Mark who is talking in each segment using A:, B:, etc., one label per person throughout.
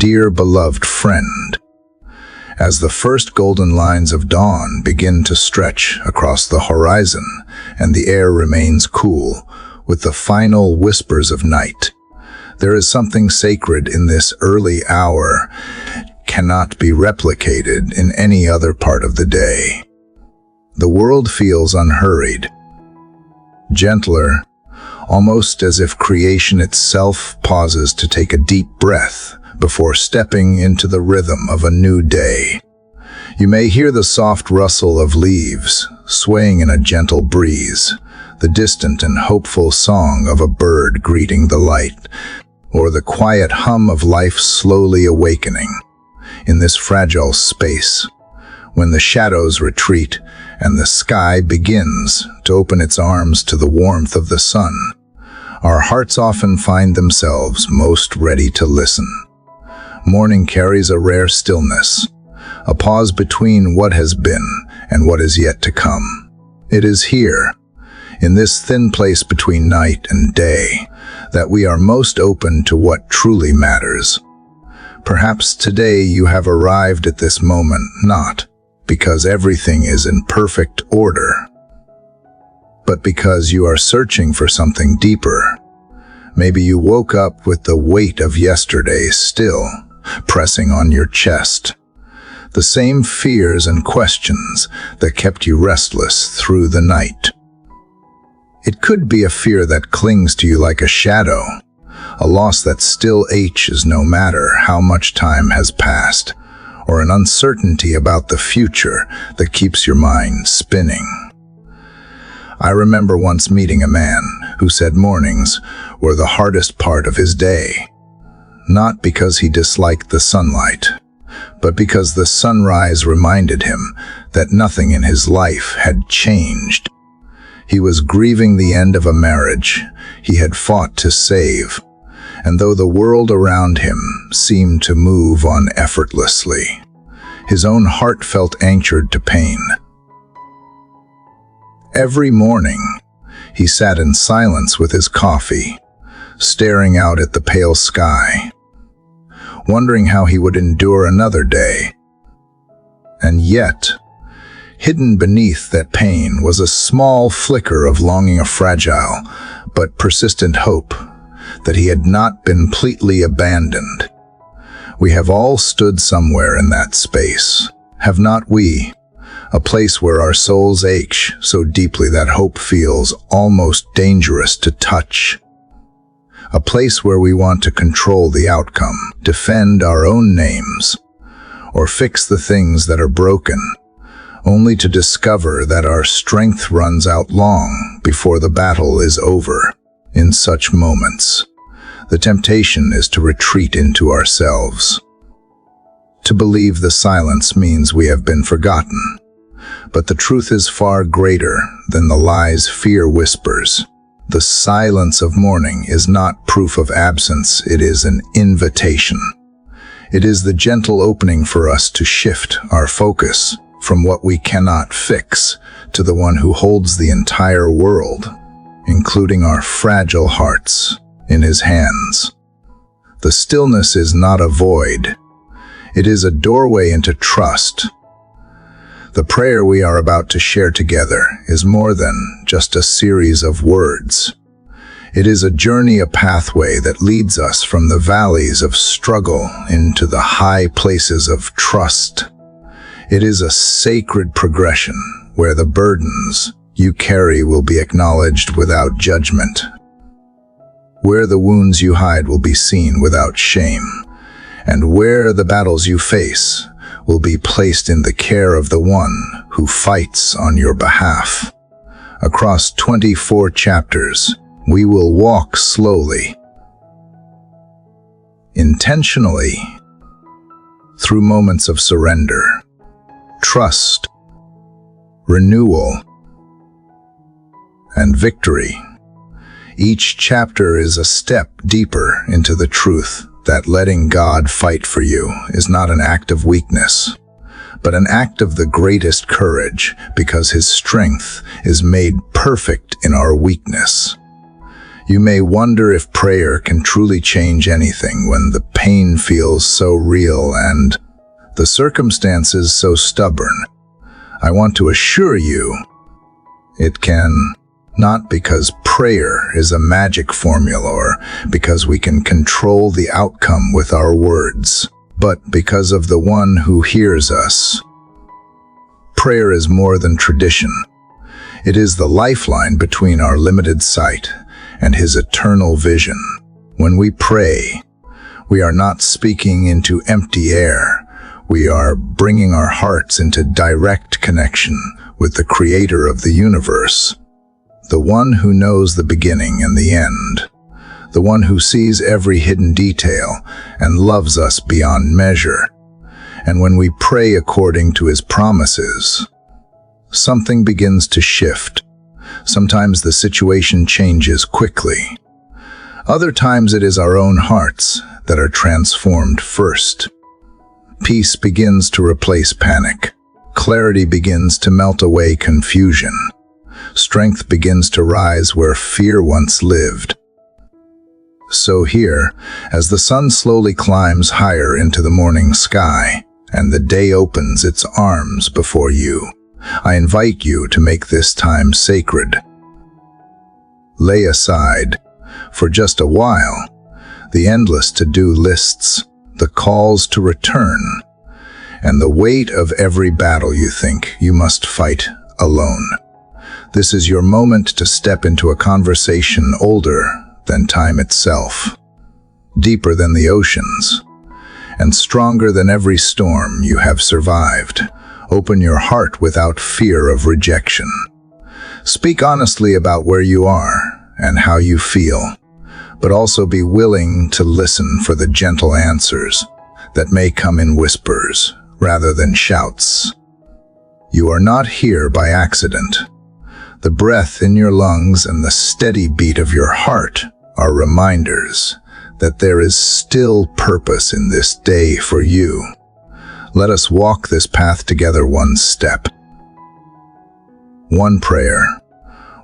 A: dear beloved friend. As the first golden lines of dawn begin to stretch across the horizon and the air remains cool with the final whispers of night, there is something sacred in this early hour, cannot be replicated in any other part of the day. The world feels unhurried, gentler, almost as if creation itself pauses to take a deep breath before stepping into the rhythm of a new day. You may hear the soft rustle of leaves swaying in a gentle breeze, the distant and hopeful song of a bird greeting the light, or the quiet hum of life slowly awakening. In this fragile space, when the shadows retreat and the sky begins to open its arms to the warmth of the sun, our hearts often find themselves most ready to listen. Morning carries a rare stillness, a pause between what has been and what is yet to come. It is here, in this thin place between night and day, that we are most open to what truly matters. Perhaps today you have arrived at this moment not because everything is in perfect order, but because you are searching for something deeper. Maybe you woke up with the weight of yesterday still pressing on your chest, the same fears and questions that kept you restless through the night. It could be a fear that clings to you like a shadow, a loss that still aches no matter how much time has passed, or an uncertainty about the future that keeps your mind spinning. I remember once meeting a man who said mornings were the hardest part of his day, not because he disliked the sunlight, but because the sunrise reminded him that nothing in his life had changed. He was grieving the end of a marriage he had fought to save, and though the world around him seemed to move on effortlessly, his own heart felt anchored to pain. Every morning, he sat in silence with his coffee, staring out at the pale sky, wondering how he would endure another day. And yet, hidden beneath that pain was a small flicker of longing, a fragile but persistent hope that he had not been completely abandoned. We have all stood somewhere in that space, have not we? A place where our souls ache so deeply that hope feels almost dangerous to touch. A place where we want to control the outcome, defend our own names, or fix the things that are broken, only to discover that our strength runs out long before the battle is over. In such moments, the temptation is to retreat into ourselves, to believe the silence means we have been forgotten. But the truth is far greater than the lies fear whispers. The silence of morning is not proof of absence, it is an invitation. It is the gentle opening for us to shift our focus from what we cannot fix to the one who holds the entire world, including our fragile hearts, in his hands. The stillness is not a void. It is a doorway into trust. The prayer we are about to share together is more than just a series of words. It is a journey, a pathway that leads us from the valleys of struggle into the high places of trust. It is a sacred progression where the burdens you carry will be acknowledged without judgment, where the wounds you hide will be seen without shame, and where the battles you face will be placed in the care of the one who fights on your behalf. Across 24 chapters, we will walk slowly, intentionally, through moments of surrender, trust, renewal, and victory. Each chapter is a step deeper into the truth that letting God fight for you is not an act of weakness, but an act of the greatest courage, because his strength is made perfect in our weakness. You may wonder if prayer can truly change anything when the pain feels so real and the circumstances so stubborn. I want to assure you, it can. Not because prayer is a magic formula or because we can control the outcome with our words, but because of the one who hears us. Prayer is more than tradition. It is the lifeline between our limited sight and His eternal vision. When we pray, we are not speaking into empty air. We are bringing our hearts into direct connection with the Creator of the universe, the one who knows the beginning and the end, the one who sees every hidden detail and loves us beyond measure. And when we pray according to His promises, something begins to shift. Sometimes the situation changes quickly. Other times it is our own hearts that are transformed first. Peace begins to replace panic. Clarity begins to melt away confusion. Strength begins to rise where fear once lived. So here, as the sun slowly climbs higher into the morning sky, and the day opens its arms before you, I invite you to make this time sacred. Lay aside, for just a while, the endless to-do lists, the calls to return, and the weight of every battle you think you must fight alone. This is your moment to step into a conversation older than time itself, deeper than the oceans, and stronger than every storm you have survived. Open your heart without fear of rejection. Speak honestly about where you are and how you feel, but also be willing to listen for the gentle answers that may come in whispers rather than shouts. You are not here by accident. The breath in your lungs and the steady beat of your heart are reminders that there is still purpose in this day for you. Let us walk this path together, one step, one prayer,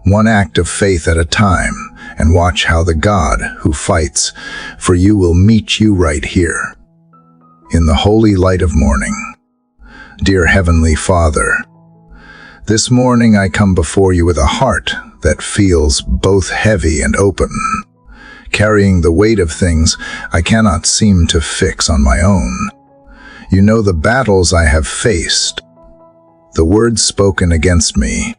A: one act of faith at a time, and watch how the God who fights for you will meet you right here, in the holy light of morning. Dear Heavenly Father, this morning I come before you with a heart that feels both heavy and open, carrying the weight of things I cannot seem to fix on my own. You know the battles I have faced, the words spoken against me,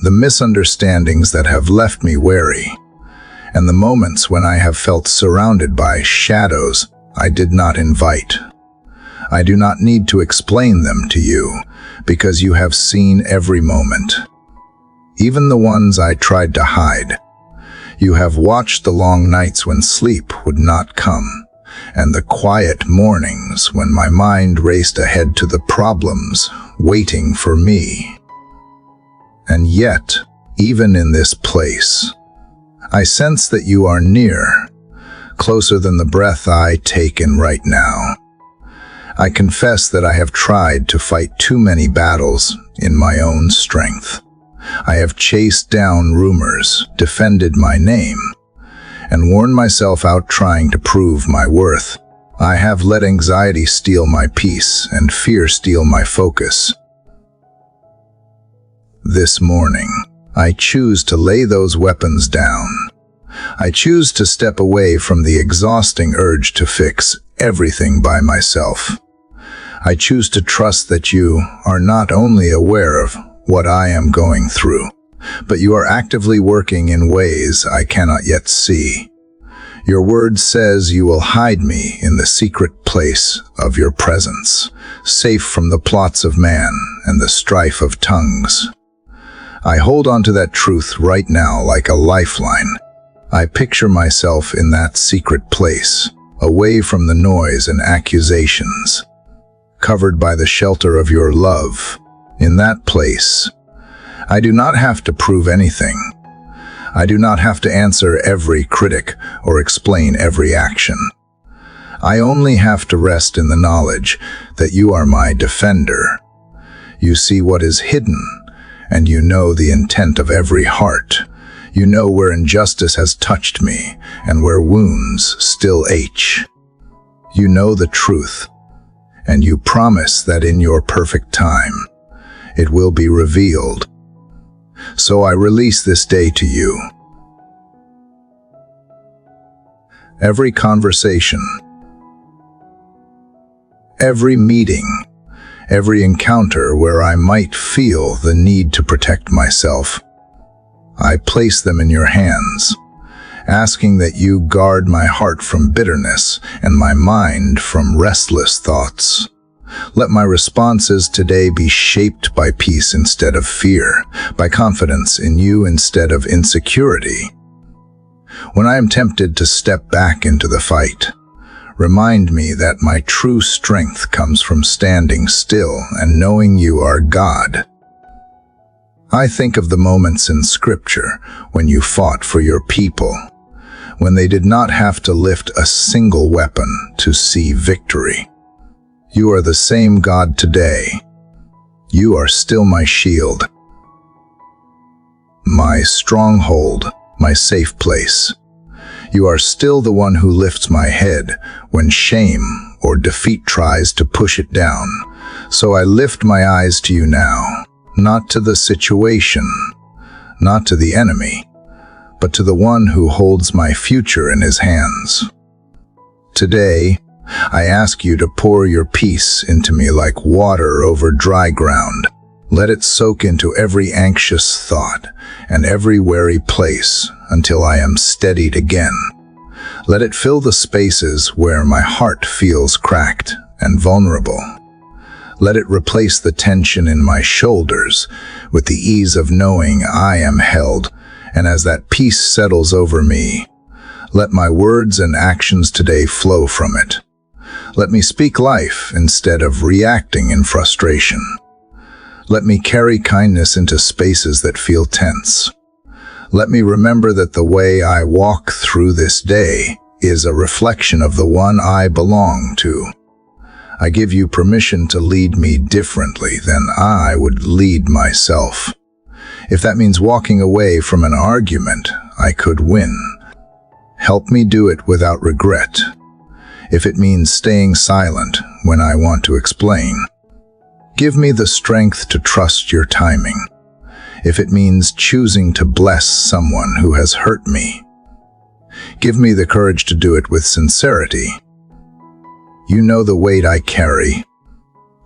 A: the misunderstandings that have left me wary, and the moments when I have felt surrounded by shadows I did not invite. I do not need to explain them to you, because you have seen every moment, even the ones I tried to hide. You have watched the long nights when sleep would not come, and the quiet mornings when my mind raced ahead to the problems waiting for me. And yet, even in this place, I sense that you are near, closer than the breath I take in right now. I confess that I have tried to fight too many battles in my own strength. I have chased down rumors, defended my name, and worn myself out trying to prove my worth. I have let anxiety steal my peace and fear steal my focus. This morning, I choose to lay those weapons down. I choose to step away from the exhausting urge to fix everything by myself. I choose to trust that you are not only aware of what I am going through, but you are actively working in ways I cannot yet see. Your word says you will hide me in the secret place of your presence, safe from the plots of man and the strife of tongues. I hold on to that truth right now like a lifeline. I picture myself in that secret place, away from the noise and accusations, covered by the shelter of your love. In that place, I do not have to prove anything. I do not have to answer every critic or explain every action. I only have to rest in the knowledge that you are my defender. You see what is hidden, and you know the intent of every heart. You know where injustice has touched me and where wounds still ache. You know the truth, and you promise that in your perfect time, it will be revealed. So I release this day to you. Every conversation, every meeting, every encounter where I might feel the need to protect myself, I place them in your hands, asking that you guard my heart from bitterness and my mind from restless thoughts. Let my responses today be shaped by peace instead of fear, by confidence in you instead of insecurity. When I am tempted to step back into the fight, remind me that my true strength comes from standing still and knowing you are God. I think of the moments in Scripture when you fought for your people, when they did not have to lift a single weapon to see victory. You are the same God today. You are still my shield, my stronghold, my safe place. You are still the one who lifts my head when shame or defeat tries to push it down. So I lift my eyes to you now, not to the situation, not to the enemy, but to the one who holds my future in his hands. Today, I ask you to pour your peace into me like water over dry ground. Let it soak into every anxious thought and every weary place until I am steadied again. Let it fill the spaces where my heart feels cracked and vulnerable. Let it replace the tension in my shoulders with the ease of knowing I am held, and as that peace settles over me, let my words and actions today flow from it. Let me speak life instead of reacting in frustration. Let me carry kindness into spaces that feel tense. Let me remember that the way I walk through this day is a reflection of the one I belong to. I give you permission to lead me differently than I would lead myself. If that means walking away from an argument I could win, help me do it without regret. If it means staying silent when I want to explain, give me the strength to trust your timing. If it means choosing to bless someone who has hurt me, give me the courage to do it with sincerity. You know the weight I carry,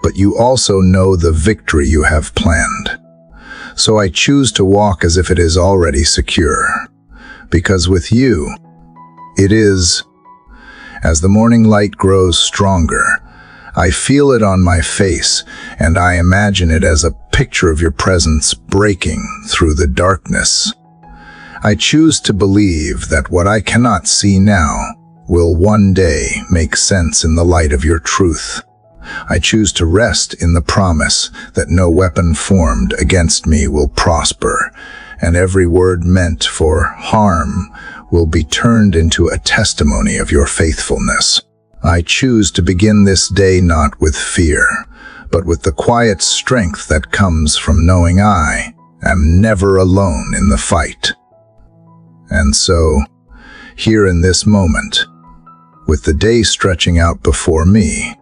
A: but you also know the victory you have planned. So I choose to walk as if it is already secure, because with you, it is. As the morning light grows stronger, I feel it on my face, and I imagine it as a picture of your presence breaking through the darkness. I choose to believe that what I cannot see now will one day make sense in the light of your truth. I choose to rest in the promise that no weapon formed against me will prosper, and every word meant for harm will be turned into a testimony of your faithfulness. I choose to begin this day not with fear, but with the quiet strength that comes from knowing I am never alone in the fight. And so, here in this moment, with the day stretching out before me,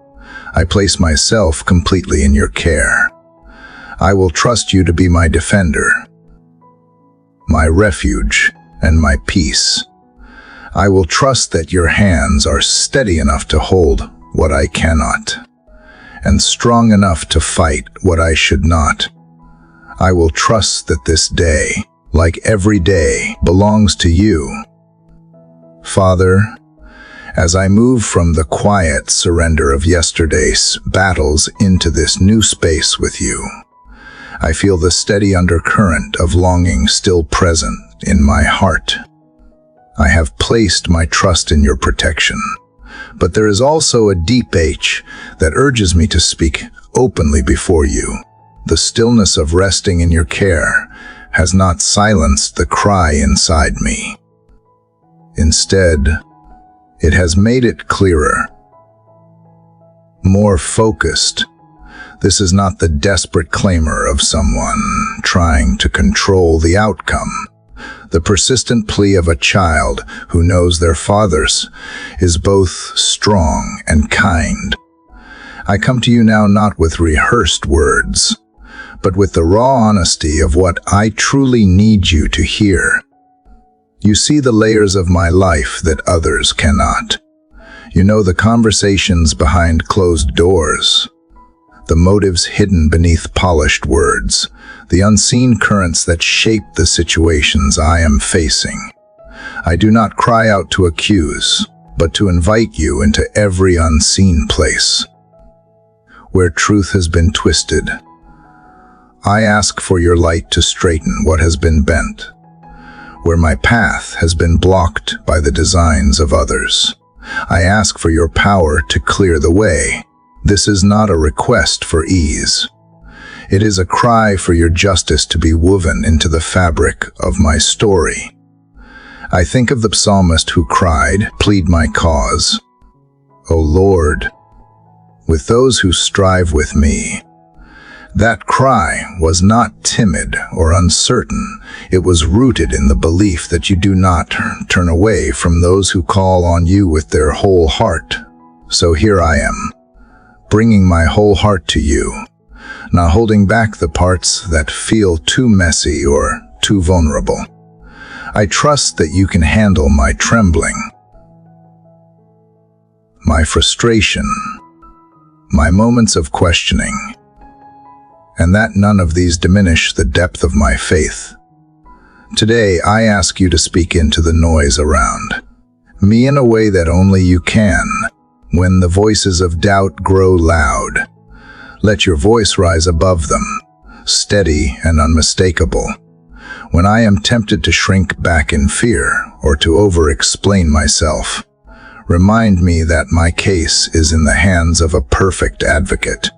A: I place myself completely in your care. I will trust you to be my defender, my refuge, and my peace. I will trust that your hands are steady enough to hold what I cannot, and strong enough to fight what I should not. I will trust that this day, like every day, belongs to you. Father, as I move from the quiet surrender of yesterday's battles into this new space with you, I feel the steady undercurrent of longing still present in my heart. I have placed my trust in your protection, but there is also a deep ache that urges me to speak openly before you. The stillness of resting in your care has not silenced the cry inside me. Instead, it has made it clearer, more focused. This is not the desperate clamor of someone trying to control the outcome, The persistent plea of a child who knows their fathers is both strong and kind. I come to you now not with rehearsed words, but with the raw honesty of what I truly need you to hear. You see the layers of my life that others cannot. You know the conversations behind closed doors, the motives hidden beneath polished words, the unseen currents that shape the situations I am facing. I do not cry out to accuse, but to invite you into every unseen place where truth has been twisted. I ask for your light to straighten what has been bent, where my path has been blocked by the designs of others. I ask for your power to clear the way. This is not a request for ease. It is a cry for your justice to be woven into the fabric of my story. I think of the psalmist who cried, "Plead my cause, O Lord, with those who strive with me." That cry was not timid or uncertain. It was rooted in the belief that you do not turn away from those who call on you with their whole heart. So here I am, bringing my whole heart to you, not holding back the parts that feel too messy or too vulnerable. I trust that you can handle my trembling, my frustration, my moments of questioning, and that none of these diminish the depth of my faith. Today, I ask you to speak into the noise around me in a way that only you can. When the voices of doubt grow loud, let your voice rise above them, steady and unmistakable. When I am tempted to shrink back in fear or to over-explain myself, remind me that my case is in the hands of a perfect advocate.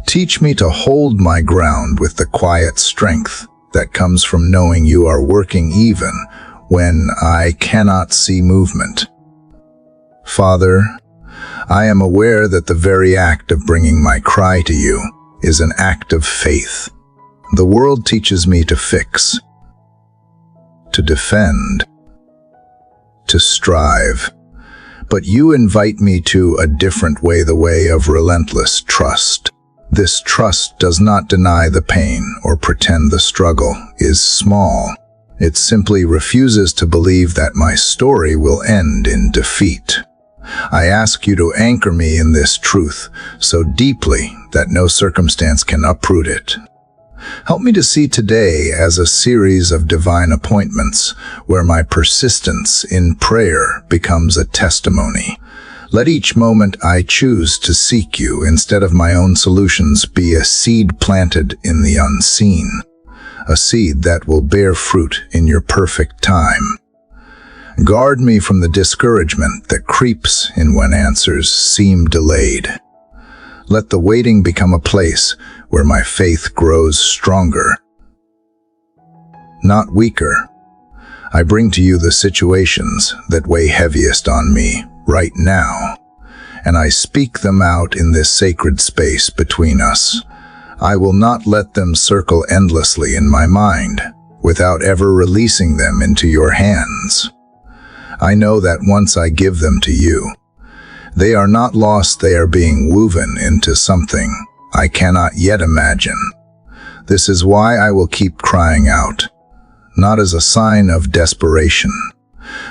A: Teach me to hold my ground with the quiet strength that comes from knowing you are working even when I cannot see movement. Father, I am aware that the very act of bringing my cry to you is an act of faith. The world teaches me to fix, to defend, to strive, but you invite me to a different way, the way of relentless trust. This trust does not deny the pain or pretend the struggle is small. It simply refuses to believe that my story will end in defeat. I ask you to anchor me in this truth so deeply that no circumstance can uproot it. Help me to see today as a series of divine appointments where my persistence in prayer becomes a testimony. Let each moment I choose to seek you instead of my own solutions be a seed planted in the unseen, a seed that will bear fruit in your perfect time. Guard me from the discouragement that creeps in when answers seem delayed. Let the waiting become a place where my faith grows stronger, not weaker. I bring to you the situations that weigh heaviest on me right now, and I speak them out in this sacred space between us. I will not let them circle endlessly in my mind without ever releasing them into your hands. I know that once I give them to you, they are not lost, they are being woven into something I cannot yet imagine. This is why I will keep crying out, not as a sign of desperation,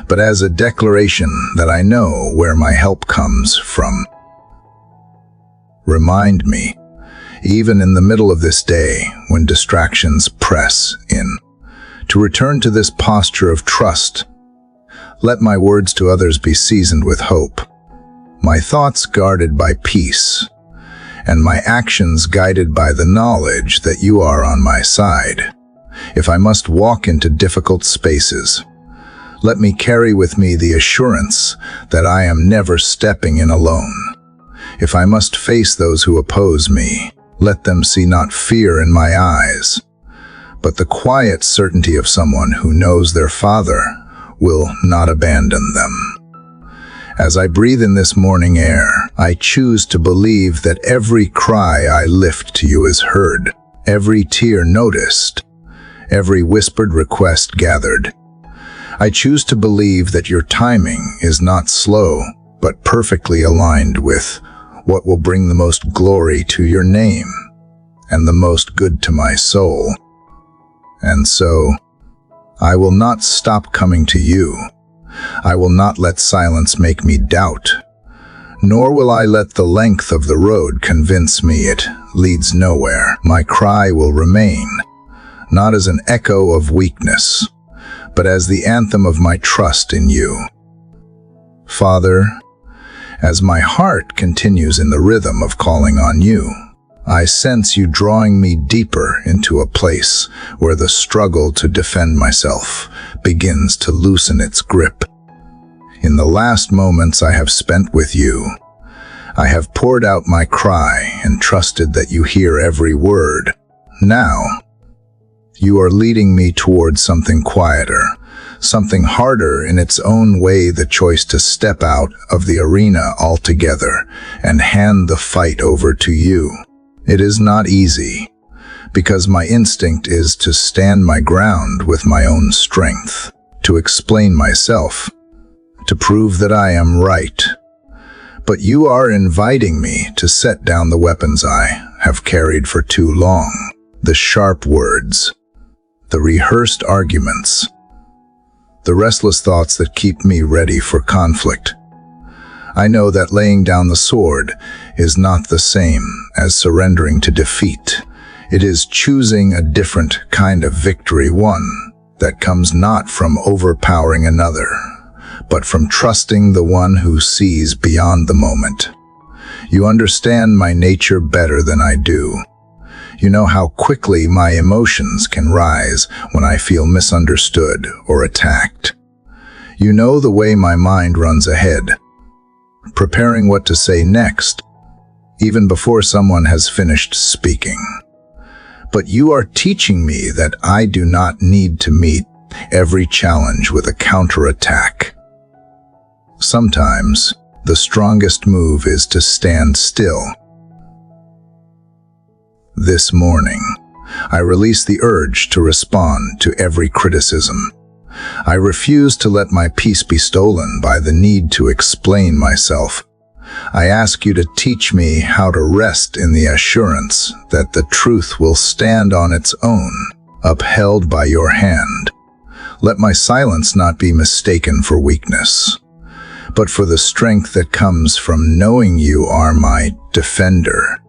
A: but as a declaration that I know where my help comes from. Remind me, even in the middle of this day, when distractions press in, to return to this posture of trust. Let my words to others be seasoned with hope, my thoughts guarded by peace, and my actions guided by the knowledge that you are on my side. If I must walk into difficult spaces, let me carry with me the assurance that I am never stepping in alone. If I must face those who oppose me, let them see not fear in my eyes, but the quiet certainty of someone who knows their Father will not abandon them. As I breathe in this morning air, I choose to believe that every cry I lift to you is heard, every tear noticed, every whispered request gathered. I choose to believe that your timing is not slow, but perfectly aligned with what will bring the most glory to your name and the most good to my soul. And so, I will not stop coming to you. I will not let silence make me doubt, nor will I let the length of the road convince me it leads nowhere. My cry will remain, not as an echo of weakness, but as the anthem of my trust in you. Father, as my heart continues in the rhythm of calling on you, I sense you drawing me deeper into a place where the struggle to defend myself begins to loosen its grip. In the last moments I have spent with you, I have poured out my cry and trusted that you hear every word. Now, you are leading me towards something quieter, something harder in its own way, the choice to step out of the arena altogether and hand the fight over to you. It is not easy, because my instinct is to stand my ground with my own strength, to explain myself, to prove that I am right. But you are inviting me to set down the weapons I have carried for too long, the sharp words, the rehearsed arguments, the restless thoughts that keep me ready for conflict. I know that laying down the sword is not the same as surrendering to defeat. It is choosing a different kind of victory, one that comes not from overpowering another, but from trusting the one who sees beyond the moment. You understand my nature better than I do. You know how quickly my emotions can rise when I feel misunderstood or attacked. You know the way my mind runs ahead, preparing what to say next, even before someone has finished speaking. But you are teaching me that I do not need to meet every challenge with a counterattack. Sometimes, the strongest move is to stand still. This morning, I release the urge to respond to every criticism. I refuse to let my peace be stolen by the need to explain myself. I ask you to teach me how to rest in the assurance that the truth will stand on its own, upheld by your hand. Let my silence not be mistaken for weakness, but for the strength that comes from knowing you are my defender.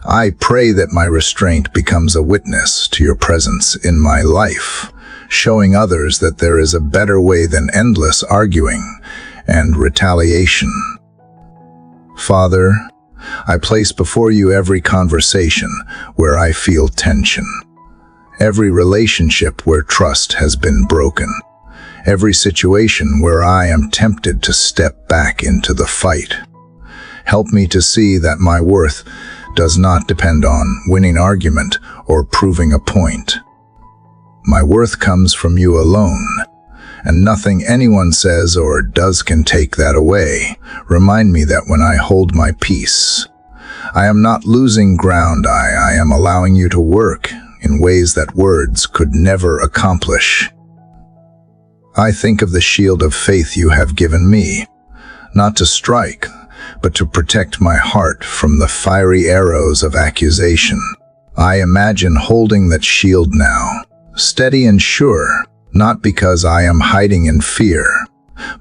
A: I pray that my restraint becomes a witness to your presence in my life, showing others that there is a better way than endless arguing and retaliation. Father, I place before you every conversation where I feel tension, every relationship where trust has been broken, every situation where I am tempted to step back into the fight. Help me to see that my worth does not depend on winning an argument or proving a point. My worth comes from you alone, and nothing anyone says or does can take that away. Remind me that when I hold my peace, I am not losing ground. I am allowing you to work in ways that words could never accomplish. I think of the shield of faith you have given me, not to strike, but to protect my heart from the fiery arrows of accusation. I imagine holding that shield now, steady and sure, not because I am hiding in fear,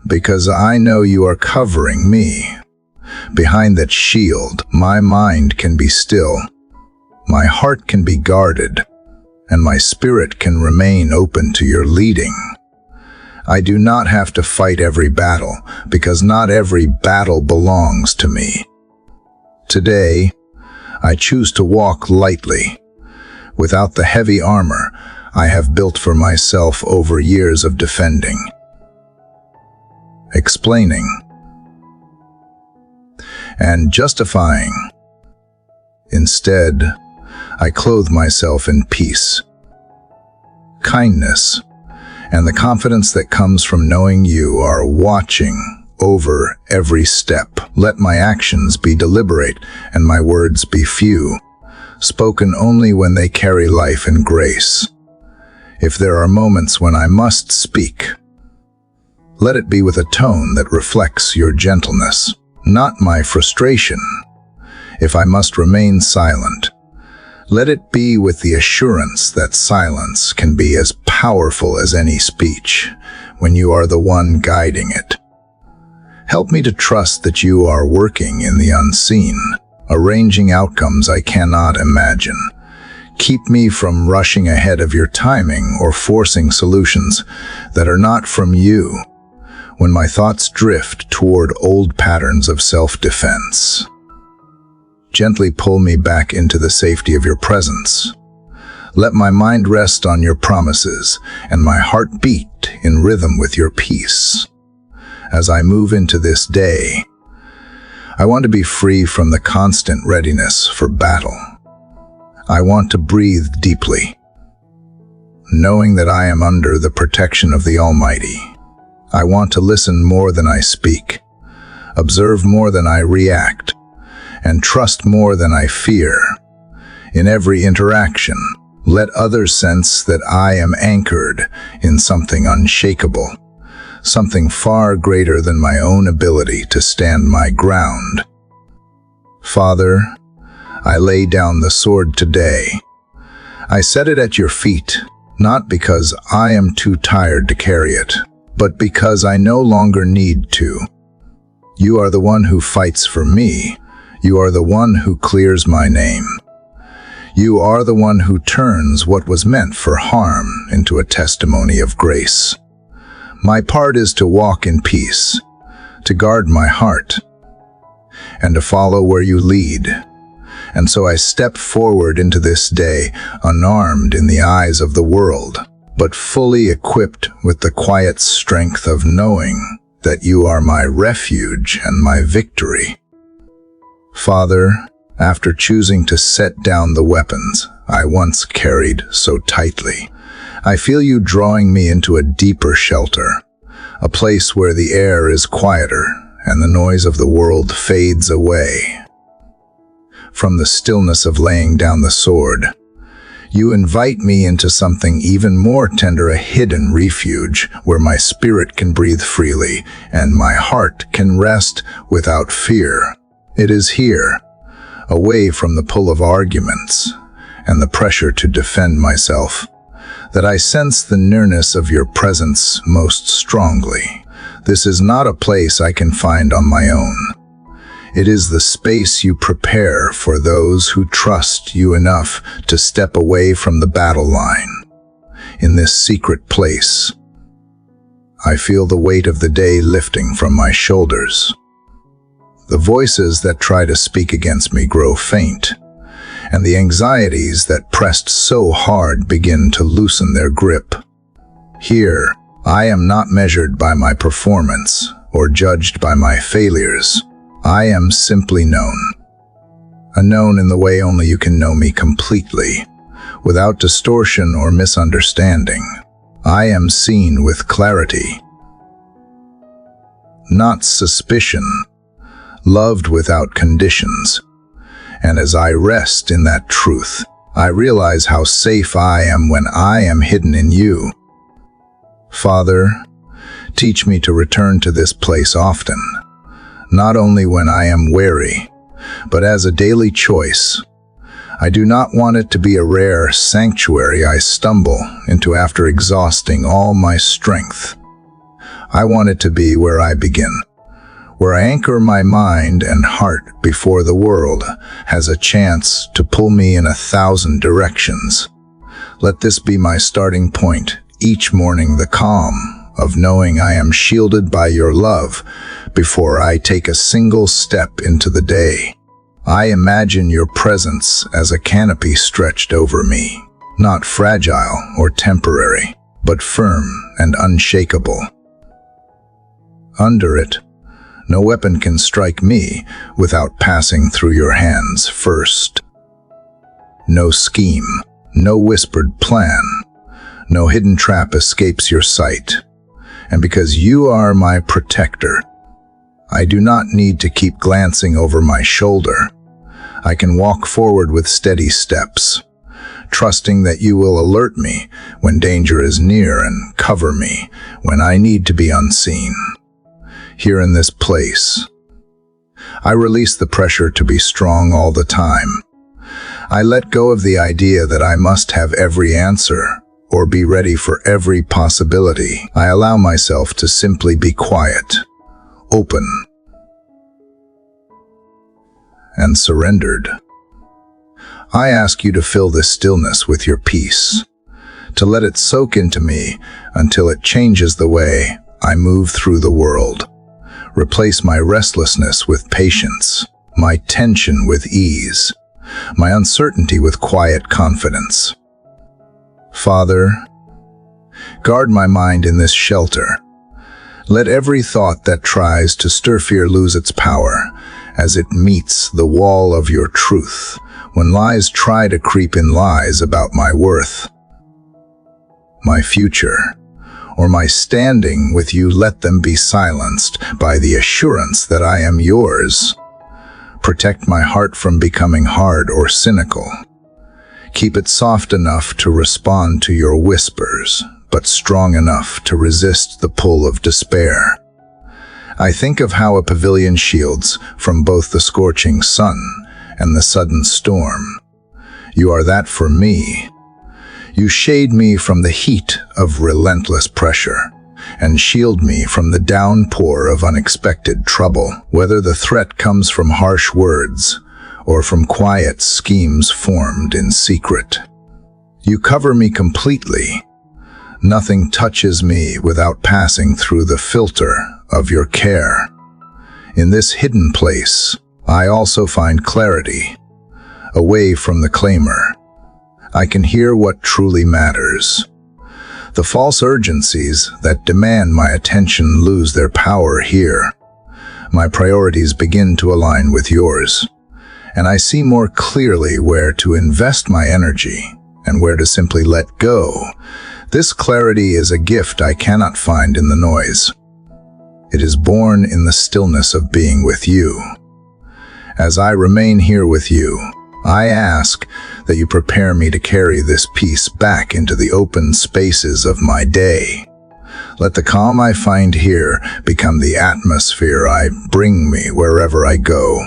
A: because I know you are covering me. Behind that shield, my mind can be still, my heart can be guarded, and my spirit can remain open to your leading. I do not have to fight every battle, because not every battle belongs to me. Today, I choose to walk lightly, without the heavy armor I have built for myself over years of defending, explaining, and justifying. Instead, I clothe myself in peace, kindness, and the confidence that comes from knowing you are watching over every step. Let my actions be deliberate and my words be few, spoken only when they carry life and grace. If there are moments when I must speak, let it be with a tone that reflects your gentleness, not my frustration. If I must remain silent, let it be with the assurance that silence can be as powerful as any speech when you are the one guiding it. Help me to trust that you are working in the unseen, arranging outcomes I cannot imagine. Keep me from rushing ahead of your timing or forcing solutions that are not from you when my thoughts drift toward old patterns of self-defense. Gently pull me back into the safety of your presence. Let my mind rest on your promises and my heart beat in rhythm with your peace. As I move into this day, I want to be free from the constant readiness for battle. I want to breathe deeply, knowing that I am under the protection of the Almighty. I want to listen more than I speak, observe more than I react, and trust more than I fear. In every interaction, let others sense that I am anchored in something unshakable, something far greater than my own ability to stand my ground. Father, I lay down the sword today. I set it at your feet, not because I am too tired to carry it, but because I no longer need to. You are the one who fights for me. You are the one who clears my name. You are the one who turns what was meant for harm into a testimony of grace. My part is to walk in peace, to guard my heart, and to follow where you lead. And so I step forward into this day, unarmed in the eyes of the world, but fully equipped with the quiet strength of knowing that you are my refuge and my victory. Father, after choosing to set down the weapons I once carried so tightly, I feel you drawing me into a deeper shelter, a place where the air is quieter and the noise of the world fades away. From the stillness of laying down the sword, you invite me into something even more tender, a hidden refuge where my spirit can breathe freely and my heart can rest without fear. It is here, away from the pull of arguments and the pressure to defend myself, that I sense the nearness of your presence most strongly. This is not a place I can find on my own. It is the space you prepare for those who trust you enough to step away from the battle line. In this secret place, I feel the weight of the day lifting from my shoulders. The voices that try to speak against me grow faint, and the anxieties that pressed so hard begin to loosen their grip. Here, I am not measured by my performance or judged by my failures. I am simply known. Known in the way only you can know me completely, without distortion or misunderstanding. I am seen with clarity, not suspicion, loved without conditions. And as I rest in that truth, I realize how safe I am when I am hidden in you. Father, teach me to return to this place often, not only when I am weary, but as a daily choice. I do not want it to be a rare sanctuary I stumble into after exhausting all my strength. I want it to be where I begin, where I anchor my mind and heart before the world has a chance to pull me in 1,000 directions. Let this be my starting point each morning, the calm of knowing I am shielded by your love before I take a single step into the day. I imagine your presence as a canopy stretched over me, not fragile or temporary, but firm and unshakable. Under it, no weapon can strike me without passing through your hands first. No scheme, no whispered plan, no hidden trap escapes your sight. And because you are my protector, I do not need to keep glancing over my shoulder. I can walk forward with steady steps, trusting that you will alert me when danger is near and cover me when I need to be unseen. Here in this place, I release the pressure to be strong all the time. I let go of the idea that I must have every answer or be ready for every possibility. I allow myself to simply be quiet, open, and surrendered. I ask you to fill this stillness with your peace, to let it soak into me until it changes the way I move through the world. Replace my restlessness with patience, my tension with ease, my uncertainty with quiet confidence. Father, guard my mind in this shelter. Let every thought that tries to stir fear lose its power as it meets the wall of your truth, when lies try to creep in lies about my worth, my future, or my standing with you. Let them be silenced by the assurance that I am yours. Protect my heart from becoming hard or cynical. Keep it soft enough to respond to your whispers, but strong enough to resist the pull of despair. I think of how a pavilion shields from both the scorching sun and the sudden storm. You are that for me. You shade me from the heat of relentless pressure and shield me from the downpour of unexpected trouble, whether the threat comes from harsh words or from quiet schemes formed in secret. You cover me completely. Nothing touches me without passing through the filter of your care. In this hidden place, I also find clarity, away from the claimer. I can hear what truly matters. The false urgencies that demand my attention lose their power here. My priorities begin to align with yours, and I see more clearly where to invest my energy and where to simply let go. This clarity is a gift I cannot find in the noise. It is born in the stillness of being with you. As I remain here with you, I ask that you prepare me to carry this peace back into the open spaces of my day. Let the calm I find here become the atmosphere I bring me wherever I go.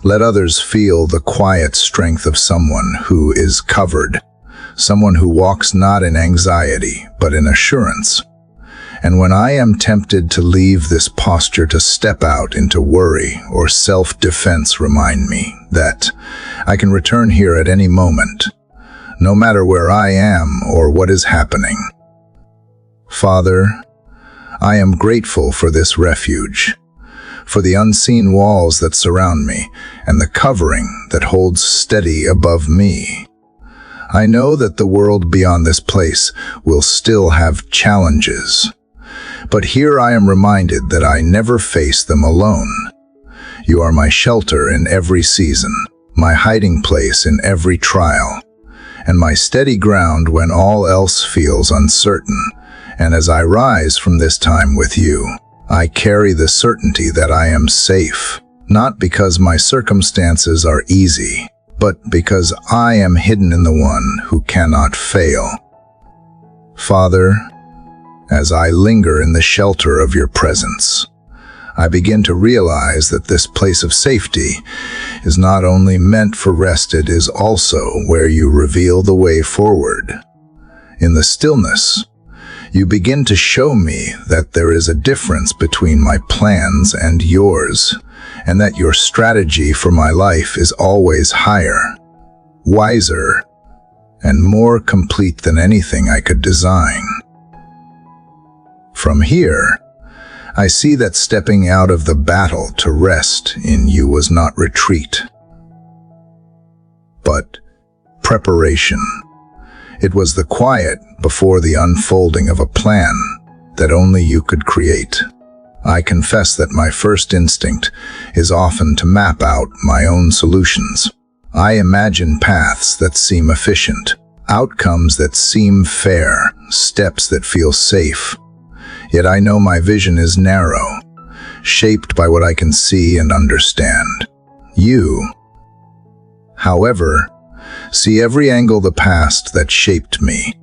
A: Let others feel the quiet strength of someone who is covered, someone who walks not in anxiety, but in assurance. And when I am tempted to leave this posture to step out into worry or self-defense, remind me that I can return here at any moment, no matter where I am or what is happening. Father, I am grateful for this refuge, for the unseen walls that surround me and the covering that holds steady above me. I know that the world beyond this place will still have challenges, but here I am reminded that I never face them alone. You are my shelter in every season, my hiding place in every trial, and my steady ground when all else feels uncertain. And as I rise from this time with you, I carry the certainty that I am safe, not because my circumstances are easy, but because I am hidden in the one who cannot fail. Father, as I linger in the shelter of your presence, I begin to realize that this place of safety is not only meant for rest, it is also where you reveal the way forward. In the stillness, you begin to show me that there is a difference between my plans and yours, and that your strategy for my life is always higher, wiser, and more complete than anything I could design. From here, I see that stepping out of the battle to rest in you was not retreat, but preparation. It was the quiet before the unfolding of a plan that only you could create. I confess that my first instinct is often to map out my own solutions. I imagine paths that seem efficient, outcomes that seem fair, steps that feel safe. Yet I know my vision is narrow, shaped by what I can see and understand. You, however, See every angle the past that shaped me,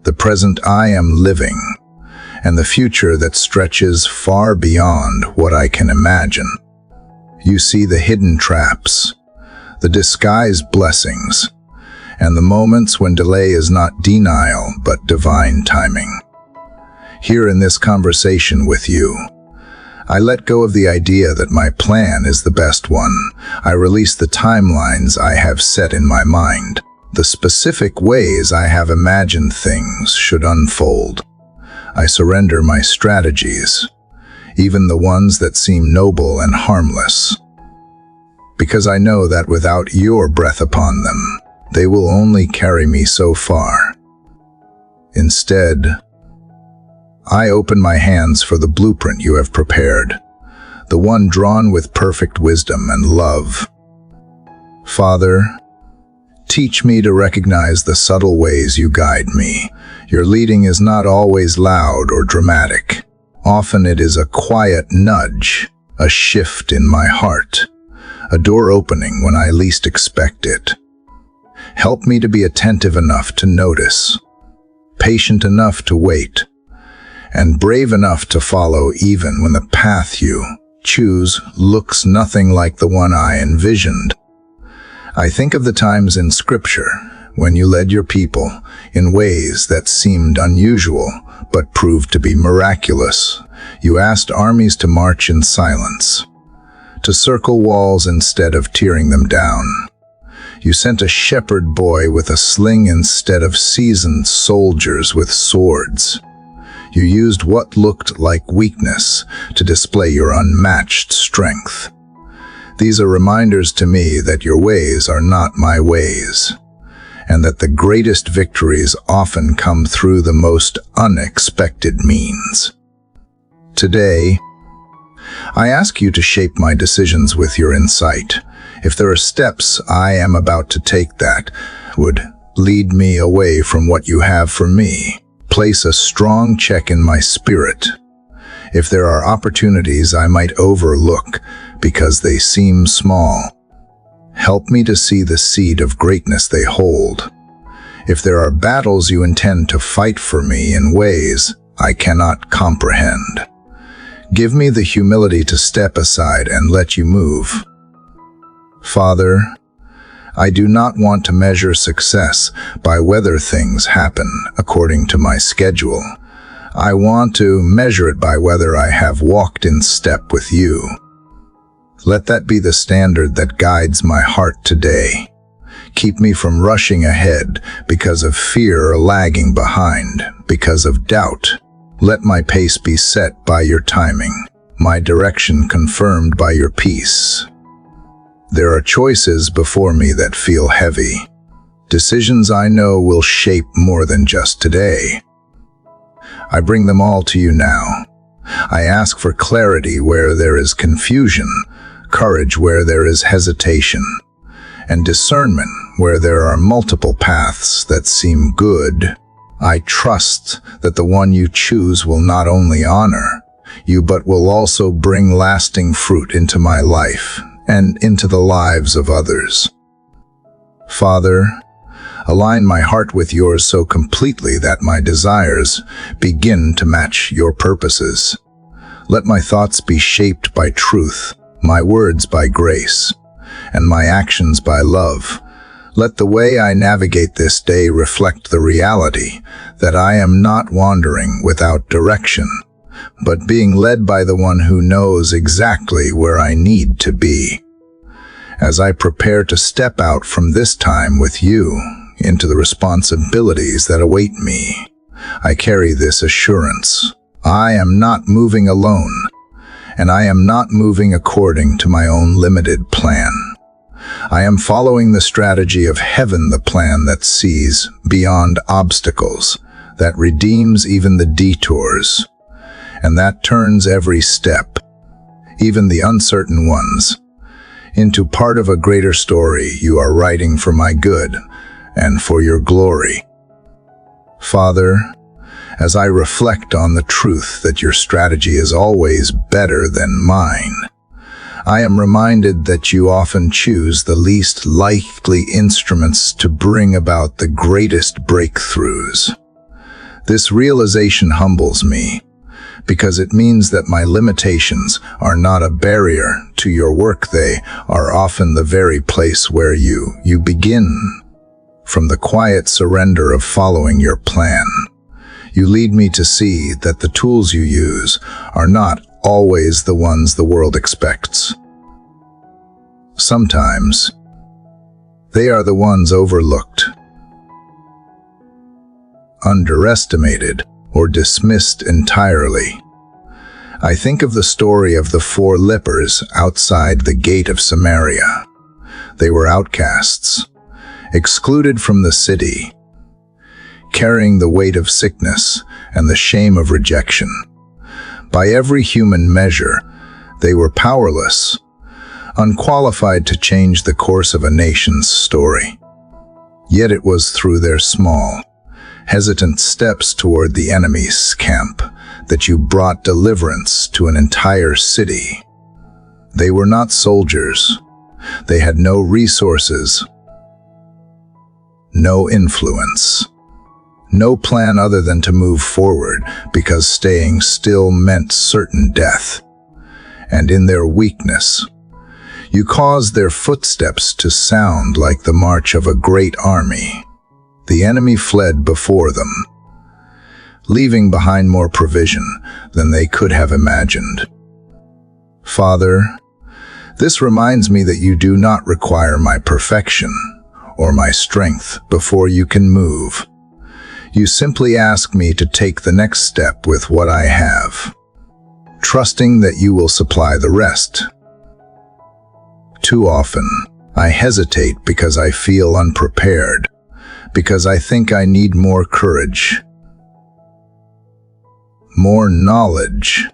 A: the present I am living, and the future that stretches far beyond what I can imagine. You see the hidden traps, the disguised blessings, and the moments when delay is not denial but divine timing. Here in this conversation with you, I let go of the idea that my plan is the best one. I release the timelines I have set in my mind, the specific ways I have imagined things should unfold. I surrender my strategies, even the ones that seem noble and harmless, because I know that without your breath upon them, they will only carry me so far. Instead, I open my hands for the blueprint you have prepared, the one drawn with perfect wisdom and love. Father, teach me to recognize the subtle ways you guide me. Your leading is not always loud or dramatic. Often it is a quiet nudge, a shift in my heart, a door opening when I least expect it. Help me to be attentive enough to notice, patient enough to wait, and brave enough to follow even when the path you choose looks nothing like the one I envisioned. I think of the times in Scripture when you led your people in ways that seemed unusual but proved to be miraculous. You asked armies to march in silence, to circle walls instead of tearing them down. You sent a shepherd boy with a sling instead of seasoned soldiers with swords. You used what looked like weakness to display your unmatched strength. These are reminders to me that your ways are not my ways, and that the greatest victories often come through the most unexpected means. Today, I ask you to shape my decisions with your insight. If there are steps I am about to take that would lead me away from what you have for me, place a strong check in my spirit. If there are opportunities I might overlook because they seem small, help me to see the seed of greatness they hold. If there are battles you intend to fight for me in ways I cannot comprehend, give me the humility to step aside and let you move. Father, I do not want to measure success by whether things happen according to my schedule. I want to measure it by whether I have walked in step with you. Let that be the standard that guides my heart today. Keep me from rushing ahead because of fear or lagging behind because of doubt. Let my pace be set by your timing, my direction confirmed by your peace. There are choices before me that feel heavy, decisions I know will shape more than just today. I bring them all to you now. I ask for clarity where there is confusion, courage where there is hesitation, and discernment where there are multiple paths that seem good. I trust that the one you choose will not only honor you, but will also bring lasting fruit into my life and into the lives of others. Father, align my heart with yours so completely that my desires begin to match your purposes. Let my thoughts be shaped by truth, my words by grace, and my actions by love. Let the way I navigate this day reflect the reality that I am not wandering without direction, but being led by the one who knows exactly where I need to be. As I prepare to step out from this time with you into the responsibilities that await me, I carry this assurance. I am not moving alone, and I am not moving according to my own limited plan. I am following the strategy of heaven, the plan that sees beyond obstacles, that redeems even the detours, and that turns every step, even the uncertain ones, into part of a greater story you are writing for my good and for your glory. Father, as I reflect on the truth that your strategy is always better than mine, I am reminded that you often choose the least likely instruments to bring about the greatest breakthroughs. This realization humbles me, because it means that my limitations are not a barrier to your work. They are often the very place where you begin. From the quiet surrender of following your plan, you lead me to see that the tools you use are not always the ones the world expects. Sometimes, they are the ones overlooked, underestimated, or dismissed entirely. I think of the story of the 4 lepers outside the gate of Samaria. They were outcasts, excluded from the city, carrying the weight of sickness and the shame of rejection. By every human measure, they were powerless, unqualified to change the course of a nation's story. Yet it was through their small, hesitant steps toward the enemy's camp that you brought deliverance to an entire city. They were not soldiers. They had no resources, no influence, no plan other than to move forward, because staying still meant certain death. And in their weakness, you caused their footsteps to sound like the march of a great army. The enemy fled before them, leaving behind more provision than they could have imagined. Father, this reminds me that you do not require my perfection or my strength before you can move. You simply ask me to take the next step with what I have, trusting that you will supply the rest. Too often, I hesitate because I feel unprepared, because I think I need more courage, more knowledge,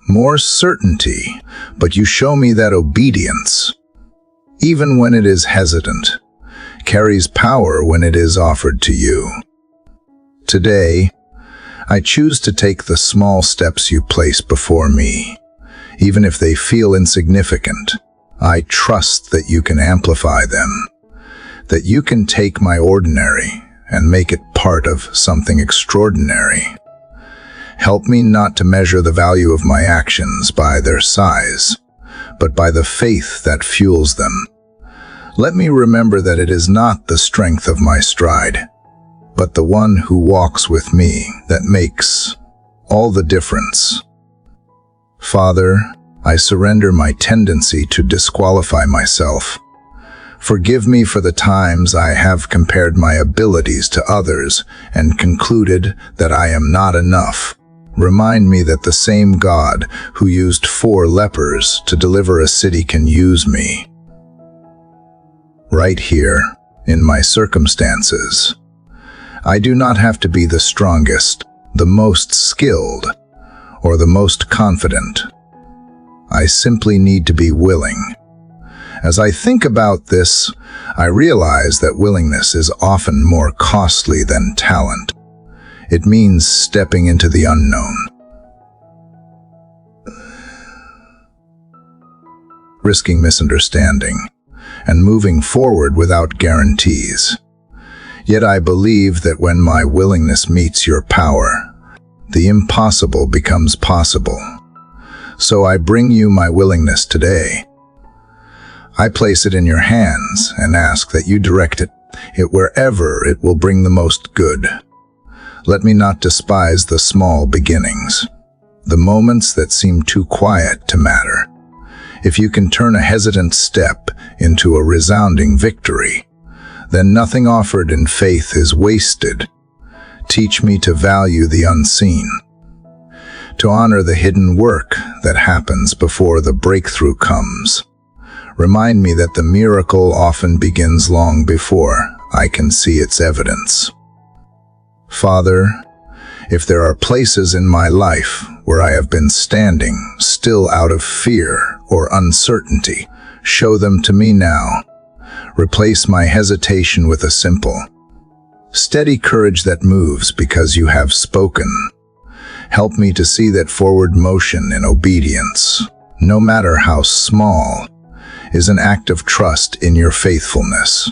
A: more certainty, but you show me that obedience, even when it is hesitant, carries power when it is offered to you. Today, I choose to take the small steps you place before me, even if they feel insignificant. I trust that you can amplify them, that you can take my ordinary and make it part of something extraordinary. Help me not to measure the value of my actions by their size, but by the faith that fuels them. Let me remember that it is not the strength of my stride, but the one who walks with me that makes all the difference. Father, I surrender my tendency to disqualify myself. Forgive me for the times I have compared my abilities to others and concluded that I am not enough. Remind me that the same God who used 4 lepers to deliver a city can use me. Right here, in my circumstances. I do not have to be the strongest, the most skilled, or the most confident. I simply need to be willing. As I think about this, I realize that willingness is often more costly than talent. It means stepping into the unknown, risking misunderstanding, and moving forward without guarantees. Yet I believe that when my willingness meets your power, the impossible becomes possible. So I bring you my willingness today. I place it in your hands and ask that you direct it wherever it will bring the most good. Let me not despise the small beginnings, the moments that seem too quiet to matter. If you can turn a hesitant step into a resounding victory, then nothing offered in faith is wasted. Teach me to value the unseen, to honor the hidden work that happens before the breakthrough comes. Remind me that the miracle often begins long before I can see its evidence. Father, if there are places in my life where I have been standing still out of fear or uncertainty, show them to me now. Replace my hesitation with a simple, steady courage that moves because you have spoken. Help me to see that forward motion in obedience, no matter how small, is an act of trust in your faithfulness.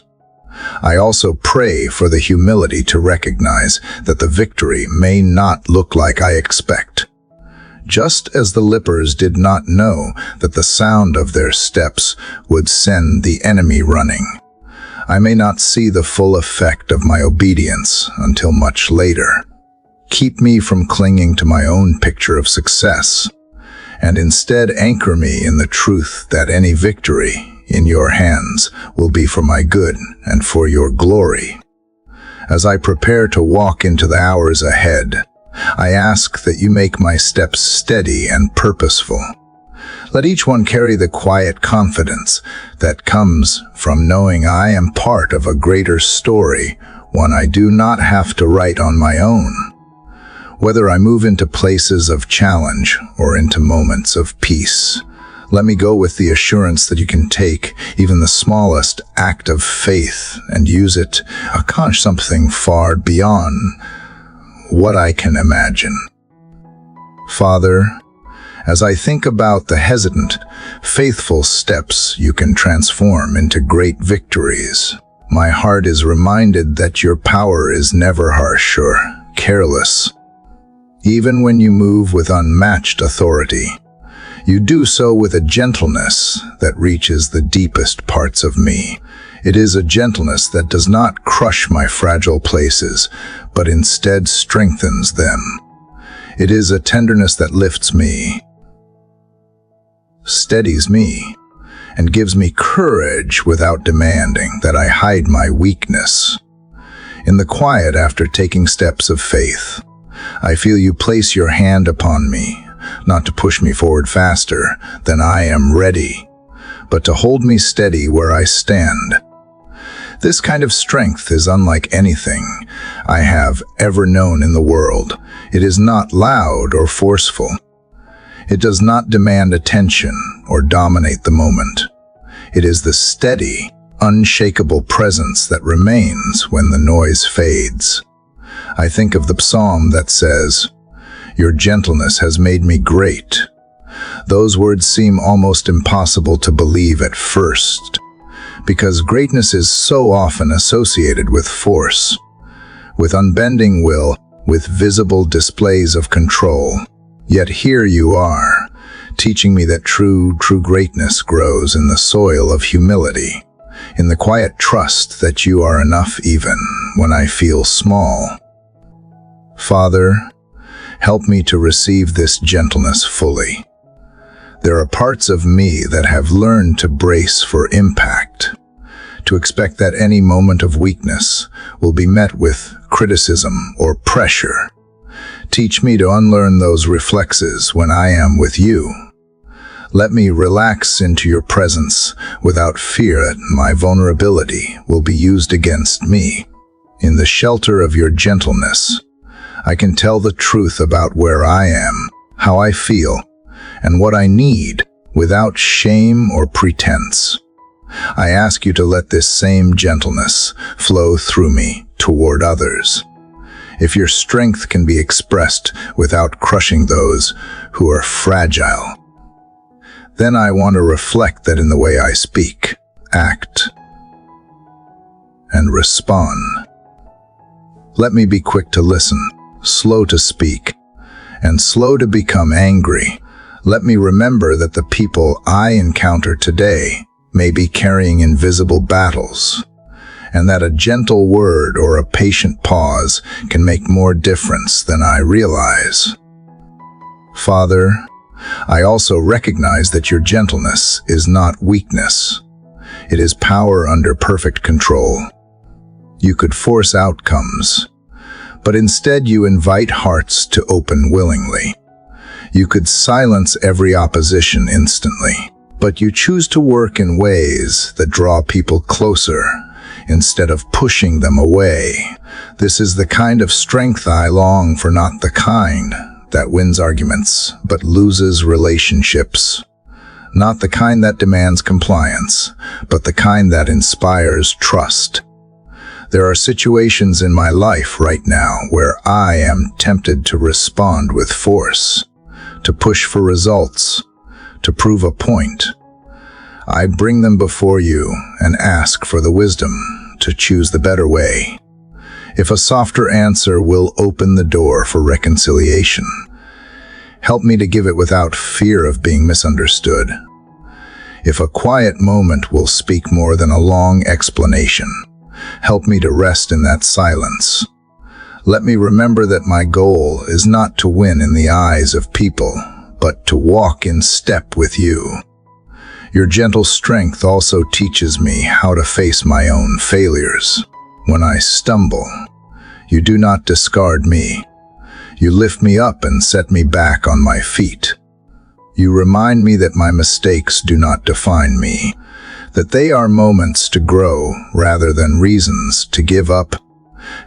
A: I also pray for the humility to recognize that the victory may not look like I expect. Just as the lepers did not know that the sound of their steps would send the enemy running, I may not see the full effect of my obedience until much later. Keep me from clinging to my own picture of success, and instead anchor me in the truth that any victory in your hands will be for my good and for your glory. As I prepare to walk into the hours ahead, I ask that you make my steps steady and purposeful. Let each one carry the quiet confidence that comes from knowing I am part of a greater story, one I do not have to write on my own. Whether I move into places of challenge or into moments of peace, let me go with the assurance that you can take even the smallest act of faith and use it to accomplish something far beyond what I can imagine. Father, as I think about the hesitant, faithful steps you can transform into great victories, my heart is reminded that your power is never harsh or careless. Even when you move with unmatched authority, you do so with a gentleness that reaches the deepest parts of me. It is a gentleness that does not crush my fragile places, but instead strengthens them. It is a tenderness that lifts me, steadies me, and gives me courage without demanding that I hide my weakness. In the quiet after taking steps of faith, I feel you place your hand upon me, not to push me forward faster than I am ready, but to hold me steady where I stand. This kind of strength is unlike anything I have ever known in the world. It is not loud or forceful. It does not demand attention or dominate the moment. It is the steady, unshakable presence that remains when the noise fades. I think of the psalm that says, "Your gentleness has made me great." Those words seem almost impossible to believe at first, because greatness is so often associated with force, with unbending will, with visible displays of control. Yet here you are, teaching me that true greatness grows in the soil of humility, in the quiet trust that you are enough even when I feel small. Father, help me to receive this gentleness fully. There are parts of me that have learned to brace for impact, to expect that any moment of weakness will be met with criticism or pressure. Teach me to unlearn those reflexes when I am with you. Let me relax into your presence without fear that my vulnerability will be used against me. In the shelter of your gentleness, I can tell the truth about where I am, how I feel, and what I need without shame or pretense. I ask you to let this same gentleness flow through me toward others. If your strength can be expressed without crushing those who are fragile, then I want to reflect that in the way I speak, act, and respond. Let me be quick to listen, slow to speak, and slow to become angry. Let me remember that the people I encounter today may be carrying invisible battles, and that a gentle word or a patient pause can make more difference than I realize. Father, I also recognize that your gentleness is not weakness. It is power under perfect control. You could force outcomes, but instead you invite hearts to open willingly. You could silence every opposition instantly, but you choose to work in ways that draw people closer instead of pushing them away. This is the kind of strength I long for, not the kind that wins arguments but loses relationships. Not the kind that demands compliance, but the kind that inspires trust. There are situations in my life right now where I am tempted to respond with force, to push for results, to prove a point. I bring them before you and ask for the wisdom to choose the better way. If a softer answer will open the door for reconciliation, help me to give it without fear of being misunderstood. If a quiet moment will speak more than a long explanation, help me to rest in that silence. Let me remember that my goal is not to win in the eyes of people, but to walk in step with you. Your gentle strength also teaches me how to face my own failures. When I stumble, you do not discard me. You lift me up and set me back on my feet. You remind me that my mistakes do not define me, that they are moments to grow rather than reasons to give up.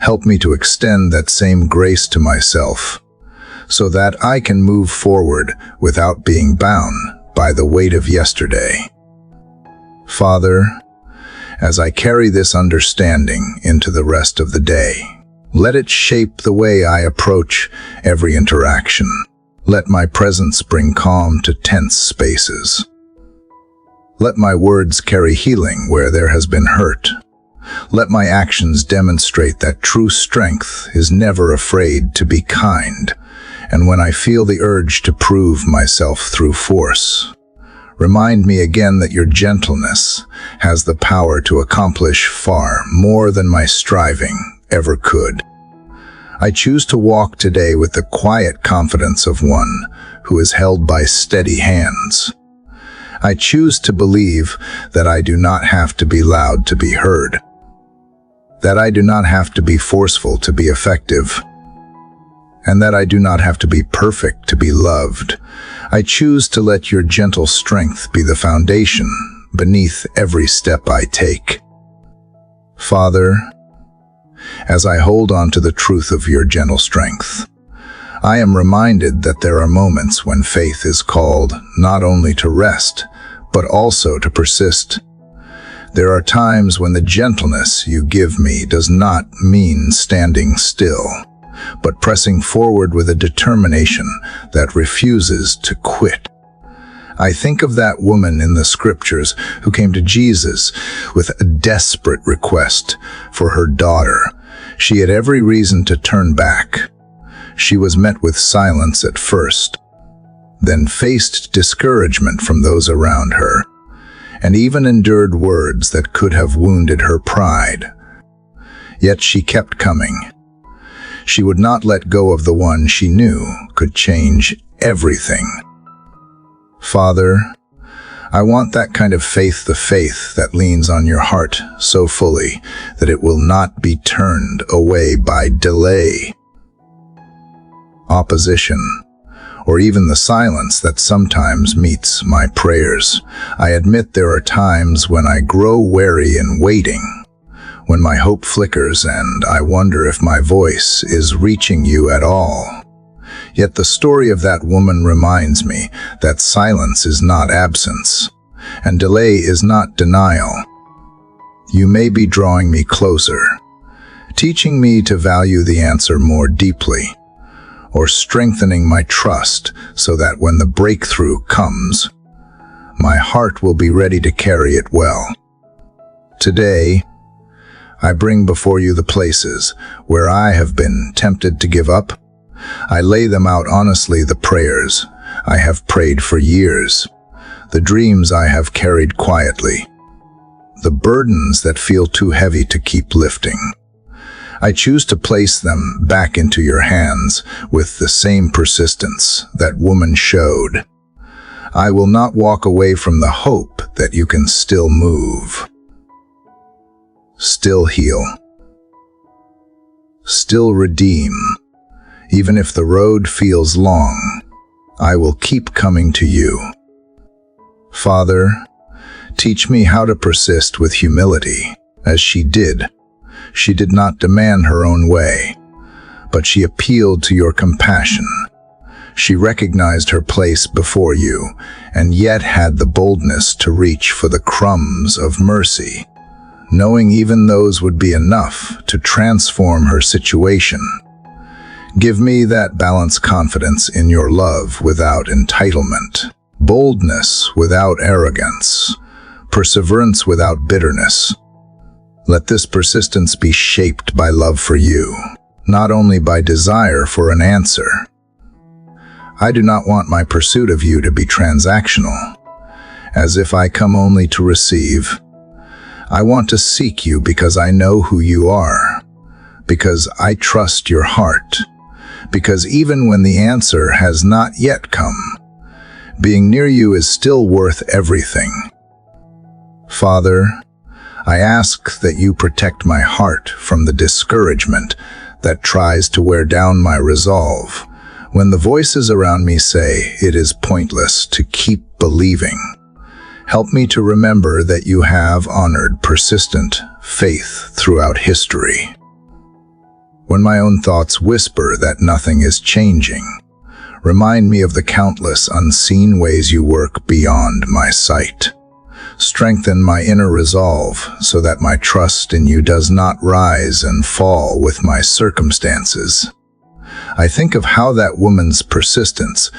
A: Help me to extend that same grace to myself, so that I can move forward without being bound by the weight of yesterday. Father, as I carry this understanding into the rest of the day, let it shape the way I approach every interaction. Let my presence bring calm to tense spaces. Let my words carry healing where there has been hurt. Let my actions demonstrate that true strength is never afraid to be kind. And when I feel the urge to prove myself through force, remind me again that your gentleness has the power to accomplish far more than my striving ever could. I choose to walk today with the quiet confidence of one who is held by steady hands. I choose to believe that I do not have to be loud to be heard, that I do not have to be forceful to be effective, and that I do not have to be perfect to be loved. I choose to let your gentle strength be the foundation beneath every step I take. Father, as I hold on to the truth of your gentle strength, I am reminded that there are moments when faith is called not only to rest, but also to persist. There are times when the gentleness you give me does not mean standing still, but pressing forward with a determination that refuses to quit. I think of that woman in the scriptures who came to Jesus with a desperate request for her daughter. She had every reason to turn back. She was met with silence at first, then faced discouragement from those around her, and even endured words that could have wounded her pride. Yet she kept coming. She would not let go of the one she knew could change everything. Father, I want that kind of faith, the faith that leans on your heart so fully that it will not be turned away by delay, opposition, or even the silence that sometimes meets my prayers. I admit there are times when I grow weary in waiting, when my hope flickers and I wonder if my voice is reaching you at all. Yet the story of that woman reminds me that silence is not absence, and delay is not denial. You may be drawing me closer, teaching me to value the answer more deeply, or strengthening my trust so that when the breakthrough comes, my heart will be ready to carry it well. Today, I bring before you the places where I have been tempted to give up. I lay them out honestly, the prayers I have prayed for years, the dreams I have carried quietly, the burdens that feel too heavy to keep lifting. I choose to place them back into your hands with the same persistence that woman showed. I will not walk away from the hope that you can still move, still heal, still redeem. Even if the road feels long, I will keep coming to you. Father, teach me how to persist with humility, as she did. She did not demand her own way, but she appealed to your compassion. She recognized her place before you, and yet had the boldness to reach for the crumbs of mercy, knowing even those would be enough to transform her situation. Give me that balanced confidence in your love without entitlement, boldness without arrogance, perseverance without bitterness. Let this persistence be shaped by love for you, not only by desire for an answer. I do not want my pursuit of you to be transactional, as if I come only to receive. I want to seek you because I know who you are, because I trust your heart, because even when the answer has not yet come, being near you is still worth everything. Father, I ask that you protect my heart from the discouragement that tries to wear down my resolve, when the voices around me say it is pointless to keep believing. Help me to remember that you have honored persistent faith throughout history. When my own thoughts whisper that nothing is changing, remind me of the countless unseen ways you work beyond my sight. Strengthen my inner resolve so that my trust in you does not rise and fall with my circumstances. I think of how that woman's persistence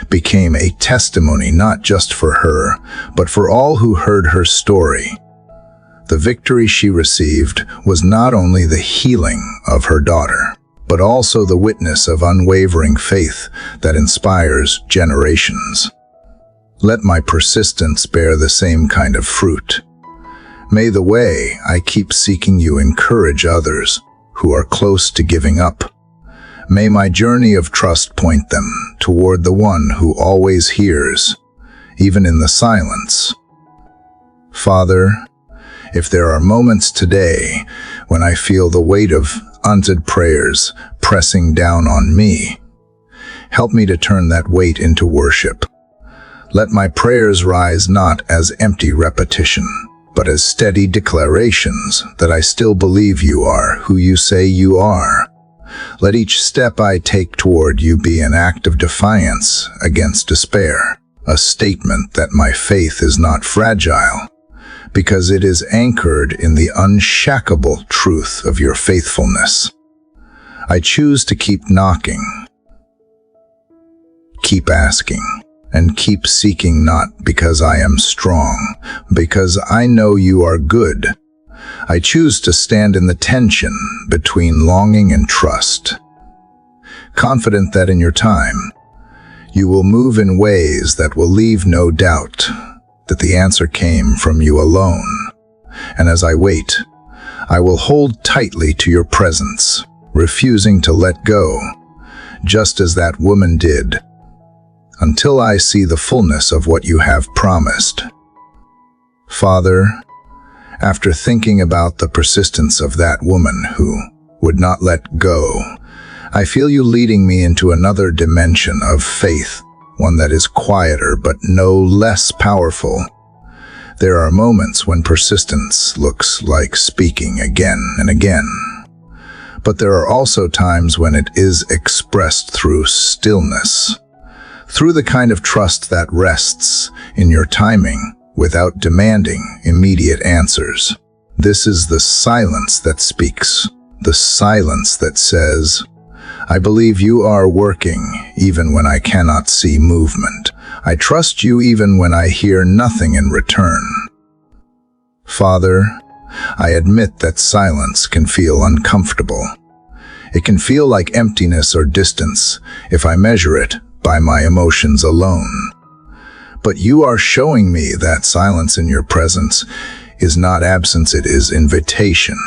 A: became a testimony not just for her, but for all who heard her story. The victory she received was not only the healing of her daughter, but also the witness of unwavering faith that inspires generations. Let my persistence bear the same kind of fruit. May the way I keep seeking you encourage others who are close to giving up. May my journey of trust point them toward the one who always hears, even in the silence. Father, if there are moments today when I feel the weight of unanswered prayers pressing down on me, help me to turn that weight into worship. Let my prayers rise not as empty repetition, but as steady declarations that I still believe you are who you say you are. Let each step I take toward you be an act of defiance against despair, a statement that my faith is not fragile, because it is anchored in the unshakable truth of your faithfulness. I choose to keep knocking, keep asking, and keep seeking, not because I am strong, because I know you are good. I choose to stand in the tension between longing and trust, confident that in your time, you will move in ways that will leave no doubt that the answer came from you alone. And as I wait, I will hold tightly to your presence, refusing to let go, just as that woman did, until I see the fullness of what you have promised. Father, after thinking about the persistence of that woman who would not let go, I feel you leading me into another dimension of faith, one that is quieter but no less powerful. There are moments when persistence looks like speaking again and again, but there are also times when it is expressed through stillness, through the kind of trust that rests in your timing without demanding immediate answers. This is the silence that speaks, the silence that says, I believe you are working even when I cannot see movement. I trust you even when I hear nothing in return. Father, I admit that silence can feel uncomfortable. It can feel like emptiness or distance if I measure it by my emotions alone. But you are showing me that silence in your presence is not absence, it is invitation.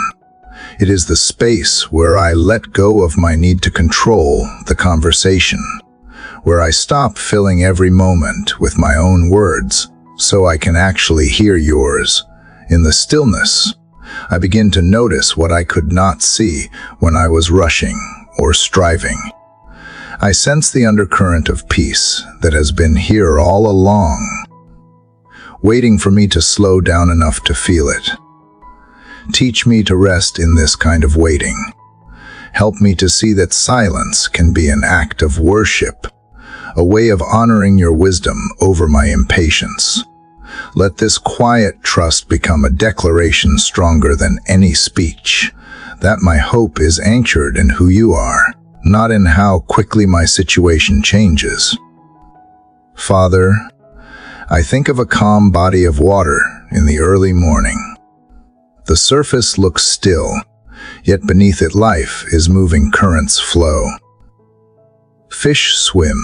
A: It is the space where I let go of my need to control the conversation, where I stop filling every moment with my own words so I can actually hear yours. In the stillness, I begin to notice what I could not see when I was rushing or striving. I sense the undercurrent of peace that has been here all along, waiting for me to slow down enough to feel it. Teach me to rest in this kind of waiting. Help me to see that silence can be an act of worship, a way of honoring your wisdom over my impatience. Let this quiet trust become a declaration stronger than any speech, that my hope is anchored in who you are, not in how quickly my situation changes. Father, I think of a calm body of water in the early morning. The surface looks still, yet beneath it life is moving, currents flow. Fish swim.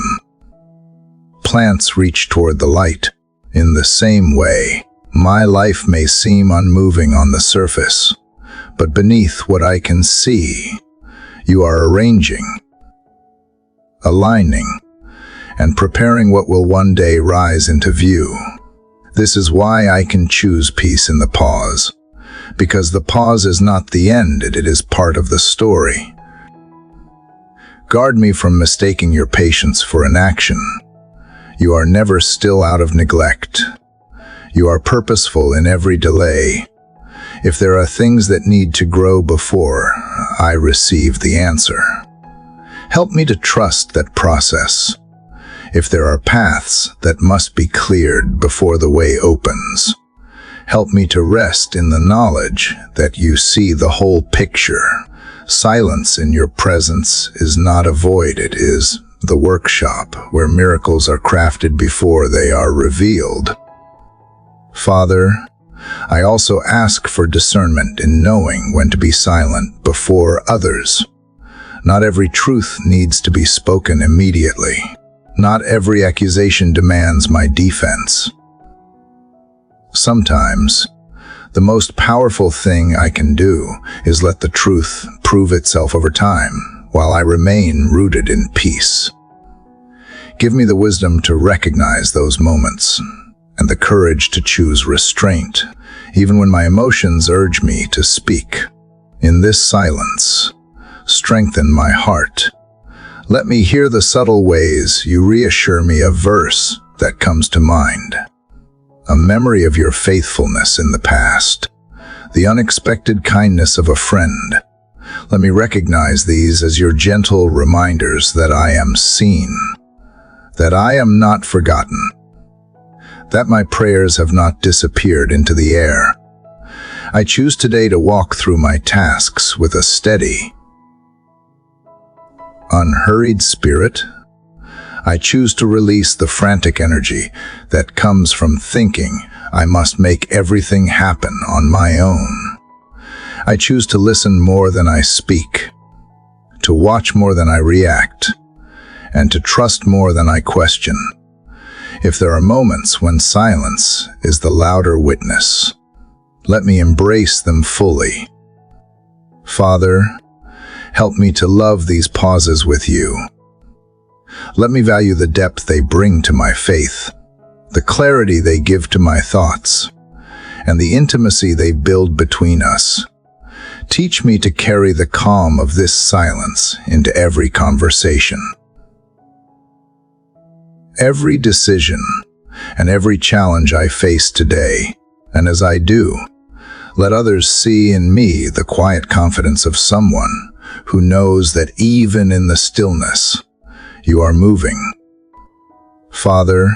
A: Plants reach toward the light. In the same way, my life may seem unmoving on the surface, but beneath what I can see, you are arranging, aligning, and preparing what will one day rise into view. This is why I can choose peace in the pause, because the pause is not the end, it is part of the story. Guard me from mistaking your patience for inaction. You are never still out of neglect. You are purposeful in every delay. If there are things that need to grow before I receive the answer, help me to trust that process. If there are paths that must be cleared before the way opens, help me to rest in the knowledge that you see the whole picture. Silence in your presence is not a void, it is the workshop where miracles are crafted before they are revealed. Father, I also ask for discernment in knowing when to be silent before others. Not every truth needs to be spoken immediately. Not every accusation demands my defense. Sometimes, the most powerful thing I can do is let the truth prove itself over time, while I remain rooted in peace. Give me the wisdom to recognize those moments, and the courage to choose restraint, even when my emotions urge me to speak. In this silence, strengthen my heart. Let me hear the subtle ways you reassure me, a verse that comes to mind, a memory of your faithfulness in the past, the unexpected kindness of a friend. Let me recognize these as your gentle reminders that I am seen, that I am not forgotten, that my prayers have not disappeared into the air. I choose today to walk through my tasks with a steady, unhurried spirit. I choose to release the frantic energy that comes from thinking I must make everything happen on my own. I choose to listen more than I speak, to watch more than I react, and to trust more than I question. If there are moments when silence is the louder witness, let me embrace them fully. Father, help me to love these pauses with you. Let me value the depth they bring to my faith, the clarity they give to my thoughts, and the intimacy they build between us. Teach me to carry the calm of this silence into every conversation. Every decision and every challenge I face today, and as I do, let others see in me the quiet confidence of someone who knows that even in the stillness, you are moving. Father,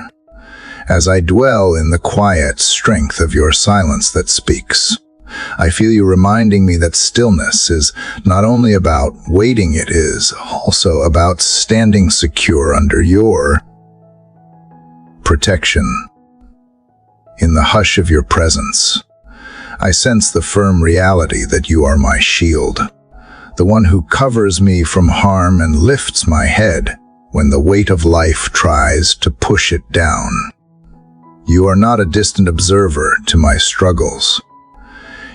A: as I dwell in the quiet strength of your silence that speaks, I feel you reminding me that stillness is not only about waiting, it is also about standing secure under your protection. In the hush of your presence, I sense the firm reality that you are my shield, the one who covers me from harm and lifts my head when the weight of life tries to push it down. You are not a distant observer to my struggles.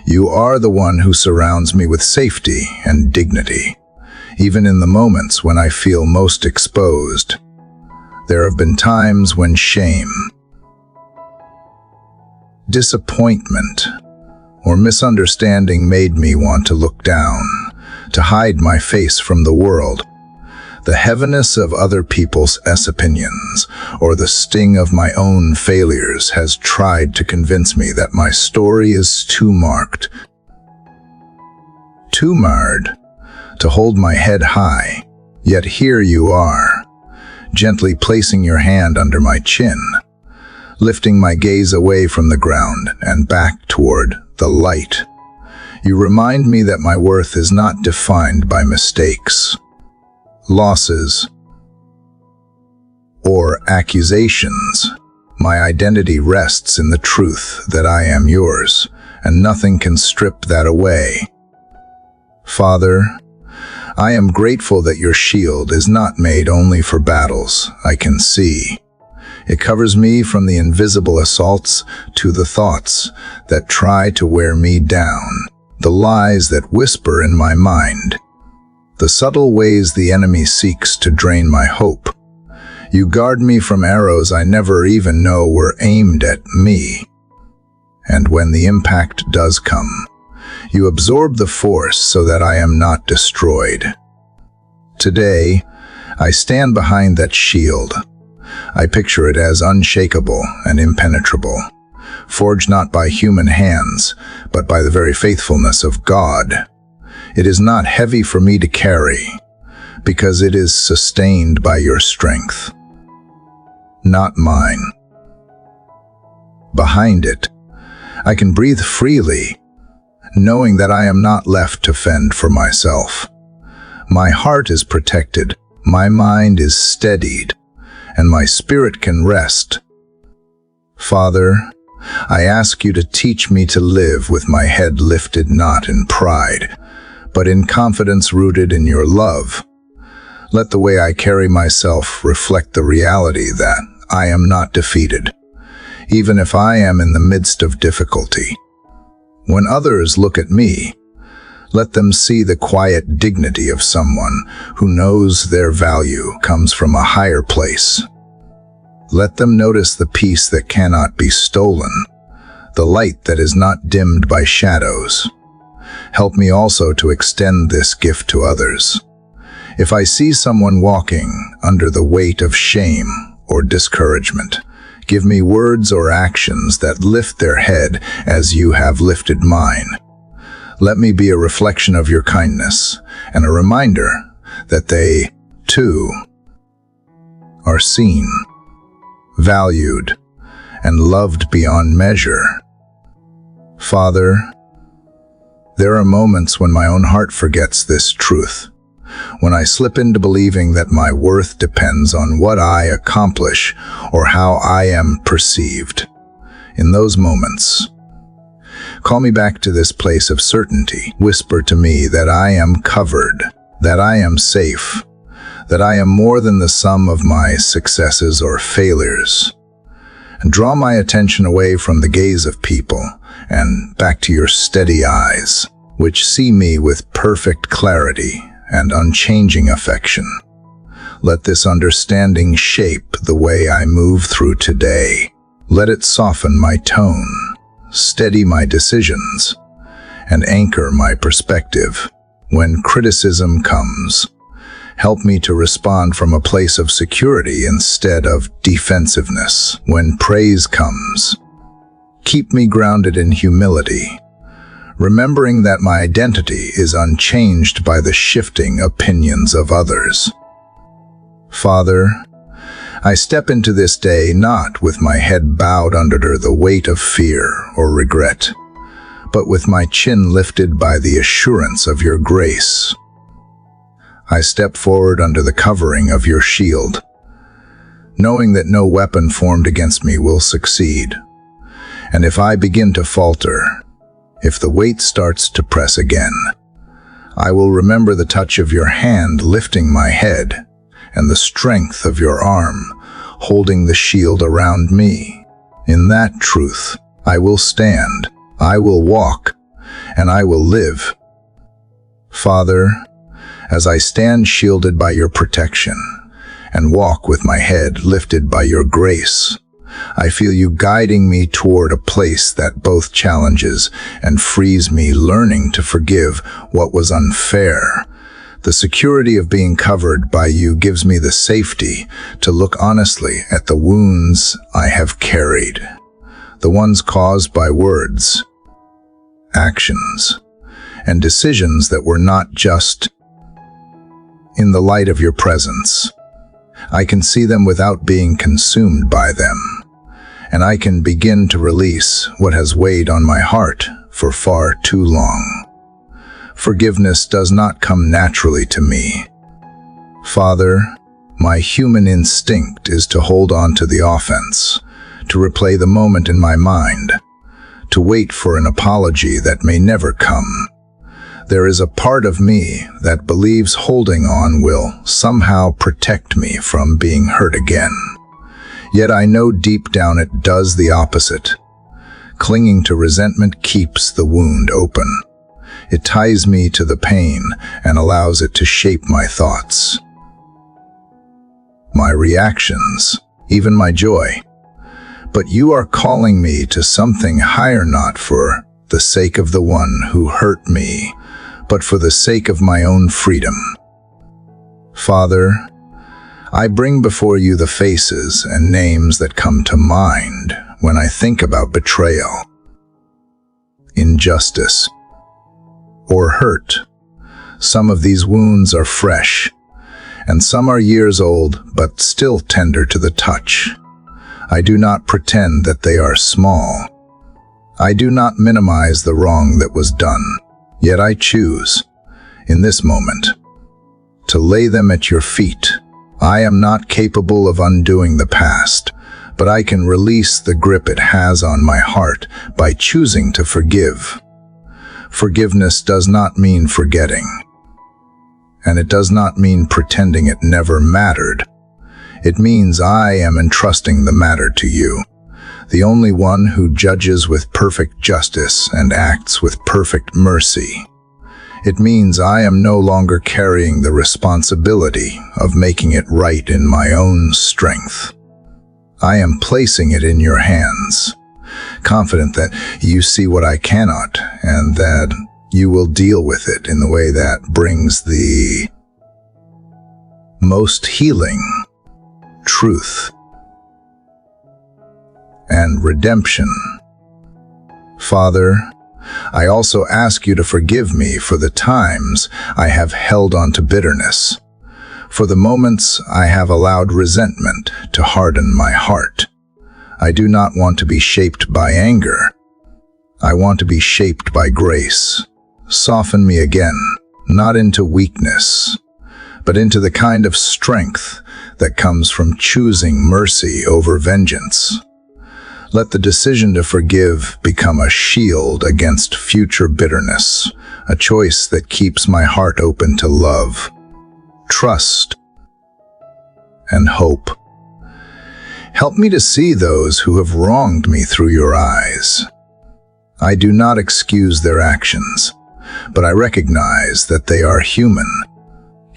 A: You are the one who surrounds me with safety and dignity, even in the moments when I feel most exposed. There have been times when shame, disappointment, or misunderstanding made me want to look down, to hide my face from the world. The heaviness of other people's opinions, or the sting of my own failures has tried to convince me that my story is too marked, too marred, to hold my head high. Yet here you are, gently placing your hand under my chin, lifting my gaze away from the ground and back toward the light. You remind me that my worth is not defined by mistakes, losses, or accusations. My identity rests in the truth that I am yours, and nothing can strip that away. Father, I am grateful that your shield is not made only for battles I can see. It covers me from the invisible assaults to the thoughts that try to wear me down, the lies that whisper in my mind, the subtle ways the enemy seeks to drain my hope. You guard me from arrows I never even know were aimed at me. And when the impact does come, you absorb the force so that I am not destroyed. Today, I stand behind that shield. I picture it as unshakable and impenetrable, forged not by human hands, but by the very faithfulness of God. It is not heavy for me to carry, because it is sustained by your strength, not mine. Behind it, I can breathe freely, knowing that I am not left to fend for myself. My heart is protected, my mind is steadied, and my spirit can rest. Father, I ask you to teach me to live with my head lifted not in pride, but in confidence rooted in your love. Let the way I carry myself reflect the reality that I am not defeated, even if I am in the midst of difficulty. When others look at me, let them see the quiet dignity of someone who knows their value comes from a higher place. Let them notice the peace that cannot be stolen, the light that is not dimmed by shadows. Help me also to extend this gift to others. If I see someone walking under the weight of shame or discouragement, give me words or actions that lift their head as you have lifted mine. Let me be a reflection of your kindness and a reminder that they, too, are seen, valued, and loved beyond measure. Father, there are moments when my own heart forgets this truth, when I slip into believing that my worth depends on what I accomplish or how I am perceived. In those moments, call me back to this place of certainty. Whisper to me that I am covered, that I am safe, that I am more than the sum of my successes or failures. And draw my attention away from the gaze of people and back to your steady eyes, which see me with perfect clarity and unchanging affection. Let this understanding shape the way I move through today. Let it soften my tone, steady my decisions, and anchor my perspective. When criticism comes, help me to respond from a place of security instead of defensiveness. When praise comes, keep me grounded in humility, remembering that my identity is unchanged by the shifting opinions of others. Father, I step into this day not with my head bowed under the weight of fear or regret, but with my chin lifted by the assurance of your grace. I step forward under the covering of your shield, knowing that no weapon formed against me will succeed. And if I begin to falter, if the weight starts to press again, I will remember the touch of your hand lifting my head and the strength of your arm holding the shield around me. In that truth, I will stand, I will walk, and I will live. Father, as I stand shielded by your protection and walk with my head lifted by your grace, I feel you guiding me toward a place that both challenges and frees me, learning to forgive what was unfair. The security of being covered by you gives me the safety to look honestly at the wounds I have carried, the ones caused by words, actions, and decisions that were not just. In the light of your presence, I can see them without being consumed by them, and I can begin to release what has weighed on my heart for far too long. Forgiveness does not come naturally to me. Father, my human instinct is to hold on to the offense, to replay the moment in my mind, to wait for an apology that may never come. There is a part of me that believes holding on will somehow protect me from being hurt again. Yet I know deep down it does the opposite. Clinging to resentment keeps the wound open. It ties me to the pain and allows it to shape my thoughts, my reactions, even my joy. But you are calling me to something higher, not for the sake of the one who hurt me, but for the sake of my own freedom. Father, I bring before you the faces and names that come to mind when I think about betrayal, injustice, or hurt. Some of these wounds are fresh, and some are years old, but still tender to the touch. I do not pretend that they are small. I do not minimize the wrong that was done. Yet I choose, in this moment, to lay them at your feet. I am not capable of undoing the past, but I can release the grip it has on my heart by choosing to forgive. Forgiveness does not mean forgetting, and it does not mean pretending it never mattered. It means I am entrusting the matter to you, the only one who judges with perfect justice and acts with perfect mercy. It means I am no longer carrying the responsibility of making it right in my own strength. I am placing it in your hands, confident that you see what I cannot, and that you will deal with it in the way that brings the most healing, truth, and redemption. Father, I also ask you to forgive me for the times I have held on to bitterness, for the moments I have allowed resentment to harden my heart. I do not want to be shaped by anger. I want to be shaped by grace. Soften me again, not into weakness, but into the kind of strength that comes from choosing mercy over vengeance. Let the decision to forgive become a shield against future bitterness, a choice that keeps my heart open to love, trust, and hope. Help me to see those who have wronged me through your eyes. I do not excuse their actions, but I recognize that they are human,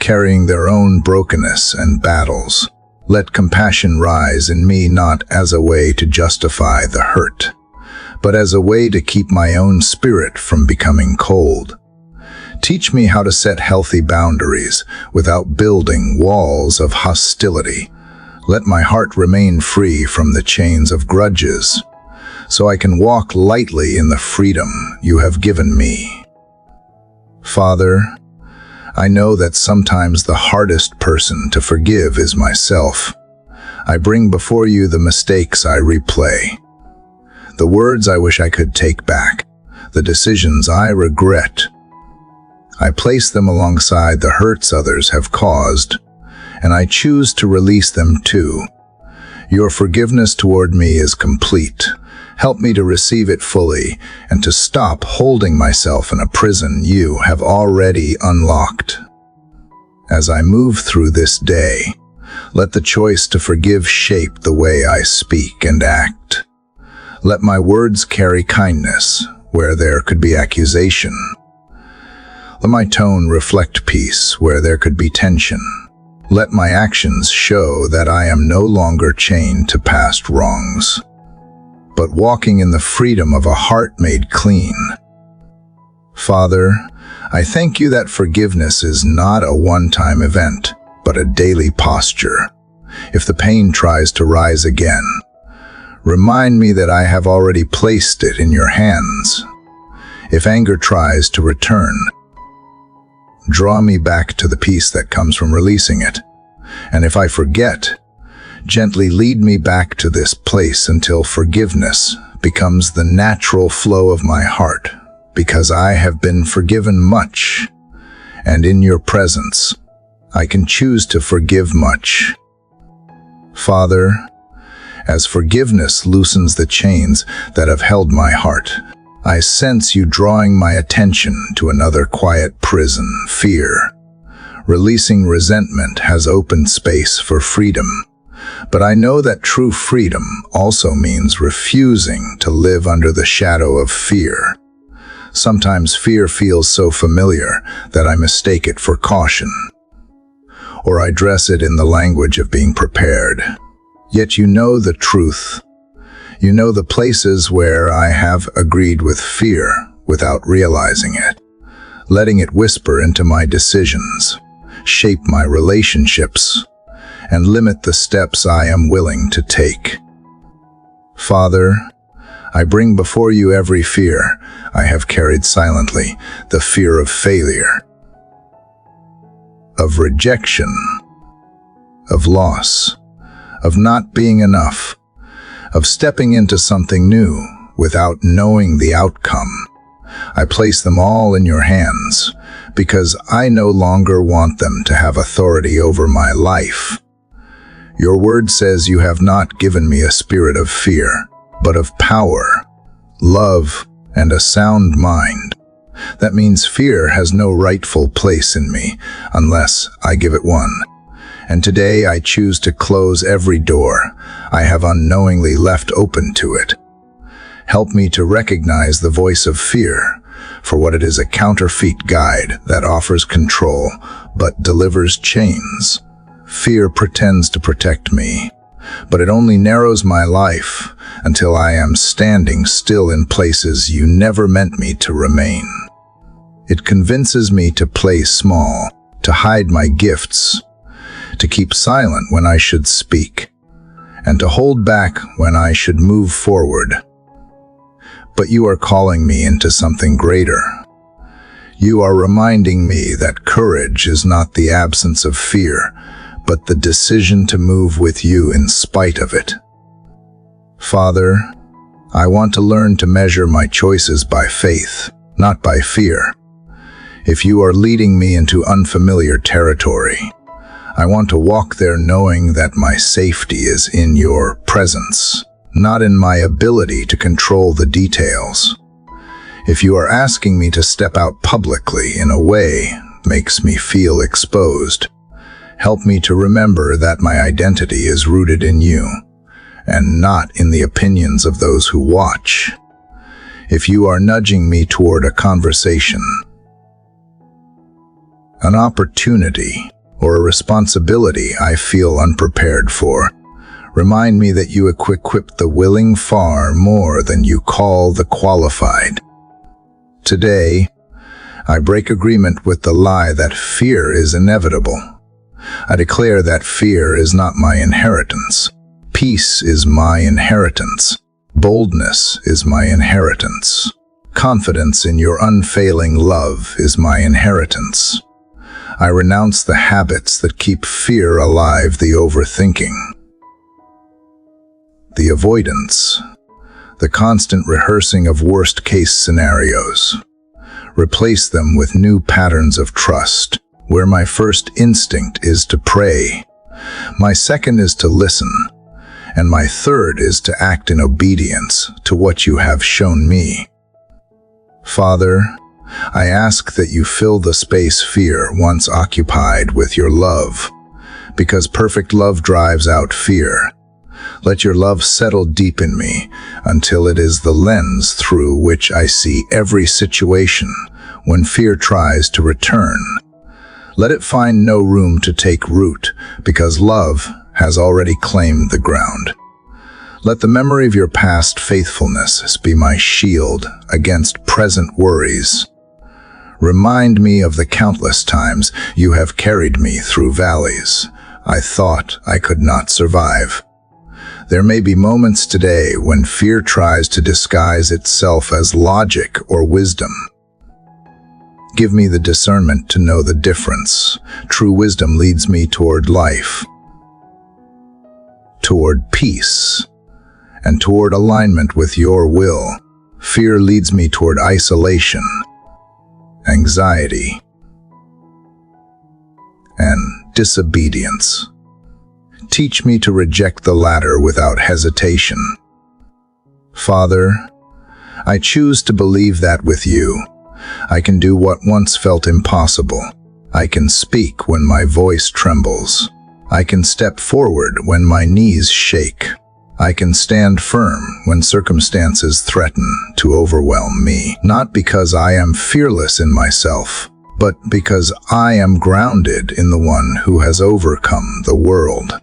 A: carrying their own brokenness and battles. Let compassion rise in me not as a way to justify the hurt, but as a way to keep my own spirit from becoming cold. Teach me how to set healthy boundaries without building walls of hostility. Let my heart remain free from the chains of grudges, so I can walk lightly in the freedom you have given me. Father, I know that sometimes the hardest person to forgive is myself. I bring before you the mistakes I replay, the words I wish I could take back, the decisions I regret. I place them alongside the hurts others have caused, and I choose to release them too. Your forgiveness toward me is complete. Help me to receive it fully and to stop holding myself in a prison you have already unlocked. As I move through this day, let the choice to forgive shape the way I speak and act. Let my words carry kindness where there could be accusation. Let my tone reflect peace where there could be tension. Let my actions show that I am no longer chained to past wrongs, but walking in the freedom of a heart made clean. Father, I thank you that forgiveness is not a one-time event, but a daily posture. If the pain tries to rise again, remind me that I have already placed it in your hands. If anger tries to return, draw me back to the peace that comes from releasing it. And if I forget, gently lead me back to this place until forgiveness becomes the natural flow of my heart, because I have been forgiven much, and in your presence, I can choose to forgive much. Father, as forgiveness loosens the chains that have held my heart. I sense you drawing my attention to another quiet prison, fear. Releasing resentment has opened space for freedom. But I know that true freedom also means refusing to live under the shadow of fear. Sometimes fear feels so familiar that I mistake it for caution, or I dress it in the language of being prepared. Yet you know the truth. You know the places where I have agreed with fear without realizing it, letting it whisper into my decisions, shape my relationships, and limit the steps I am willing to take. Father, I bring before you every fear I have carried silently, the fear of failure, of rejection, of loss, of not being enough, of stepping into something new without knowing the outcome. I place them all in your hands because I no longer want them to have authority over my life. Your word says you have not given me a spirit of fear, but of power, love, and a sound mind. That means fear has no rightful place in me unless I give it one. And today I choose to close every door I have unknowingly left open to it. Help me to recognize the voice of fear for what it is, a counterfeit guide that offers control but delivers chains. Fear pretends to protect me, but it only narrows my life until I am standing still in places you never meant me to remain. It convinces me to play small, to hide my gifts, to keep silent when I should speak, and to hold back when I should move forward. But you are calling me into something greater. You are reminding me that courage is not the absence of fear, but the decision to move with you in spite of it. Father, I want to learn to measure my choices by faith, not by fear. If you are leading me into unfamiliar territory, I want to walk there knowing that my safety is in your presence, not in my ability to control the details. If you are asking me to step out publicly in a way that makes me feel exposed, help me to remember that my identity is rooted in you, and not in the opinions of those who watch. If you are nudging me toward a conversation, an opportunity, or a responsibility I feel unprepared for, remind me that you equip the willing far more than you call the qualified. Today, I break agreement with the lie that fear is inevitable. I declare that fear is not my inheritance. Peace is my inheritance. Boldness is my inheritance. Confidence in your unfailing love is my inheritance. I renounce the habits that keep fear alive, the overthinking, the avoidance, the constant rehearsing of worst-case scenarios. Replace them with new patterns of trust, where my first instinct is to pray, my second is to listen, and my third is to act in obedience to what you have shown me. Father, I ask that you fill the space fear once occupied with your love, because perfect love drives out fear. Let your love settle deep in me until it is the lens through which I see every situation when fear tries to return. Let it find no room to take root, because love has already claimed the ground. Let the memory of your past faithfulness be my shield against present worries. Remind me of the countless times you have carried me through valleys I thought I could not survive. There may be moments today when fear tries to disguise itself as logic or wisdom. Give me the discernment to know the difference. True wisdom leads me toward life, toward peace, and toward alignment with your will. Fear leads me toward isolation, anxiety, and disobedience. Teach me to reject the latter without hesitation. Father, I choose to believe that with you, I can do what once felt impossible. I can speak when my voice trembles. I can step forward when my knees shake. I can stand firm when circumstances threaten to overwhelm me, not because I am fearless in myself, but because I am grounded in the one who has overcome the world.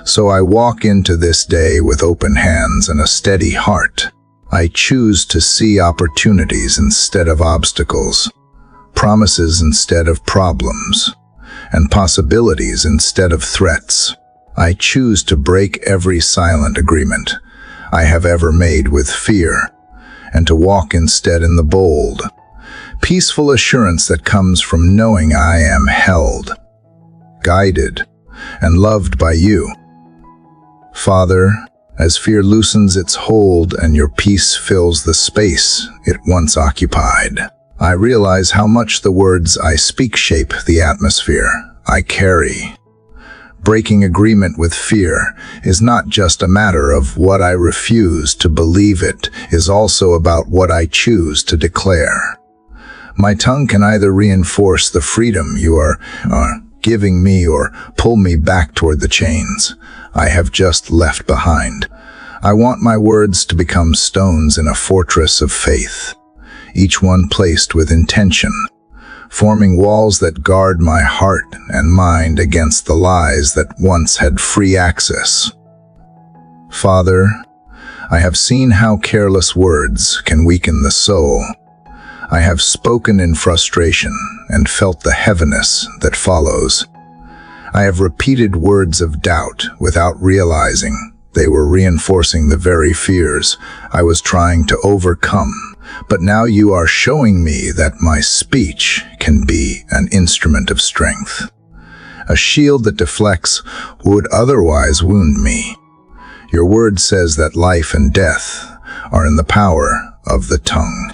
A: So I walk into this day with open hands and a steady heart. I choose to see opportunities instead of obstacles, promises instead of problems, and possibilities instead of threats. I choose to break every silent agreement I have ever made with fear, and to walk instead in the bold, peaceful assurance that comes from knowing I am held, guided, and loved by you. Father, as fear loosens its hold and your peace fills the space it once occupied, I realize how much the words I speak shape the atmosphere I carry. Breaking agreement with fear is not just a matter of what I refuse to believe, it is also about what I choose to declare. My tongue can either reinforce the freedom you are giving me or pull me back toward the chains I have just left behind. I want my words to become stones in a fortress of faith, each one placed with intention, forming walls that guard my heart and mind against the lies that once had free access. Father, I have seen how careless words can weaken the soul. I have spoken in frustration and felt the heaviness that follows. I have repeated words of doubt without realizing they were reinforcing the very fears I was trying to overcome. But now you are showing me that my speech can be an instrument of strength, a shield that deflects what would otherwise wound me. Your word says that life and death are in the power of the tongue,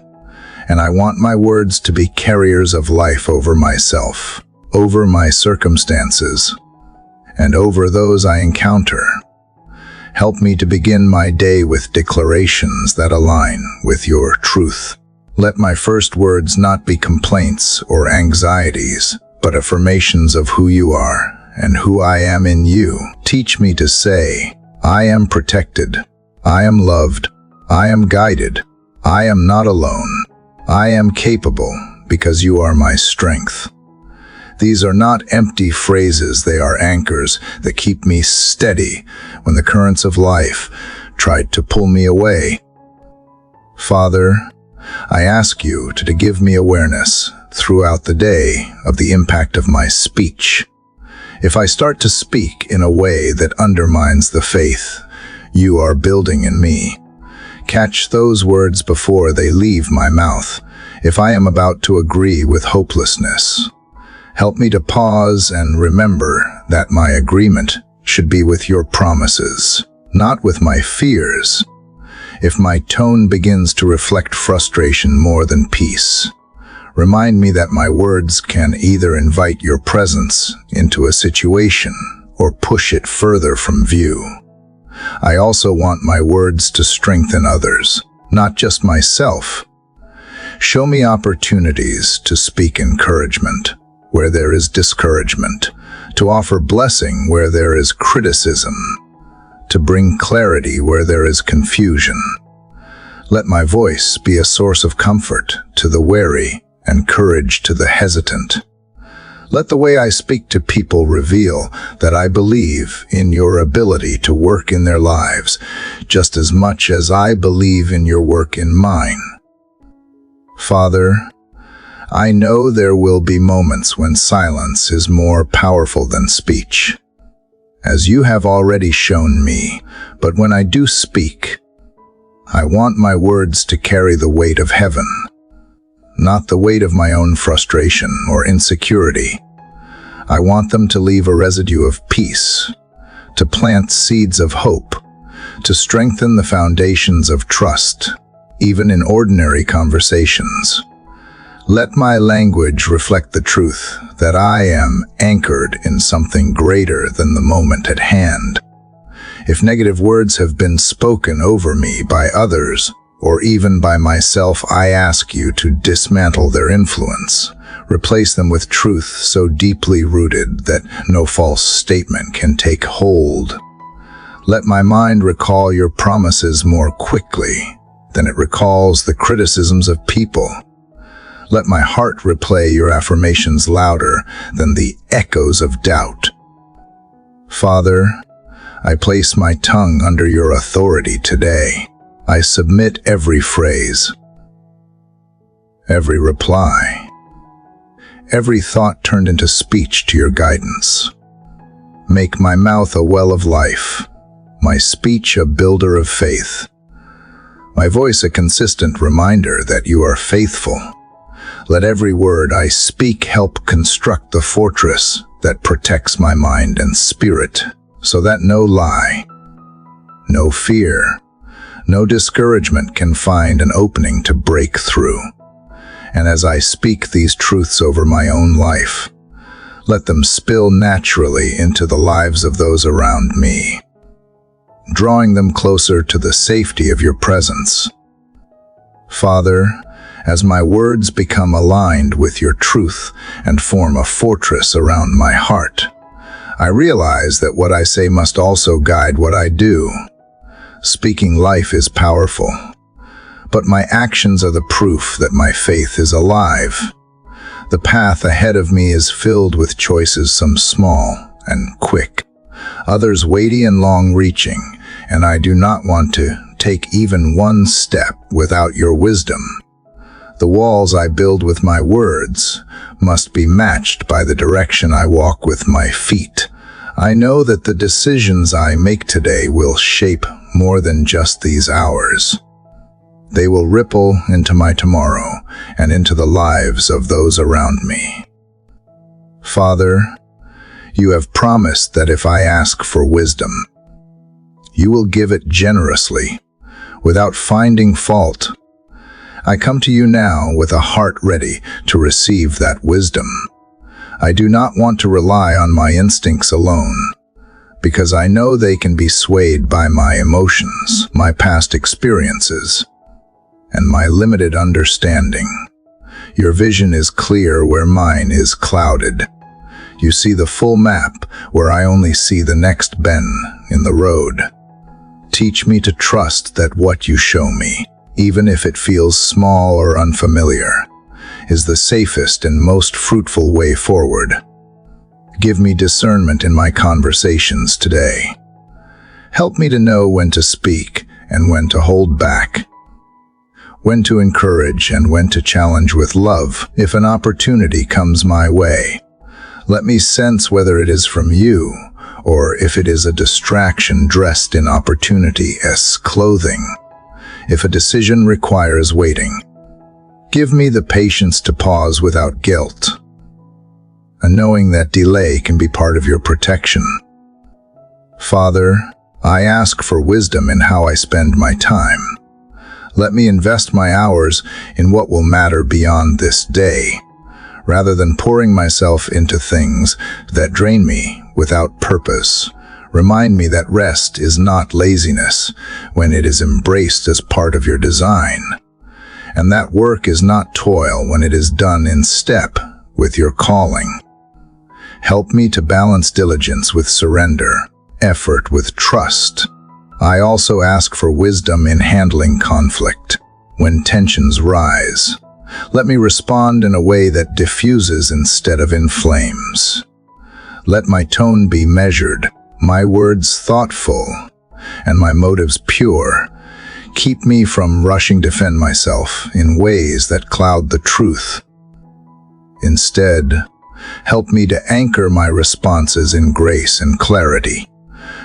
A: and I want my words to be carriers of life over myself, over my circumstances, and over those I encounter. Help me to begin my day with declarations that align with your truth. Let my first words not be complaints or anxieties, but affirmations of who you are and who I am in you. Teach me to say, I am protected, I am loved, I am guided, I am not alone, I am capable because you are my strength. These are not empty phrases, they are anchors that keep me steady when the currents of life tried to pull me away. Father, I ask you to give me awareness throughout the day of the impact of my speech. If I start to speak in a way that undermines the faith you are building in me, catch those words before they leave my mouth. If I am about to agree with hopelessness, help me to pause and remember that my agreement should be with your promises, not with my fears. If my tone begins to reflect frustration more than peace, remind me that my words can either invite your presence into a situation or push it further from view. I also want my words to strengthen others, not just myself. Show me opportunities to speak encouragement where there is discouragement, to offer blessing where there is criticism, to bring clarity where there is confusion. Let my voice be a source of comfort to the weary and courage to the hesitant. Let the way I speak to people reveal that I believe in your ability to work in their lives just as much as I believe in your work in mine. Father, I know there will be moments when silence is more powerful than speech, as you have already shown me, but when I do speak, I want my words to carry the weight of heaven, not the weight of my own frustration or insecurity. I want them to leave a residue of peace, to plant seeds of hope, to strengthen the foundations of trust, even in ordinary conversations. Let my language reflect the truth that I am anchored in something greater than the moment at hand. If negative words have been spoken over me by others, or even by myself, I ask you to dismantle their influence. Replace them with truth so deeply rooted that no false statement can take hold. Let my mind recall your promises more quickly than it recalls the criticisms of people. Let my heart replay your affirmations louder than the echoes of doubt. Father, I place my tongue under your authority today. I submit every phrase, every reply, every thought turned into speech to your guidance. Make my mouth a well of life, my speech a builder of faith, my voice a consistent reminder that you are faithful. Let every word I speak help construct the fortress that protects my mind and spirit, so that no lie, no fear, no discouragement can find an opening to break through. And as I speak these truths over my own life, let them spill naturally into the lives of those around me, drawing them closer to the safety of your presence. Father, as my words become aligned with your truth and form a fortress around my heart, I realize that what I say must also guide what I do. Speaking life is powerful, but my actions are the proof that my faith is alive. The path ahead of me is filled with choices, some small and quick, others weighty and long-reaching, and I do not want to take even one step without your wisdom. The walls I build with my words must be matched by the direction I walk with my feet. I know that the decisions I make today will shape more than just these hours. They will ripple into my tomorrow and into the lives of those around me. Father, you have promised that if I ask for wisdom, you will give it generously, without finding fault. I come to you now with a heart ready to receive that wisdom. I do not want to rely on my instincts alone, because I know they can be swayed by my emotions, my past experiences, and my limited understanding. Your vision is clear where mine is clouded. You see the full map where I only see the next bend in the road. Teach me to trust that what you show me, even if it feels small or unfamiliar, is the safest and most fruitful way forward. Give me discernment in my conversations today. Help me to know when to speak and when to hold back, when to encourage and when to challenge with love if an opportunity comes my way. Let me sense whether it is from you or if it is a distraction dressed in opportunity as clothing. If a decision requires waiting, give me the patience to pause without guilt, and knowing that delay can be part of your protection. Father, I ask for wisdom in how I spend my time. Let me invest my hours in what will matter beyond this day, rather than pouring myself into things that drain me without purpose. Remind me that rest is not laziness when it is embraced as part of your design, and that work is not toil when it is done in step with your calling. Help me to balance diligence with surrender, effort with trust. I also ask for wisdom in handling conflict. When tensions rise, let me respond in a way that diffuses instead of inflames. Let my tone be measured, my words thoughtful, and my motives pure. Keep me from rushing to defend myself in ways that cloud the truth. Instead, help me to anchor my responses in grace and clarity,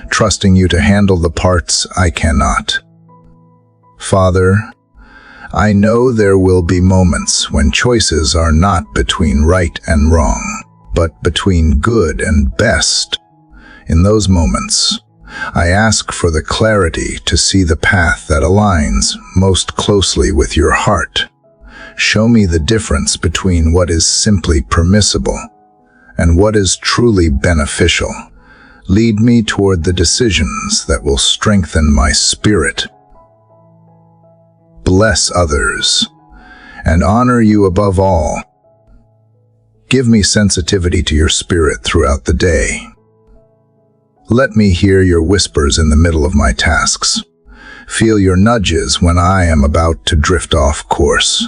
A: trusting you to handle the parts I cannot. Father, I know there will be moments when choices are not between right and wrong, but between good and best. In those moments, I ask for the clarity to see the path that aligns most closely with your heart. Show me the difference between what is simply permissible and what is truly beneficial. Lead me toward the decisions that will strengthen my spirit, bless others, and honor you above all. Give me sensitivity to your spirit throughout the day. Let me hear your whispers in the middle of my tasks. Feel your nudges when I am about to drift off course.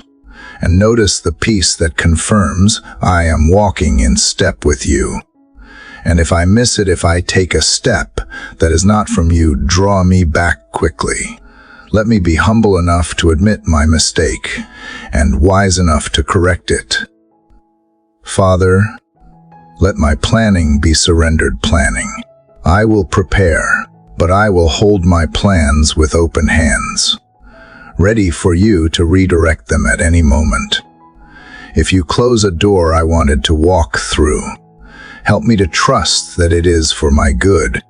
A: And notice the peace that confirms I am walking in step with you. And if I miss it, if I take a step that is not from you, draw me back quickly. Let me be humble enough to admit my mistake and wise enough to correct it. Father, let my planning be surrendered planning. I will prepare, but I will hold my plans with open hands, ready for you to redirect them at any moment. If you close a door I wanted to walk through, help me to trust that it is for my good.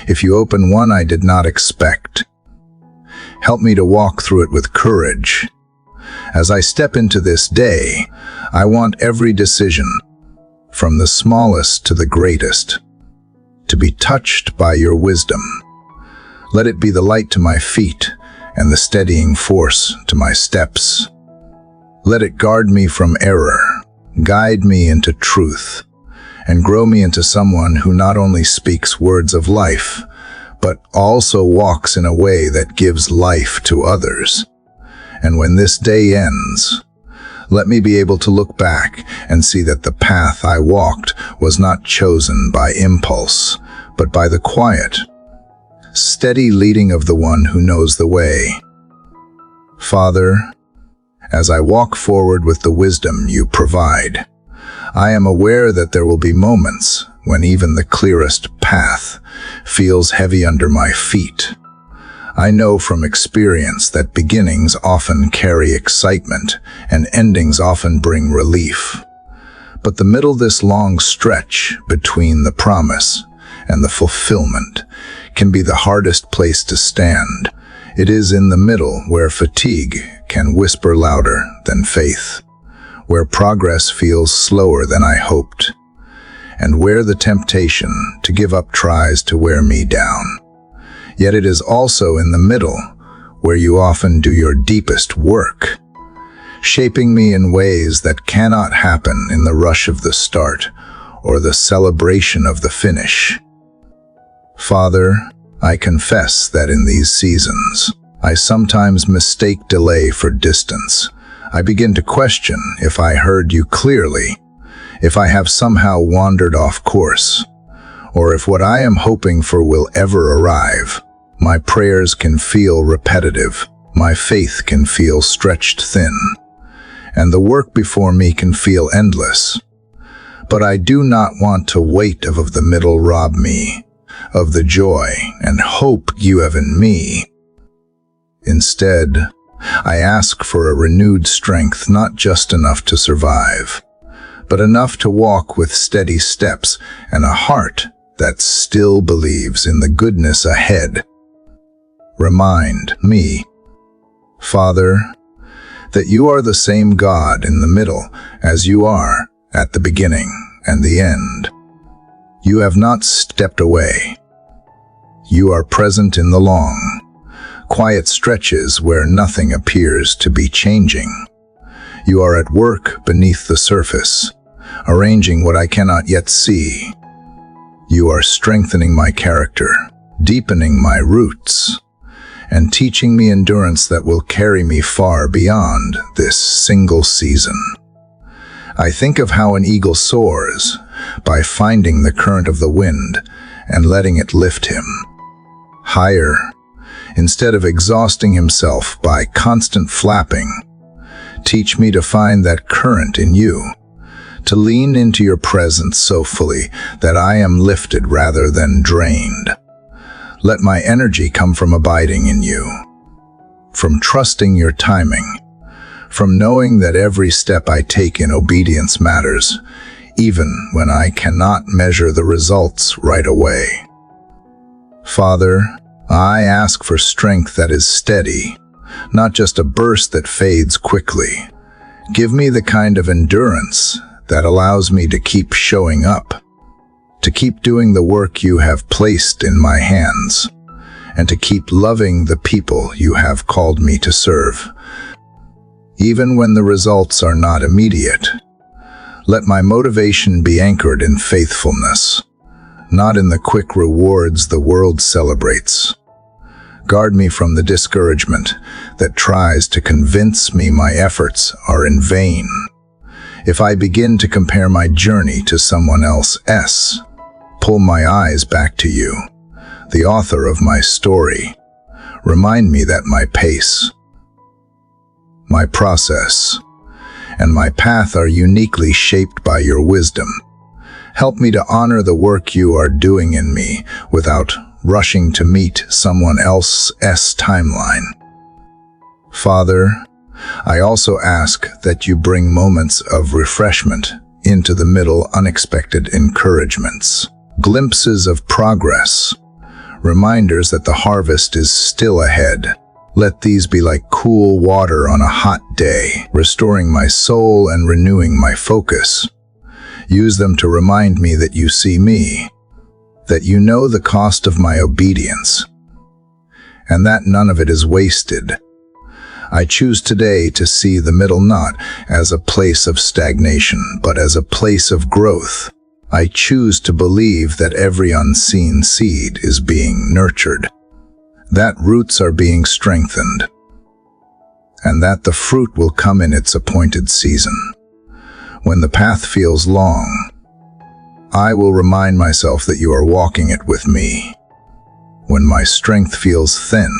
A: If you open one I did not expect, help me to walk through it with courage. As I step into this day, I want every decision, from the smallest to the greatest, to be touched by your wisdom. Let it be the light to my feet and the steadying force to my steps. Let it guard me from error, guide me into truth, and grow me into someone who not only speaks words of life, but also walks in a way that gives life to others. And when this day ends, let me be able to look back and see that the path I walked was not chosen by impulse, but by the quiet, steady leading of the one who knows the way. Father, as I walk forward with the wisdom you provide, I am aware that there will be moments when even the clearest path feels heavy under my feet. I know from experience that beginnings often carry excitement and endings often bring relief. But the middle, this long stretch between the promise and the fulfillment, can be the hardest place to stand. It is in the middle where fatigue can whisper louder than faith, where progress feels slower than I hoped, and where the temptation to give up tries to wear me down. Yet it is also in the middle where you often do your deepest work, shaping me in ways that cannot happen in the rush of the start or the celebration of the finish. Father, I confess that in these seasons, I sometimes mistake delay for distance. I begin to question if I heard you clearly, if I have somehow wandered off course, or if what I am hoping for will ever arrive. My prayers can feel repetitive, my faith can feel stretched thin, and the work before me can feel endless. But I do not want the weight of the middle rob me of the joy and hope you have in me. Instead, I ask for a renewed strength, not just enough to survive, but enough to walk with steady steps and a heart that still believes in the goodness ahead. Remind me, Father, that you are the same God in the middle as you are at the beginning and the end. You have not stepped away. You are present in the long, quiet stretches where nothing appears to be changing. You are at work beneath the surface, arranging what I cannot yet see. You are strengthening my character, deepening my roots, and teaching me endurance that will carry me far beyond this single season. I think of how an eagle soars by finding the current of the wind and letting it lift him higher, instead of exhausting himself by constant flapping. Teach me to find that current in you, to lean into your presence so fully that I am lifted rather than drained. Let my energy come from abiding in you, from trusting your timing, from knowing that every step I take in obedience matters, even when I cannot measure the results right away. Father, I ask for strength that is steady, not just a burst that fades quickly. Give me the kind of endurance that allows me to keep showing up, to keep doing the work you have placed in my hands, and to keep loving the people you have called me to serve. Even when the results are not immediate, let my motivation be anchored in faithfulness, not in the quick rewards the world celebrates. Guard me from the discouragement that tries to convince me my efforts are in vain. If I begin to compare my journey to someone else's, pull my eyes back to you, the author of my story. Remind me that my pace, my process, and my path are uniquely shaped by your wisdom. Help me to honor the work you are doing in me without rushing to meet someone else's timeline. Father, I also ask that you bring moments of refreshment into the middle, unexpected encouragements, glimpses of progress, reminders that the harvest is still ahead. Let these be like cool water on a hot day, restoring my soul and renewing my focus. Use them to remind me that you see me, that you know the cost of my obedience, and that none of it is wasted. I choose today to see the middle not as a place of stagnation, but as a place of growth. I choose to believe that every unseen seed is being nurtured, that roots are being strengthened, and that the fruit will come in its appointed season. When the path feels long, I will remind myself that you are walking it with me. When my strength feels thin,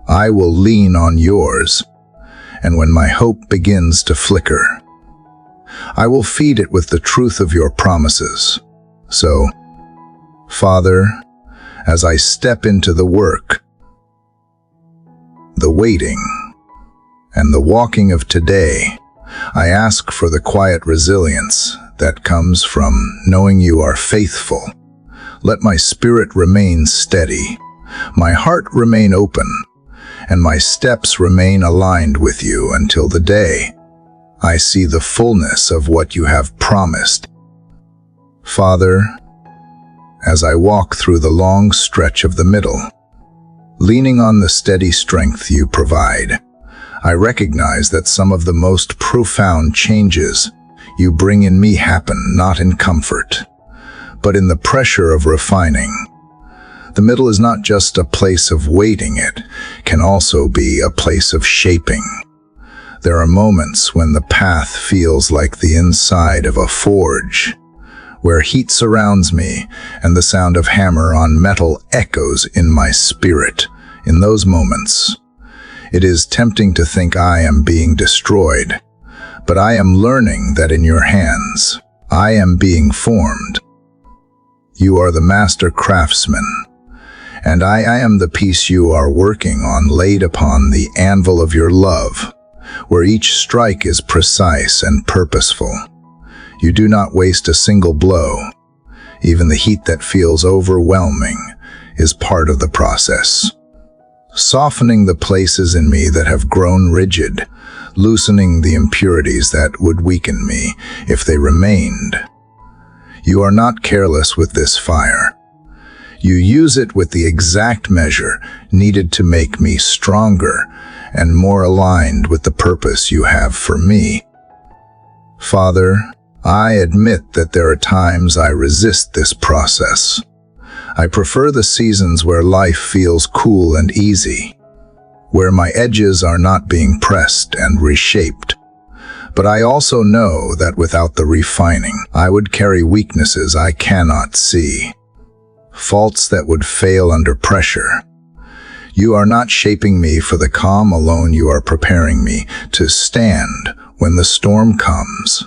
A: I will lean on yours. And when my hope begins to flicker, I will feed it with the truth of your promises. So, Father, as I step into the work, the waiting, and the walking of today, I ask for the quiet resilience that comes from knowing you are faithful. Let my spirit remain steady, my heart remain open, and my steps remain aligned with you until the day I see the fullness of what you have promised. Father, as I walk through the long stretch of the middle, leaning on the steady strength you provide, I recognize that some of the most profound changes you bring in me happen not in comfort, but in the pressure of refining. The middle is not just a place of waiting, it can also be a place of shaping. There are moments when the path feels like the inside of a forge, where heat surrounds me and the sound of hammer on metal echoes in my spirit. In those moments, it is tempting to think I am being destroyed, but I am learning that in your hands, I am being formed. You are the master craftsman, and I am the piece you are working on, laid upon the anvil of your love, where each strike is precise and purposeful. You do not waste a single blow. Even the heat that feels overwhelming is part of the process, softening the places in me that have grown rigid, loosening the impurities that would weaken me if they remained. You are not careless with this fire. You use it with the exact measure needed to make me stronger and more aligned with the purpose you have for me. Father, I admit that there are times I resist this process. I prefer the seasons where life feels cool and easy, where my edges are not being pressed and reshaped. But I also know that without the refining, I would carry weaknesses I cannot see, faults that would fail under pressure. You are not shaping me for the calm alone. You are preparing me to stand when the storm comes,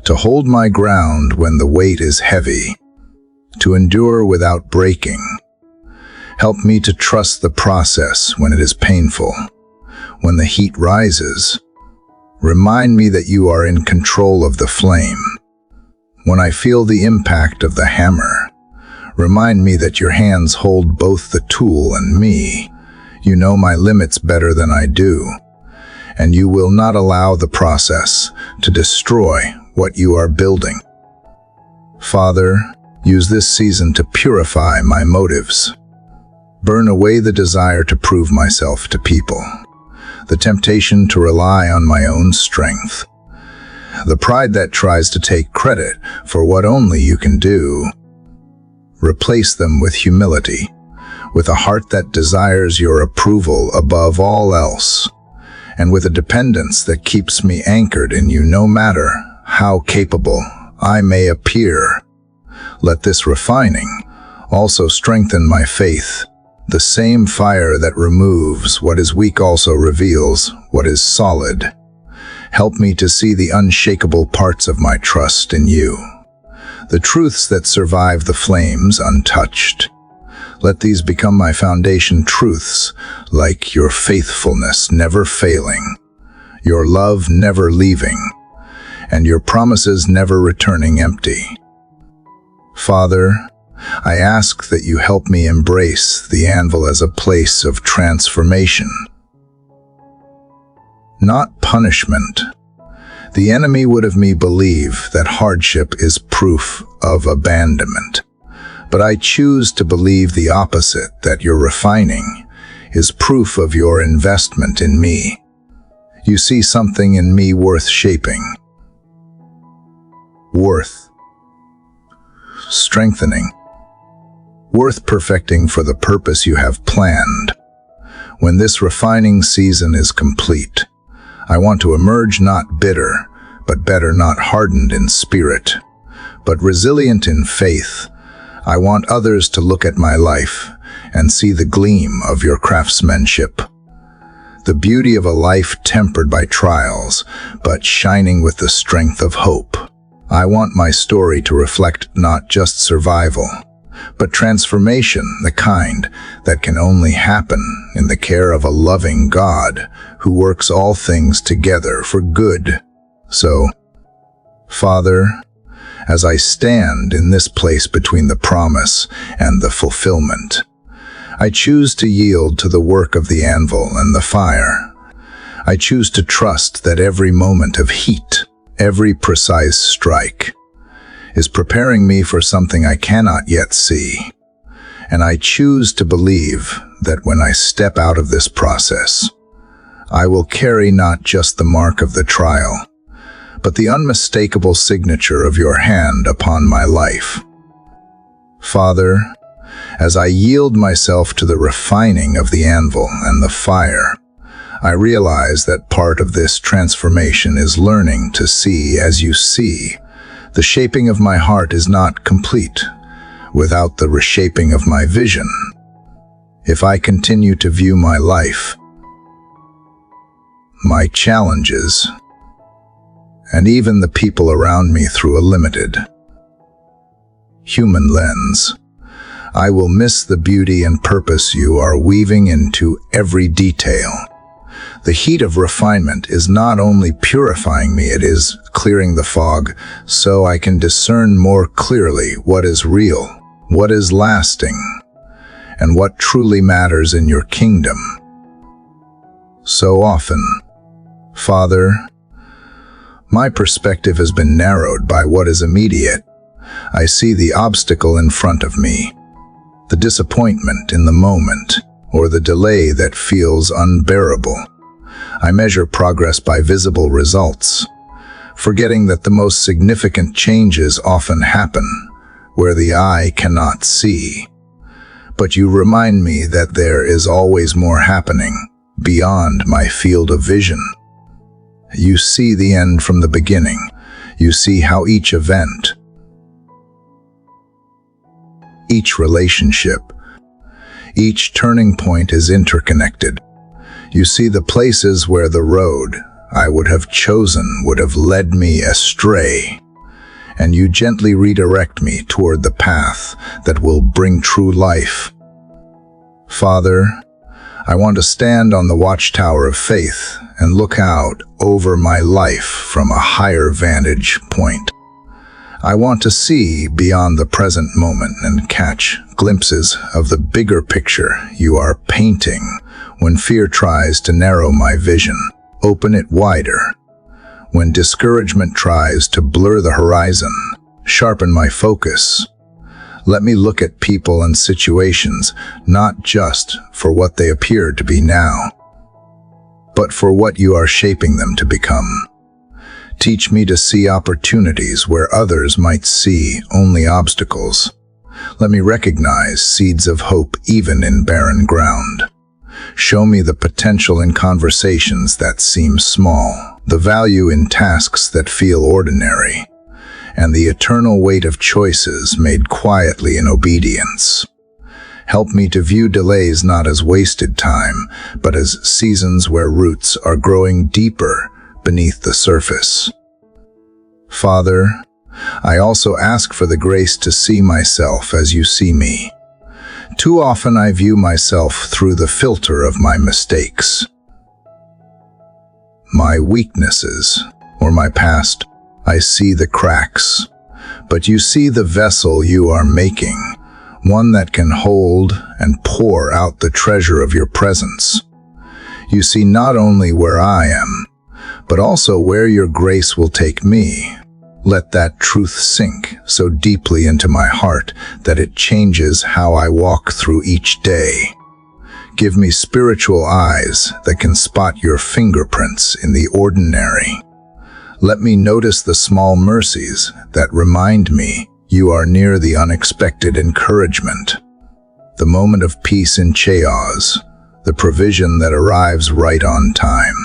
A: to hold my ground when the weight is heavy, to endure without breaking. Help me to trust the process when it is painful. When the heat rises, remind me that you are in control of the flame. When I feel the impact of the hammer, remind me that your hands hold both the tool and me. You know my limits better than I do, and you will not allow the process to destroy what you are building. Father, use this season to purify my motives. Burn away the desire to prove myself to people, the temptation to rely on my own strength, the pride that tries to take credit for what only you can do. Replace them with humility, with a heart that desires your approval above all else, and with a dependence that keeps me anchored in you no matter how capable I may appear. Let this refining also strengthen my faith. The same fire that removes what is weak also reveals what is solid. Help me to see the unshakable parts of my trust in you, the truths that survive the flames untouched. Let these become my foundation truths, like your faithfulness never failing, your love never leaving, and your promises never returning empty. Father, I ask that you help me embrace the anvil as a place of transformation, not punishment. The enemy would have me believe that hardship is proof of abandonment, but I choose to believe the opposite, that your refining is proof of your investment in me. You see something in me worth shaping, worth strengthening, worth perfecting for the purpose you have planned. When this refining season is complete, I want to emerge not bitter, but better, not hardened in spirit, but resilient in faith. I want others to look at my life and see the gleam of your craftsmanship, the beauty of a life tempered by trials, but shining with the strength of hope. I want my story to reflect not just survival, but transformation, the kind that can only happen in the care of a loving God who works all things together for good. So, Father, as I stand in this place between the promise and the fulfillment, I choose to yield to the work of the anvil and the fire. I choose to trust that every moment of heat, every precise strike, is preparing me for something I cannot yet see. And I choose to believe that when I step out of this process, I will carry not just the mark of the trial, but the unmistakable signature of your hand upon my life. Father, as I yield myself to the refining of the anvil and the fire, I realize that part of this transformation is learning to see as you see. The shaping of my heart is not complete without the reshaping of my vision. If I continue to view my life, my challenges, and even the people around me through a limited human lens, I will miss the beauty and purpose you are weaving into every detail. The heat of refinement is not only purifying me, it is clearing the fog so I can discern more clearly what is real, what is lasting, and what truly matters in your kingdom. So often, Father, my perspective has been narrowed by what is immediate. I see the obstacle in front of me, the disappointment in the moment, or the delay that feels unbearable. I measure progress by visible results, forgetting that the most significant changes often happen where the eye cannot see. But you remind me that there is always more happening beyond my field of vision. You see the end from the beginning. You see how each event, each relationship, each turning point is interconnected. You see the places where the road I would have chosen would have led me astray, and you gently redirect me toward the path that will bring true life. Father, I want to stand on the watchtower of faith and look out over my life from a higher vantage point. I want to see beyond the present moment and catch glimpses of the bigger picture you are painting when fear tries to narrow my vision. open it wider. When discouragement tries to blur the horizon, sharpen my focus. Let me look at people and situations not just for what they appear to be now, but for what you are shaping them to become. Teach me to see opportunities where others might see only obstacles. Let me recognize seeds of hope even in barren ground. Show me the potential in conversations that seem small, the value in tasks that feel ordinary, and the eternal weight of choices made quietly in obedience. Help me to view delays not as wasted time, but as seasons where roots are growing deeper beneath the surface. Father, I also ask for the grace to see myself as you see me. Too often I view myself through the filter of my mistakes, my weaknesses, or my past. I see the cracks, but you see the vessel you are making, one that can hold and pour out the treasure of your presence. You see not only where I am, but also where your grace will take me. Let that truth sink so deeply into my heart that it changes how I walk through each day. Give me spiritual eyes that can spot your fingerprints in the ordinary. Let me notice the small mercies that remind me you are near the unexpected encouragement, the moment of peace in chaos, the provision that arrives right on time.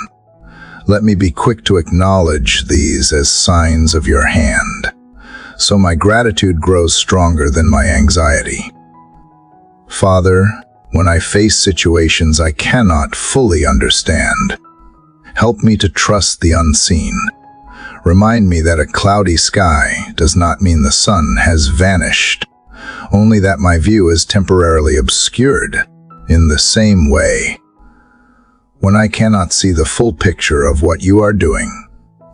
A: Let me be quick to acknowledge these as signs of your hand, so my gratitude grows stronger than my anxiety. Father, when I face situations I cannot fully understand, help me to trust the unseen. Remind me that a cloudy sky does not mean the sun has vanished, only that my view is temporarily obscured. In the same way, when I cannot see the full picture of what you are doing,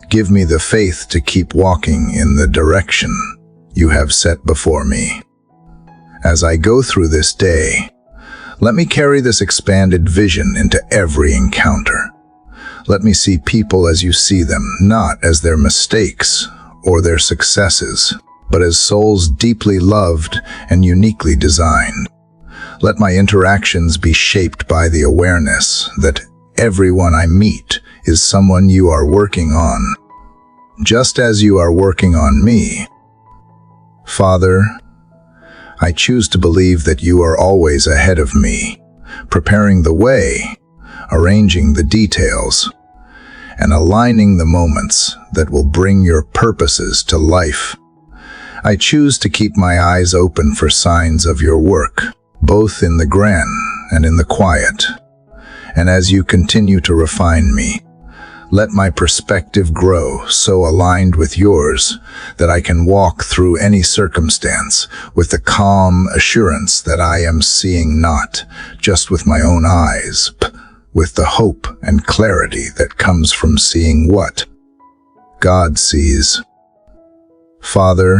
A: give me the faith to keep walking in the direction you have set before me. As I go through this day, let me carry this expanded vision into every encounter. Let me see people as you see them, not as their mistakes or their successes, but as souls deeply loved and uniquely designed. Let my interactions be shaped by the awareness that everyone I meet is someone you are working on, just as you are working on me. Father, I choose to believe that you are always ahead of me, preparing the way, arranging the details, and aligning the moments that will bring your purposes to life. I choose to keep my eyes open for signs of your work, both in the grand and in the quiet. And as you continue to refine me, let my perspective grow so aligned with yours that I can walk through any circumstance with the calm assurance that I am seeing not just with my own eyes, but with the hope and clarity that comes from seeing what God sees. Father,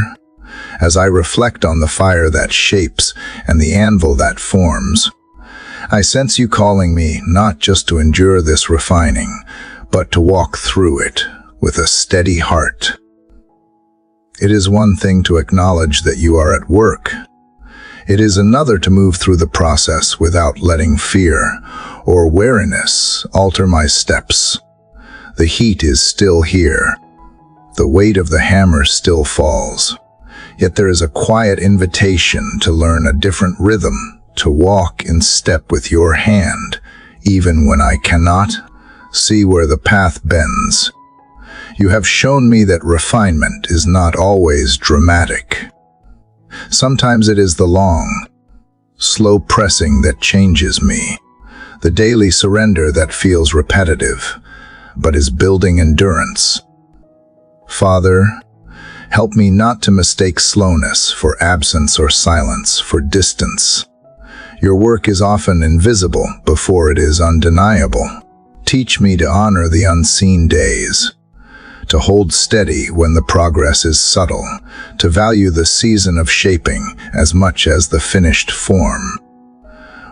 A: as I reflect on the fire that shapes and the anvil that forms, I sense you calling me not just to endure this refining, but to walk through it with a steady heart. It is one thing to acknowledge that you are at work. It is another to move through the process without letting fear or weariness alter my steps. The heat is still here. The weight of the hammer still falls. Yet there is a quiet invitation to learn a different rhythm, to walk in step with your hand, even when I cannot see where the path bends. You have shown me that refinement is not always dramatic. Sometimes it is the long, slow pressing that changes me, the daily surrender that feels repetitive, but is building endurance. Father, help me not to mistake slowness for absence or silence for distance. Your work is often invisible before it is undeniable. Teach me to honor the unseen days, to hold steady when the progress is subtle, to value the season of shaping as much as the finished form.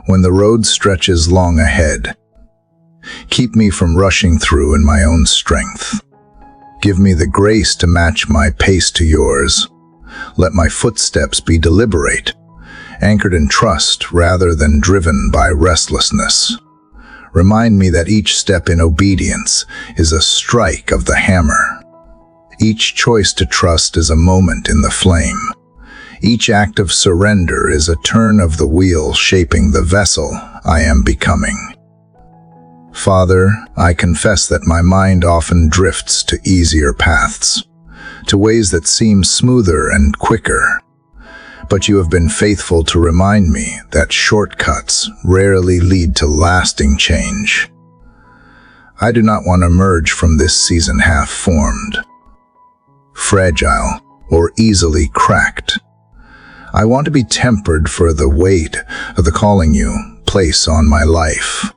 A: When the road stretches long ahead, Keep me from rushing through in my own strength. Give me the grace to match my pace to yours. Let my footsteps be deliberate, anchored in trust rather than driven by restlessness. Remind me that each step in obedience is a strike of the hammer. Each choice to trust is a moment in the flame. Each act of surrender is a turn of the wheel shaping the vessel I am becoming. Father, I confess that my mind often drifts to easier paths, to ways that seem smoother and quicker. But you have been faithful to remind me that shortcuts rarely lead to lasting change. I do not want to emerge from this season half-formed, fragile, or easily cracked. I want to be tempered for the weight of the calling you place on my life.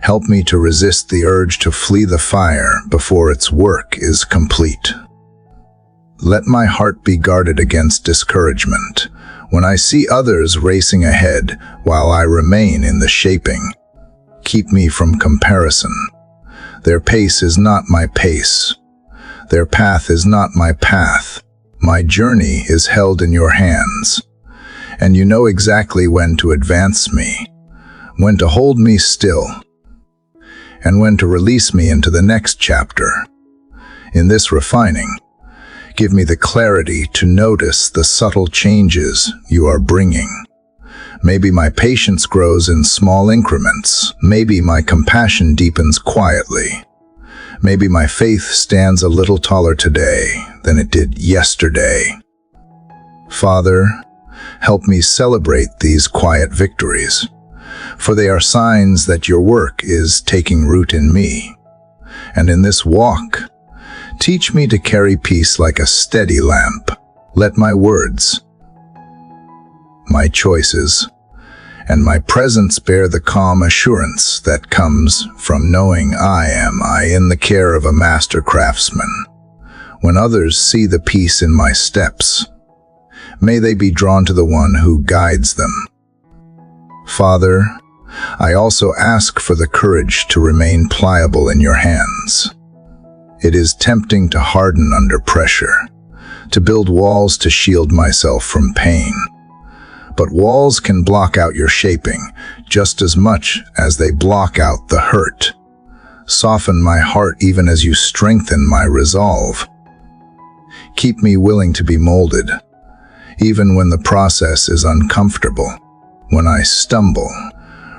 A: Help me to resist the urge to flee the fire before its work is complete. Let my heart be guarded against discouragement when I see others racing ahead while I remain in the shaping. Keep me from comparison. Their pace is not my pace. Their path is not my path. My journey is held in your hands, and you know exactly when to advance me, when to hold me still, and when to release me into the next chapter. In this refining, give me the clarity to notice the subtle changes you are bringing. Maybe my patience grows in small increments. Maybe my compassion deepens quietly. Maybe my faith stands a little taller today than it did yesterday. Father, help me celebrate these quiet victories, for they are signs that your work is taking root in me. And in this walk, teach me to carry peace like a steady lamp. Let my words, my choices, and my presence bear the calm assurance that comes from knowing I am in the care of a master craftsman. When others see the peace in my steps, may they be drawn to the one who guides them. Father, I also ask for the courage to remain pliable in your hands. It is tempting to harden under pressure, to build walls to shield myself from pain. But walls can block out your shaping just as much as they block out the hurt. Soften my heart even as you strengthen my resolve. Keep me willing to be molded, even when the process is uncomfortable. When I stumble,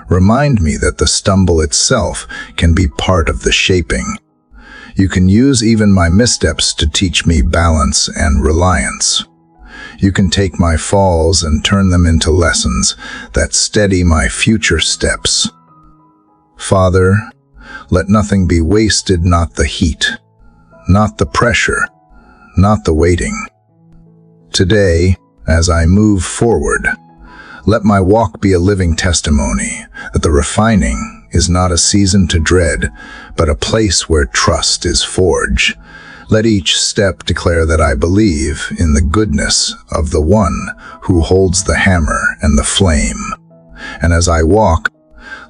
A: remind me that the stumble itself can be part of the shaping. You can use even my missteps to teach me balance and reliance. You can take my falls and turn them into lessons that steady my future steps. Father, let nothing be wasted, not the heat, not the pressure, not the waiting. Today, as I move forward, let my walk be a living testimony that the refining is not a season to dread, but a place where trust is forged. Let each step declare that I believe in the goodness of the one who holds the hammer and the flame. And as I walk,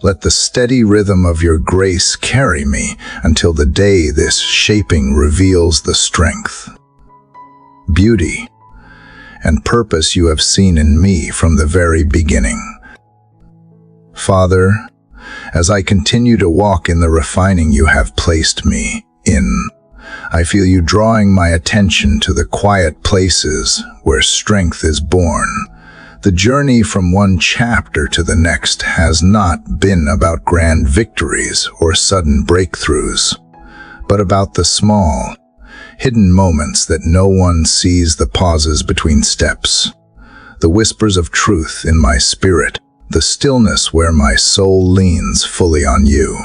A: let the steady rhythm of your grace carry me until the day this shaping reveals the strength, beauty, and purpose you have seen in me from the very beginning. Father, as I continue to walk in the refining you have placed me in, I feel you drawing my attention to the quiet places where strength is born. The journey from one chapter to the next has not been about grand victories or sudden breakthroughs, but about the small, hidden moments that no one sees, the pauses between steps, the whispers of truth in my spirit, the stillness where my soul leans fully on you.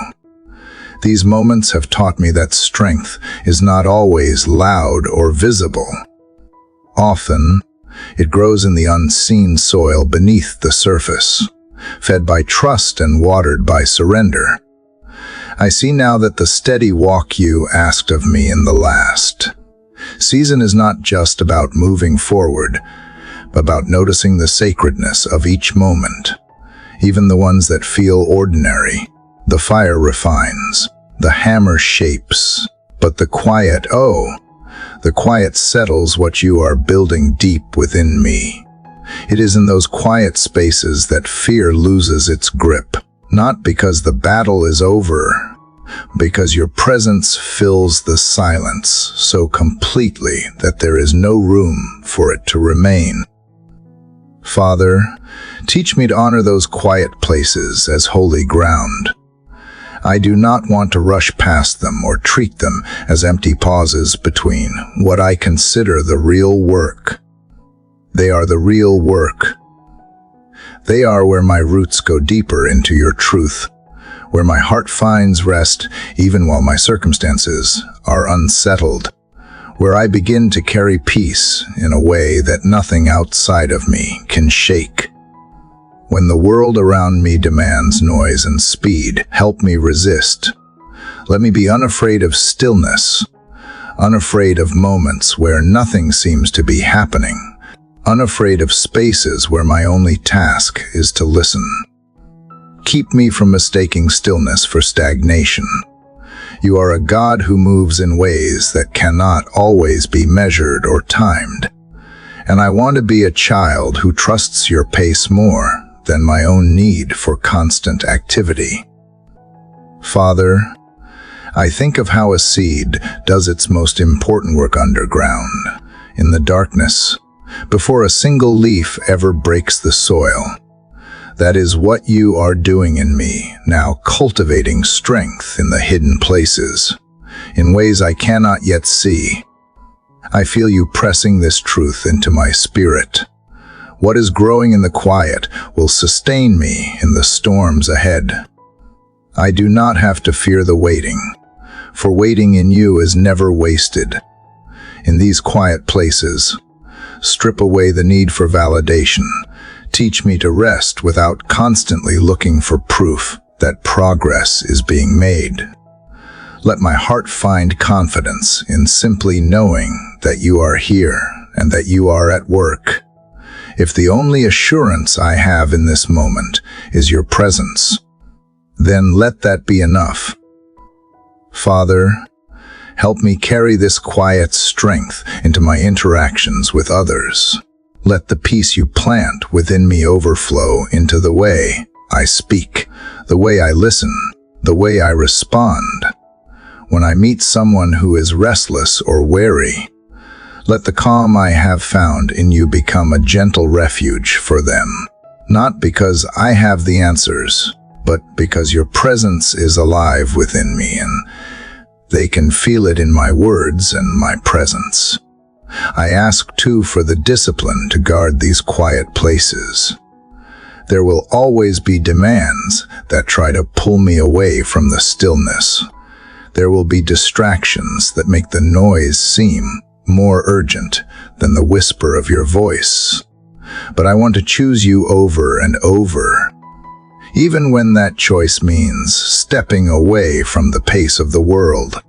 A: These moments have taught me that strength is not always loud or visible. Often, it grows in the unseen soil beneath the surface, fed by trust and watered by surrender. I see now that the steady walk you asked of me in the last season is not just about moving forward, but about noticing the sacredness of each moment, even the ones that feel ordinary. The fire refines, the hammer shapes, but the quiet settles what you are building deep within me. It is in those quiet spaces that fear loses its grip, not because the battle is over, because your presence fills the silence so completely that there is no room for it to remain. Father, teach me to honor those quiet places as holy ground. I do not want to rush past them or treat them as empty pauses between what I consider the real work. They are the real work. They are where my roots go deeper into your truth, where my heart finds rest even while my circumstances are unsettled, where I begin to carry peace in a way that nothing outside of me can shake. When the world around me demands noise and speed, help me resist. Let me be unafraid of stillness, unafraid of moments where nothing seems to be happening, unafraid of spaces where my only task is to listen. Keep me from mistaking stillness for stagnation. You are a God who moves in ways that cannot always be measured or timed. And I want to be a child who trusts your pace more than my own need for constant activity. Father, I think of how a seed does its most important work underground, in the darkness, before a single leaf ever breaks the soil. That is what you are doing in me, now cultivating strength in the hidden places, in ways I cannot yet see. I feel you pressing this truth into my spirit. What is growing in the quiet will sustain me in the storms ahead. I do not have to fear the waiting, for waiting in you is never wasted. In these quiet places, strip away the need for validation. Teach me to rest without constantly looking for proof that progress is being made. Let my heart find confidence in simply knowing that you are here and that you are at work. If the only assurance I have in this moment is your presence, then let that be enough. Father, help me carry this quiet strength into my interactions with others. Let the peace you plant within me overflow into the way I speak, the way I listen, the way I respond. When I meet someone who is restless or wary, let the calm I have found in you become a gentle refuge for them, not because I have the answers, but because your presence is alive within me and they can feel it in my words and my presence. I ask too for the discipline to guard these quiet places. There will always be demands that try to pull me away from the stillness. There will be distractions that make the noise seem more urgent than the whisper of your voice. But I want to choose you over and over, even when that choice means stepping away from the pace of the world.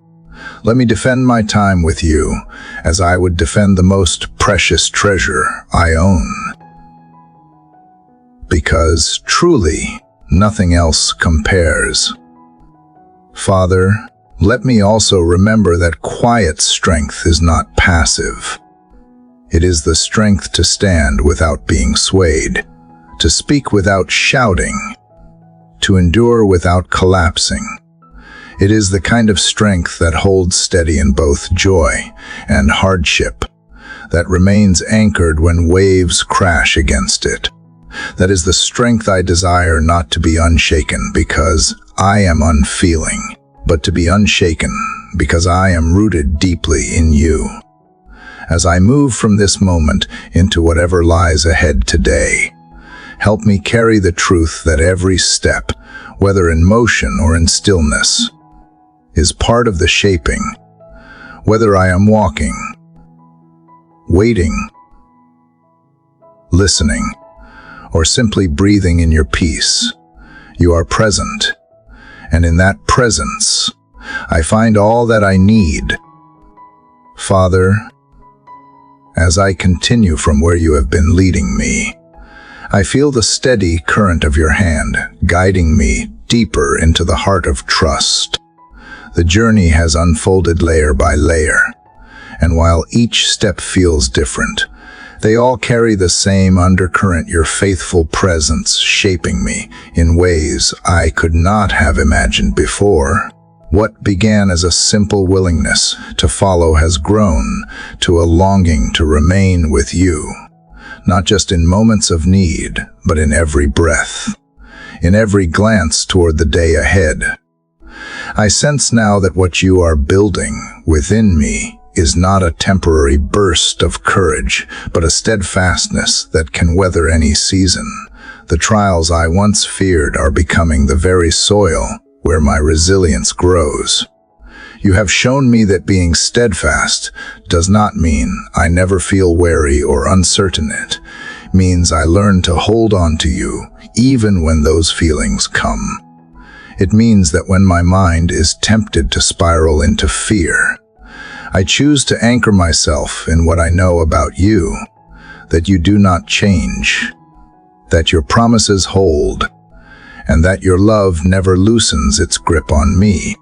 A: Let me defend my time with you as I would defend the most precious treasure I own. Because truly, nothing else compares. Father, let me also remember that quiet strength is not passive. It is the strength to stand without being swayed, to speak without shouting, to endure without collapsing. It is the kind of strength that holds steady in both joy and hardship, that remains anchored when waves crash against it. That is the strength I desire, not to be unshaken because I am unfeeling, but to be unshaken because I am rooted deeply in you. As I move from this moment into whatever lies ahead today, help me carry the truth that every step, whether in motion or in stillness, is part of the shaping. Whether I am walking, waiting, listening, or simply breathing in your peace, you are present. And in that presence, I find all that I need. Father, as I continue from where you have been leading me, I feel the steady current of your hand guiding me deeper into the heart of trust. The journey has unfolded layer by layer, and while each step feels different, they all carry the same undercurrent, your faithful presence shaping me in ways I could not have imagined before. What began as a simple willingness to follow has grown to a longing to remain with you, not just in moments of need, but in every breath, in every glance toward the day ahead. I sense now that what you are building within me is not a temporary burst of courage, but a steadfastness that can weather any season. The trials I once feared are becoming the very soil where my resilience grows. You have shown me that being steadfast does not mean I never feel wary or uncertain. It means I learn to hold on to you even when those feelings come. It means that when my mind is tempted to spiral into fear, I choose to anchor myself in what I know about you, that you do not change, that your promises hold, and that your love never loosens its grip on me.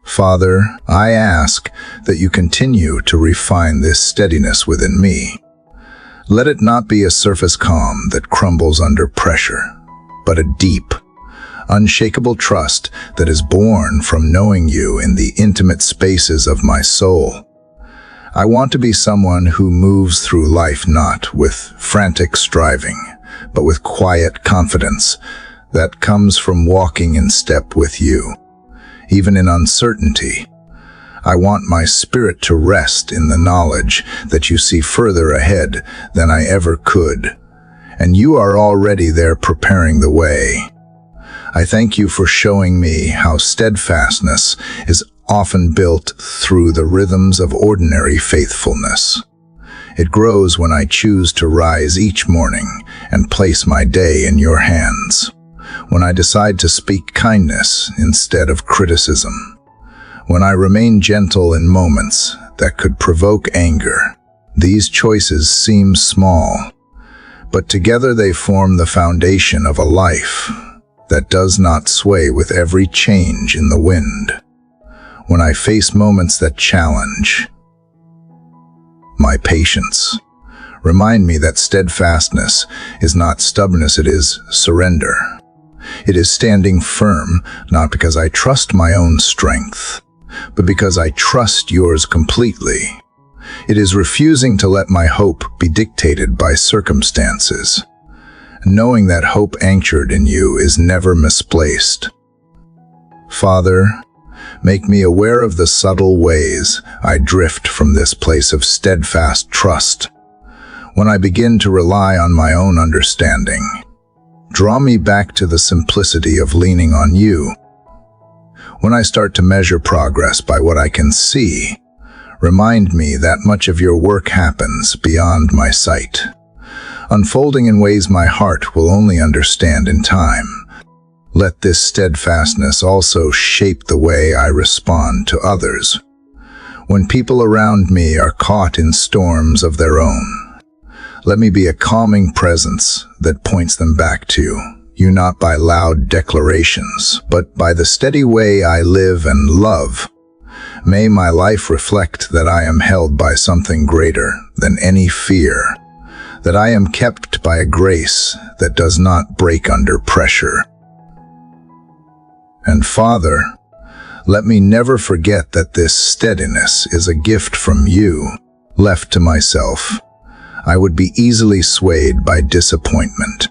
A: Father, I ask that you continue to refine this steadiness within me. Let it not be a surface calm that crumbles under pressure, but a deep, unshakable trust that is born from knowing you in the intimate spaces of my soul. I want to be someone who moves through life not with frantic striving, but with quiet confidence that comes from walking in step with you. Even in uncertainty, I want my spirit to rest in the knowledge that you see further ahead than I ever could, and you are already there preparing the way. I thank you for showing me how steadfastness is often built through the rhythms of ordinary faithfulness. It grows when I choose to rise each morning and place my day in your hands, when I decide to speak kindness instead of criticism, when I remain gentle in moments that could provoke anger. These choices seem small, but together they form the foundation of a life that does not sway with every change in the wind. When I face moments that challenge my patience, remind me that steadfastness is not stubbornness, it is surrender. It is standing firm, not because I trust my own strength, but because I trust yours completely. It is refusing to let my hope be dictated by circumstances, knowing that hope anchored in you is never misplaced. Father, make me aware of the subtle ways I drift from this place of steadfast trust. When I begin to rely on my own understanding, draw me back to the simplicity of leaning on you. When I start to measure progress by what I can see, remind me that much of your work happens beyond my sight, unfolding in ways my heart will only understand in time. Let this steadfastness also shape the way I respond to others. When people around me are caught in storms of their own, let me be a calming presence that points them back to you, not by loud declarations, but by the steady way I live and love. May my life reflect that I am held by something greater than any fear, that I am kept by a grace that does not break under pressure. And Father, let me never forget that this steadiness is a gift from you. Left to myself, I would be easily swayed by disappointment,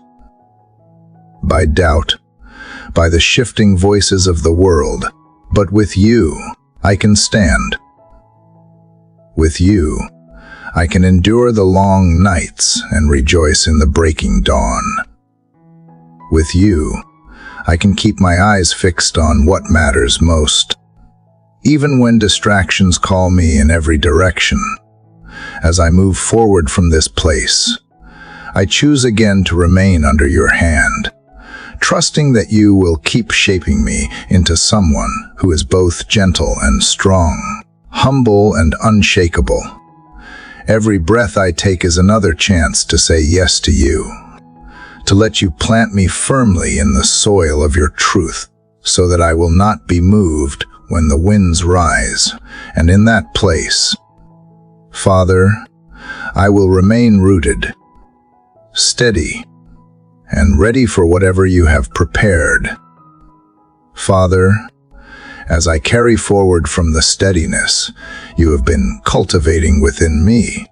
A: by doubt, by the shifting voices of the world. But with you, I can stand. With you, I can endure the long nights and rejoice in the breaking dawn. With you, I can keep my eyes fixed on what matters most, even when distractions call me in every direction. As I move forward from this place, I choose again to remain under your hand, trusting that you will keep shaping me into someone who is both gentle and strong, humble and unshakable. Every breath I take is another chance to say yes to you, to let you plant me firmly in the soil of your truth, so that I will not be moved when the winds rise. And in that place, Father, I will remain rooted, steady, and ready for whatever you have prepared. Father, as I carry forward from the steadiness you have been cultivating within me,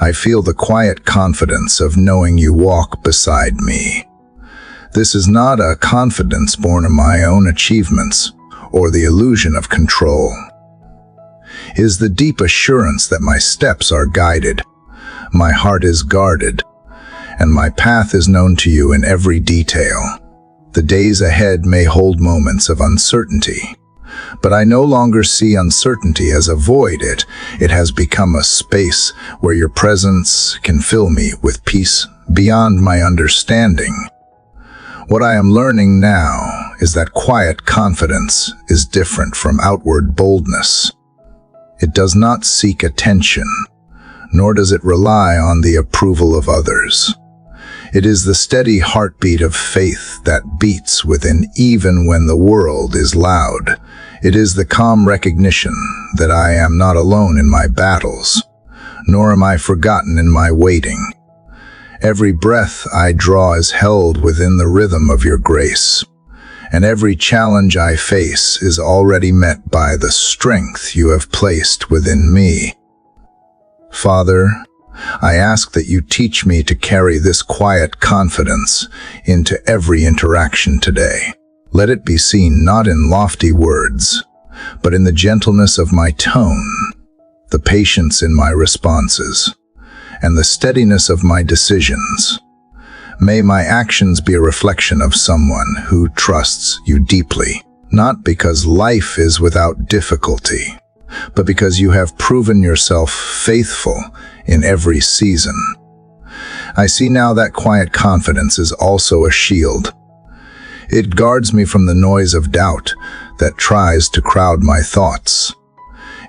A: I feel the quiet confidence of knowing you walk beside me. This is not a confidence born of my own achievements or the illusion of control. It is the deep assurance that my steps are guided, my heart is guarded, and my path is known to you in every detail. The days ahead may hold moments of uncertainty, but I no longer see uncertainty as a void. It has become a space where your presence can fill me with peace beyond my understanding. What I am learning now is that quiet confidence is different from outward boldness. It does not seek attention, nor does it rely on the approval of others. It is the steady heartbeat of faith that beats within even when the world is loud. It is the calm recognition that I am not alone in my battles, nor am I forgotten in my waiting. Every breath I draw is held within the rhythm of your grace, and every challenge I face is already met by the strength you have placed within me. Father, I ask that you teach me to carry this quiet confidence into every interaction today. Let it be seen not in lofty words, but in the gentleness of my tone, the patience in my responses, and the steadiness of my decisions. May my actions be a reflection of someone who trusts you deeply, not because life is without difficulty, but because you have proven yourself faithful in every season. I see now that quiet confidence is also a shield. It guards me from the noise of doubt that tries to crowd my thoughts.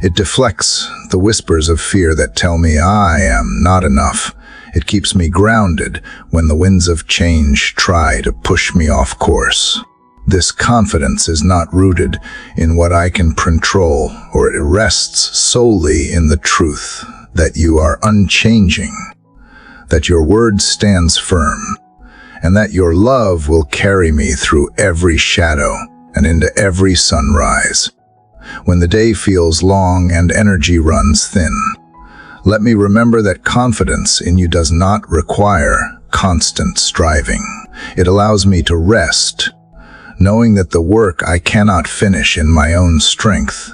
A: It deflects the whispers of fear that tell me I am not enough. It keeps me grounded when the winds of change try to push me off course. This confidence is not rooted in what I can control, or it rests solely in the truth that you are unchanging, that your word stands firm, and that your love will carry me through every shadow and into every sunrise. When the day feels long and energy runs thin, let me remember that confidence in you does not require constant striving. It allows me to rest, knowing that the work I cannot finish in my own strength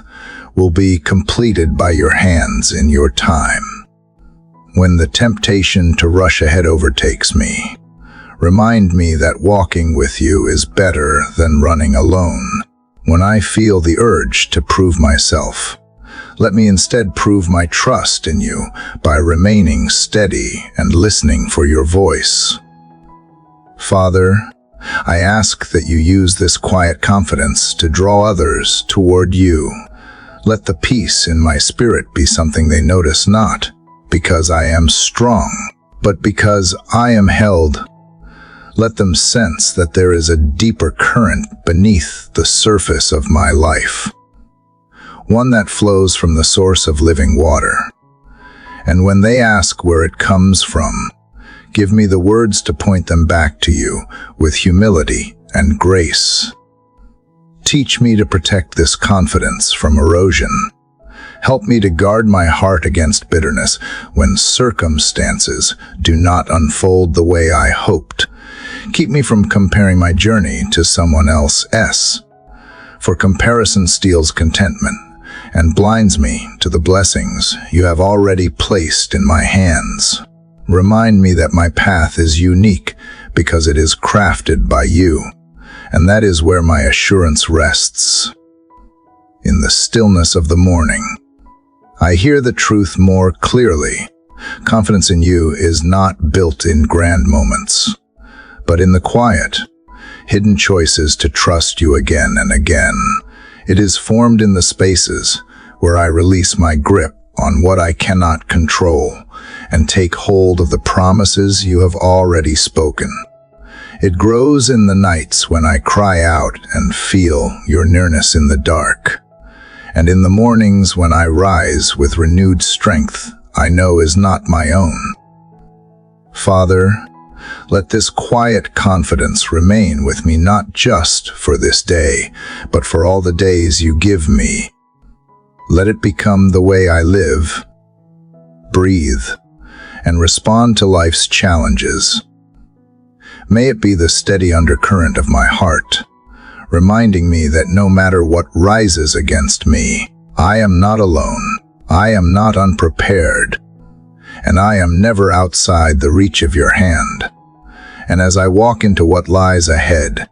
A: will be completed by your hands in your time. When the temptation to rush ahead overtakes me, remind me that walking with you is better than running alone. When I feel the urge to prove myself, let me instead prove my trust in you by remaining steady and listening for your voice. Father, I ask that you use this quiet confidence to draw others toward you. Let the peace in my spirit be something they notice not because I am strong, but because I am held. Let them sense that there is a deeper current beneath the surface of my life, one that flows from the source of living water. And when they ask where it comes from, give me the words to point them back to you with humility and grace. Teach me to protect this confidence from erosion. Help me to guard my heart against bitterness when circumstances do not unfold the way I hoped. Keep me from comparing my journey to someone else's, for comparison steals contentment and blinds me to the blessings you have already placed in my hands. Remind me that my path is unique because it is crafted by you, and that is where my assurance rests. In the stillness of the morning, I hear the truth more clearly. Confidence in you is not built in grand moments, but in the quiet, hidden choices to trust you again and again. It is formed in the spaces where I release my grip on what I cannot control and take hold of the promises you have already spoken. It grows in the nights when I cry out and feel your nearness in the dark. And in the mornings when I rise with renewed strength I know is not my own. Father, let this quiet confidence remain with me not just for this day, but for all the days you give me. Let it become the way I live, breathe, and respond to life's challenges. May it be the steady undercurrent of my heart, reminding me that no matter what rises against me, I am not alone, I am not unprepared, and I am never outside the reach of your hand. And as I walk into what lies ahead,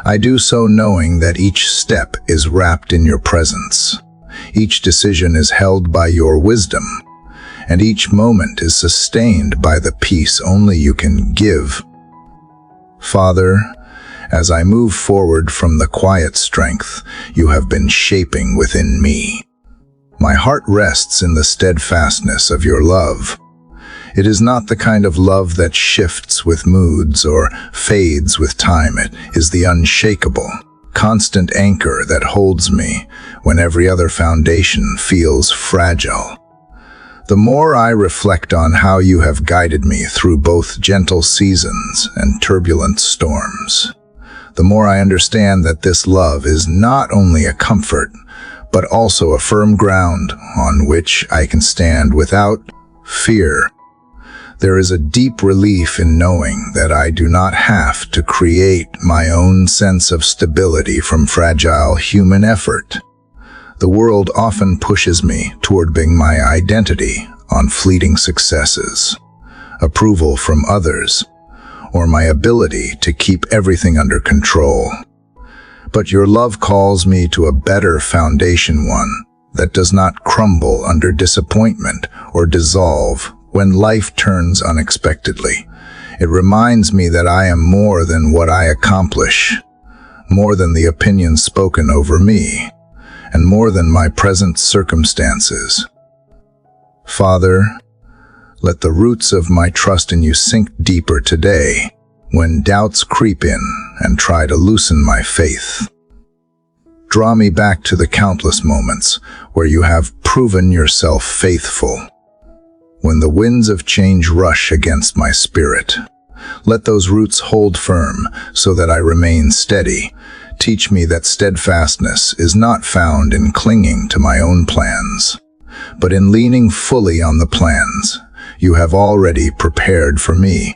A: I do so knowing that each step is wrapped in your presence, each decision is held by your wisdom, and each moment is sustained by the peace only you can give. Father, as I move forward from the quiet strength you have been shaping within me, my heart rests in the steadfastness of your love. It is not the kind of love that shifts with moods or fades with time. It is the unshakable, constant anchor that holds me when every other foundation feels fragile. The more I reflect on how you have guided me through both gentle seasons and turbulent storms, the more I understand that this love is not only a comfort, but also a firm ground on which I can stand without fear. There is a deep relief in knowing that I do not have to create my own sense of stability from fragile human effort. The world often pushes me toward building my identity on fleeting successes, approval from others, or my ability to keep everything under control. But your love calls me to a better foundation, one that does not crumble under disappointment or dissolve when life turns unexpectedly. It reminds me that I am more than what I accomplish, more than the opinions spoken over me, and more than my present circumstances. Father, let the roots of my trust in you sink deeper today when doubts creep in and try to loosen my faith. Draw me back to the countless moments where you have proven yourself faithful. When the winds of change rush against my spirit, let those roots hold firm so that I remain steady. Teach me that steadfastness is not found in clinging to my own plans, but in leaning fully on the plans you have already prepared for me.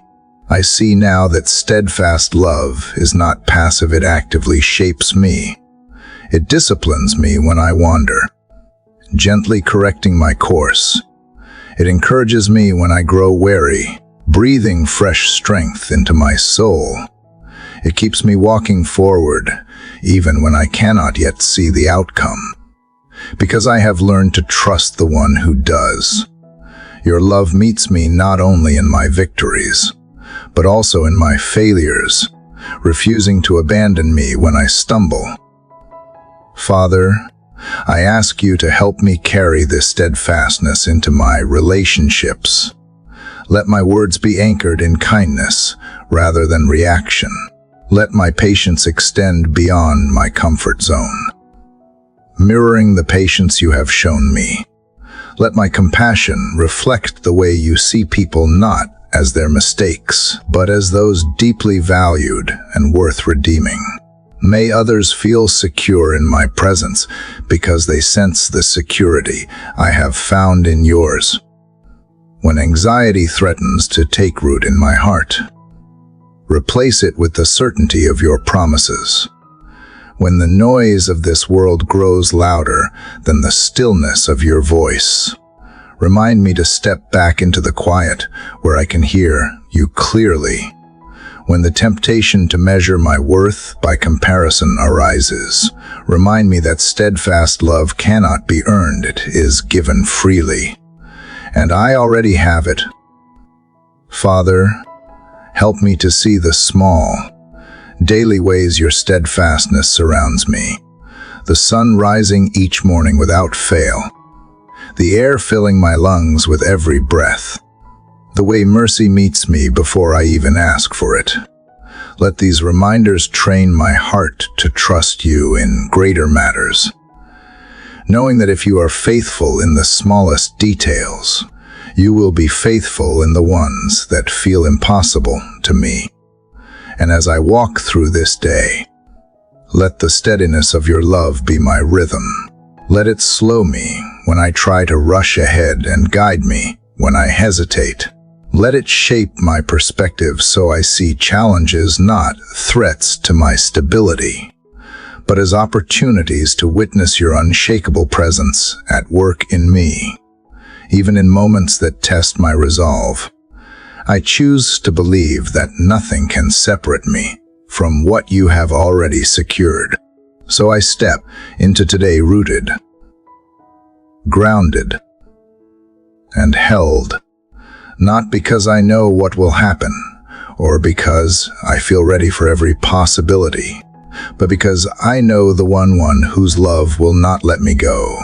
A: I see now that steadfast love is not passive, it actively shapes me. It disciplines me when I wander, gently correcting my course. It encourages me when I grow weary, breathing fresh strength into my soul. It keeps me walking forward, even when I cannot yet see the outcome, because I have learned to trust the one who does. Your love meets me not only in my victories, but also in my failures, refusing to abandon me when I stumble. Father, I ask you to help me carry this steadfastness into my relationships. Let my words be anchored in kindness rather than reaction. Let my patience extend beyond my comfort zone, mirroring the patience you have shown me. Let my compassion reflect the way you see people, not as their mistakes, but as those deeply valued and worth redeeming. May others feel secure in my presence because they sense the security I have found in yours. When anxiety threatens to take root in my heart, replace it with the certainty of your promises. When the noise of this world grows louder than the stillness of your voice, remind me to step back into the quiet where I can hear you clearly. When the temptation to measure my worth by comparison arises, remind me that steadfast love cannot be earned, it is given freely. And I already have it. Father, help me to see the small, daily ways your steadfastness surrounds me. The sun rising each morning without fail, the air filling my lungs with every breath, the way mercy meets me before I even ask for it. Let these reminders train my heart to trust you in greater matters, knowing that if you are faithful in the smallest details, you will be faithful in the ones that feel impossible to me. And as I walk through this day, let the steadiness of your love be my rhythm. Let it slow me when I try to rush ahead and guide me when I hesitate. Let it shape my perspective so I see challenges not threats to my stability, but as opportunities to witness your unshakable presence at work in me. Even in moments that test my resolve, I choose to believe that nothing can separate me from what you have already secured. So I step into today rooted, grounded, and held, not because I know what will happen, or because I feel ready for every possibility, but because I know the one whose love will not let me go.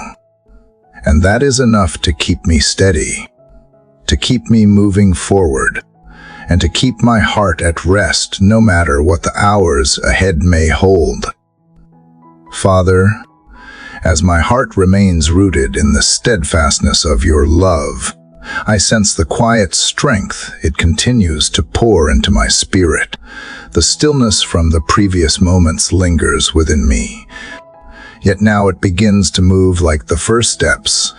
A: And that is enough to keep me steady, to keep me moving forward, and to keep my heart at rest no matter what the hours ahead may hold. Father, as my heart remains rooted in the steadfastness of your love, I sense the quiet strength it continues to pour into my spirit. The stillness from the previous moments lingers within me, yet now it begins to move like the first steps,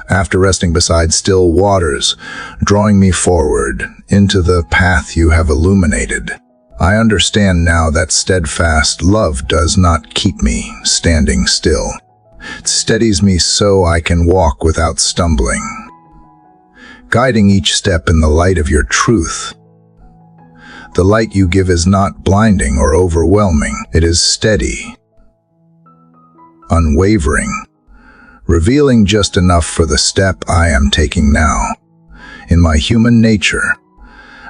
A: after resting beside still waters, drawing me forward into the path you have illuminated. I understand now that steadfast love does not keep me standing still. It steadies me so I can walk without stumbling, guiding each step in the light of your truth. The light you give is not blinding or overwhelming. It is steady, unwavering, revealing just enough for the step I am taking now. In my human nature,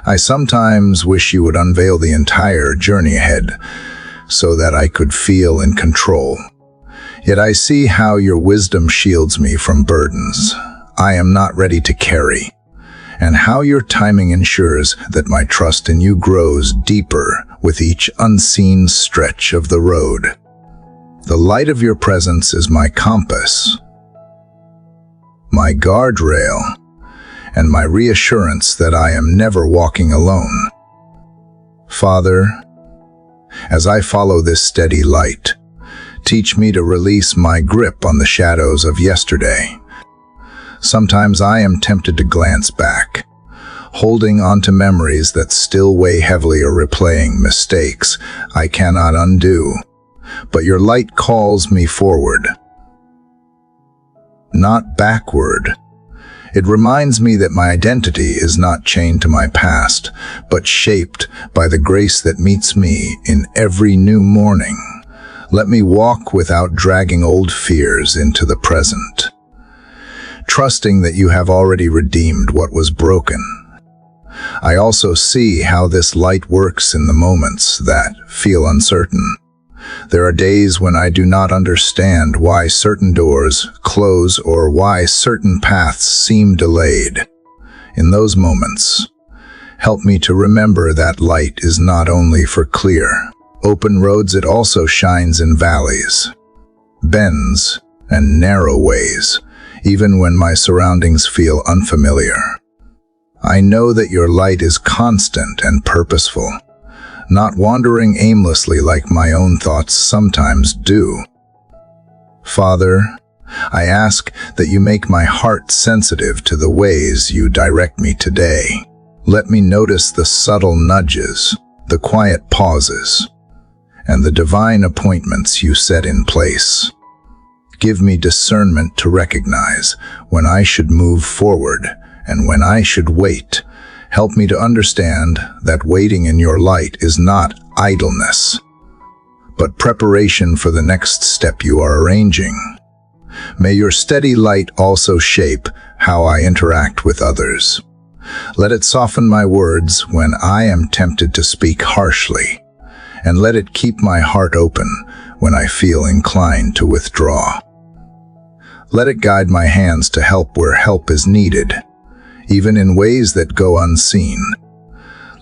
A: I sometimes wish you would unveil the entire journey ahead so that I could feel in control. Yet I see how your wisdom shields me from burdens I am not ready to carry, and how your timing ensures that my trust in you grows deeper with each unseen stretch of the road. The light of your presence is my compass, my guardrail, and my reassurance that I am never walking alone. Father, as I follow this steady light, teach me to release my grip on the shadows of yesterday. Sometimes I am tempted to glance back, holding on to memories that still weigh heavily or replaying mistakes I cannot undo. But your light calls me forward, not backward. It reminds me that my identity is not chained to my past, but shaped by the grace that meets me in every new morning. Let me walk without dragging old fears into the present, trusting that you have already redeemed what was broken. I also see how this light works in the moments that feel uncertain. There are days when I do not understand why certain doors close or why certain paths seem delayed. In those moments, help me to remember that light is not only for clear, open roads, it also shines in valleys, bends, and narrow ways, even when my surroundings feel unfamiliar. I know that your light is constant and purposeful, not wandering aimlessly like my own thoughts sometimes do. Father, I ask that you make my heart sensitive to the ways you direct me today. Let me notice the subtle nudges, the quiet pauses, and the divine appointments you set in place. Give me discernment to recognize when I should move forward and when I should wait. Help me to understand that waiting in your light is not idleness, but preparation for the next step you are arranging. May your steady light also shape how I interact with others. Let it soften my words when I am tempted to speak harshly, and let it keep my heart open when I feel inclined to withdraw. Let it guide my hands to help where help is needed, even in ways that go unseen.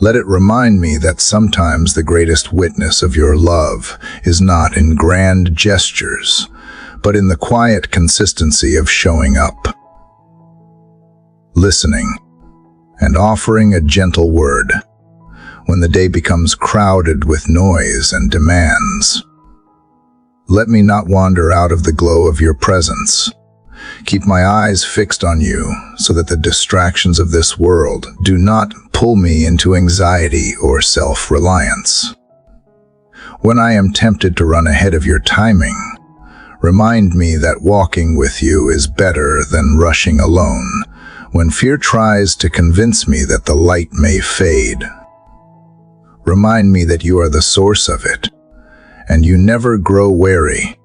A: Let it remind me that sometimes the greatest witness of your love is not in grand gestures, but in the quiet consistency of showing up, listening, and offering a gentle word when the day becomes crowded with noise and demands. Let me not wander out of the glow of your presence. Keep my eyes fixed on you so that the distractions of this world do not pull me into anxiety or self-reliance. When I am tempted to run ahead of your timing, remind me that walking with you is better than rushing alone. When fear tries to convince me that the light may fade, remind me that you are the source of it, and you never grow weary.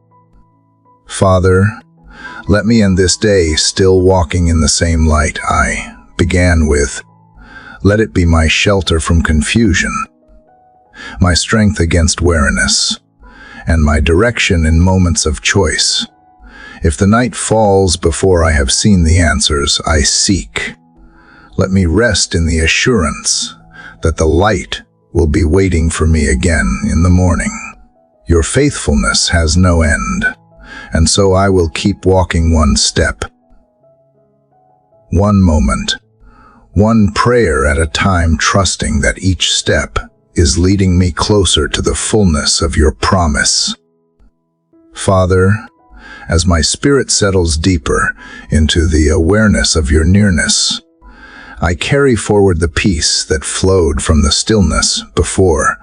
A: Father, let me end this day still walking in the same light I began with. Let it be my shelter from confusion, my strength against weariness, and my direction in moments of choice. If the night falls before I have seen the answers I seek, let me rest in the assurance that the light will be waiting for me again in the morning. Your faithfulness has no end, and so I will keep walking one step, one moment, one prayer at a time, trusting that each step is leading me closer to the fullness of your promise. Father, as my spirit settles deeper into the awareness of your nearness, I carry forward the peace that flowed from the stillness before.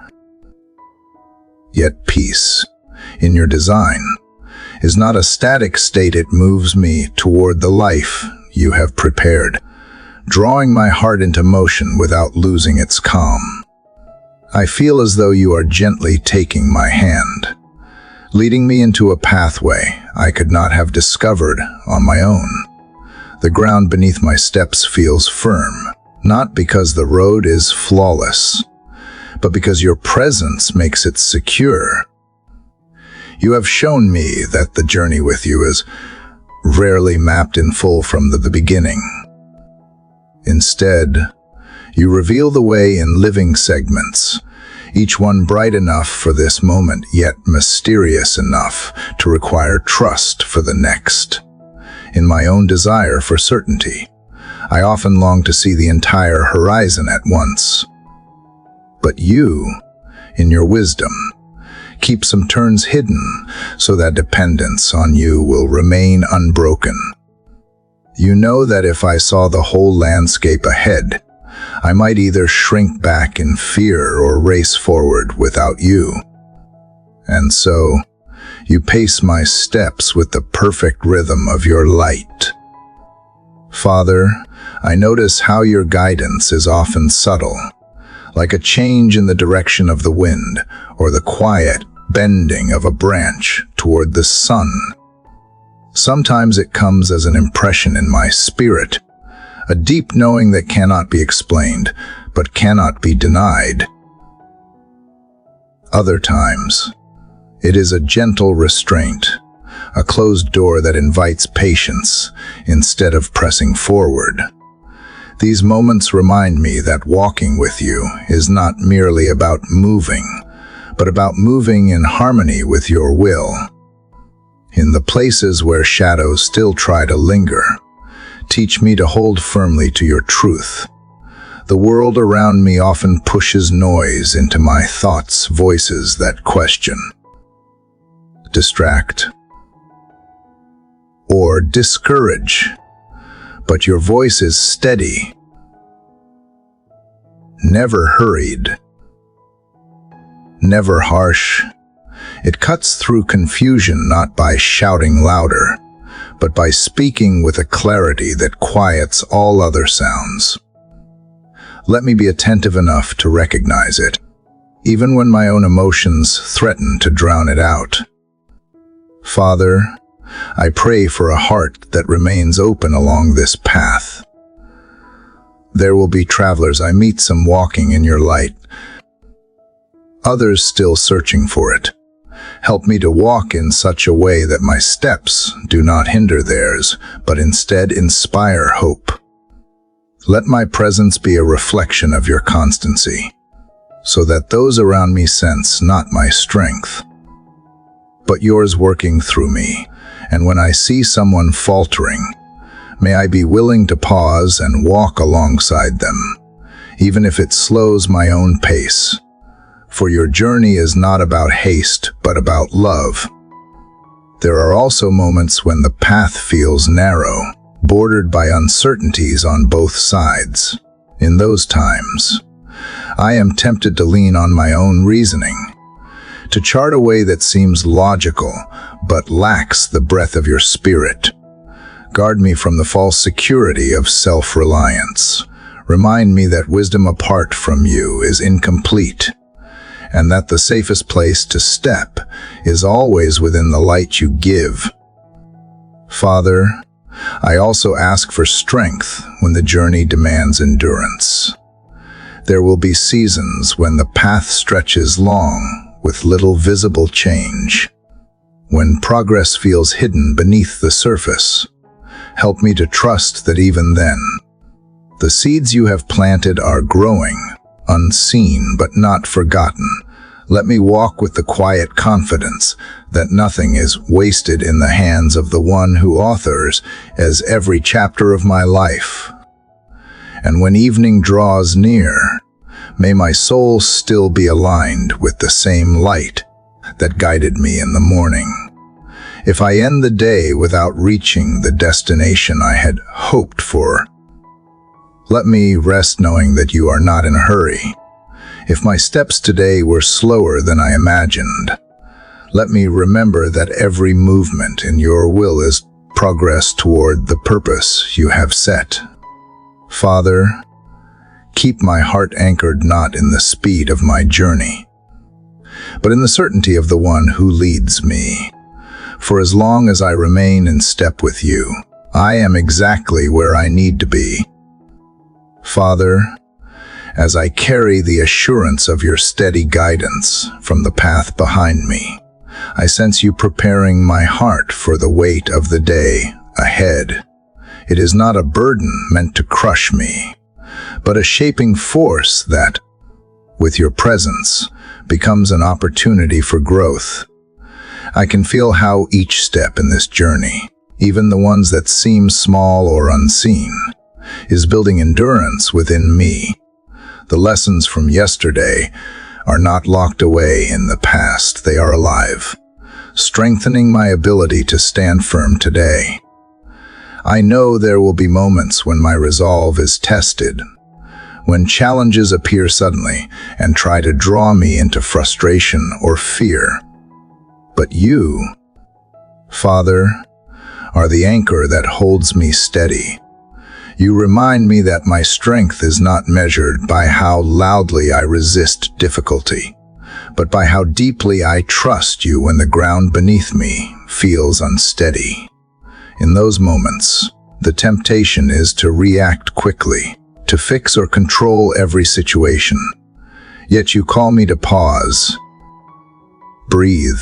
A: Yet peace, in your design, is not a static state. It moves me toward the life you have prepared, drawing my heart into motion without losing its calm. I feel as though you are gently taking my hand, leading me into a pathway I could not have discovered on my own. The ground beneath my steps feels firm, not because the road is flawless, but because your presence makes it secure. You have shown me that the journey with you is rarely mapped in full from the beginning. Instead, you reveal the way in living segments, each one bright enough for this moment, yet mysterious enough to require trust for the next. In my own desire for certainty, I often long to see the entire horizon at once. But you, in your wisdom, keep some turns hidden so that dependence on you will remain unbroken. You know that if I saw the whole landscape ahead, I might either shrink back in fear or race forward without you. And so, you pace my steps with the perfect rhythm of your light. Father, I notice how your guidance is often subtle, like a change in the direction of the wind or the quiet bending of a branch toward the sun. Sometimes it comes as an impression in my spirit, a deep knowing that cannot be explained, but cannot be denied. Other times, it is a gentle restraint, a closed door that invites patience instead of pressing forward. These moments remind me that walking with you is not merely about moving, but about moving in harmony with your will. In the places where shadows still try to linger, teach me to hold firmly to your truth. The world around me often pushes noise into my thoughts, voices that question, distract, or discourage. But your voice is steady, never hurried, never harsh. It cuts through confusion not by shouting louder, but by speaking with a clarity that quiets all other sounds. Let me be attentive enough to recognize it, even when my own emotions threaten to drown it out. Father, I pray for a heart that remains open along this path. There will be travelers I meet, some walking in your light, others still searching for it. Help me to walk in such a way that my steps do not hinder theirs, but instead inspire hope. Let my presence be a reflection of your constancy, so that those around me sense not my strength, but yours working through me. And when I see someone faltering, may I be willing to pause and walk alongside them, even if it slows my own pace. For your journey is not about haste, but about love. There are also moments when the path feels narrow, bordered by uncertainties on both sides. In those times, I am tempted to lean on my own reasoning, to chart a way that seems logical, but lacks the breath of your spirit. Guard me from the false security of self-reliance. Remind me that wisdom apart from you is incomplete, and that the safest place to step is always within the light you give. Father, I also ask for strength when the journey demands endurance. There will be seasons when the path stretches long with little visible change, when progress feels hidden beneath the surface. Help me to trust that even then, the seeds you have planted are growing, unseen but not forgotten. Let me walk with the quiet confidence that nothing is wasted in the hands of the one who authors as every chapter of my life. And when evening draws near, may my soul still be aligned with the same light that guided me in the morning. If I end the day without reaching the destination I had hoped for, let me rest knowing that you are not in a hurry. If my steps today were slower than I imagined, let me remember that every movement in your will is progress toward the purpose you have set. Father, keep my heart anchored not in the speed of my journey, but in the certainty of the one who leads me. For as long as I remain in step with you, I am exactly where I need to be. Father, as I carry the assurance of your steady guidance from the path behind me, I sense you preparing my heart for the weight of the day ahead. It is not a burden meant to crush me, but a shaping force that, with your presence, becomes an opportunity for growth. I can feel how each step in this journey, even the ones that seem small or unseen, is building endurance within me. The lessons from yesterday are not locked away in the past, they are alive, strengthening my ability to stand firm today. I know there will be moments when my resolve is tested, when challenges appear suddenly and try to draw me into frustration or fear. But you, Father, are the anchor that holds me steady. You remind me that my strength is not measured by how loudly I resist difficulty, but by how deeply I trust you when the ground beneath me feels unsteady. In those moments, the temptation is to react quickly, to fix or control every situation. Yet you call me to pause, breathe,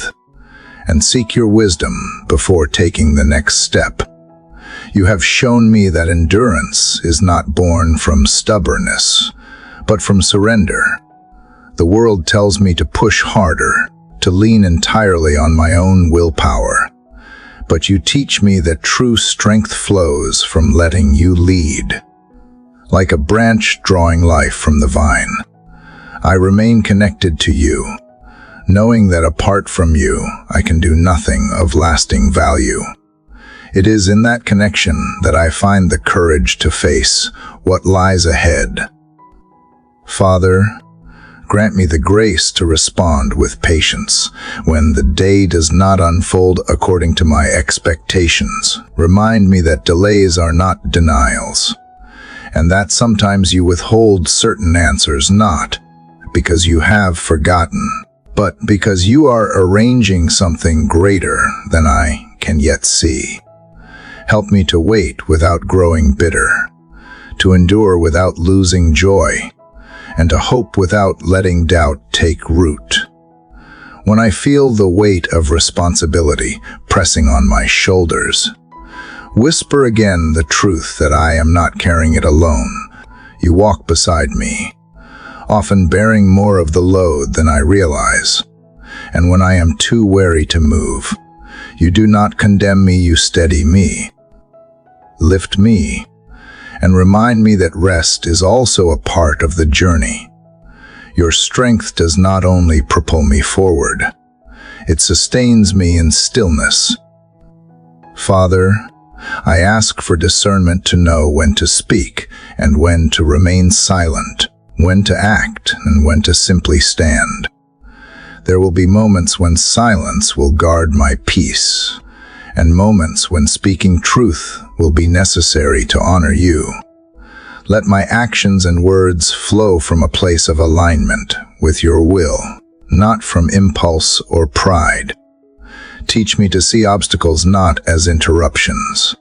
A: and seek your wisdom before taking the next step. You have shown me that endurance is not born from stubbornness, but from surrender. The world tells me to push harder, to lean entirely on my own willpower. But you teach me that true strength flows from letting you lead. Like a branch drawing life from the vine, I remain connected to you, knowing that apart from you, I can do nothing of lasting value. It is in that connection that I find the courage to face what lies ahead. Father, grant me the grace to respond with patience when the day does not unfold according to my expectations. Remind me that delays are not denials, and that sometimes you withhold certain answers not because you have forgotten, but because you are arranging something greater than I can yet see. Help me to wait without growing bitter, to endure without losing joy, and to hope without letting doubt take root. When I feel the weight of responsibility pressing on my shoulders, whisper again the truth that I am not carrying it alone, You walk beside me, often bearing more of the load than I realize. And when I am too weary to move, you do not condemn me, you steady me, lift me, and remind me that rest is also a part of the journey. Your strength does not only propel me forward, it sustains me in stillness. Father, I ask for discernment to know when to speak and when to remain silent, when to act and when to simply stand. There will be moments when silence will guard my peace, and moments when speaking truth will be necessary to honor you. Let my actions and words flow from a place of alignment with your will, not from impulse or pride. Teach me to see obstacles not as interruptions,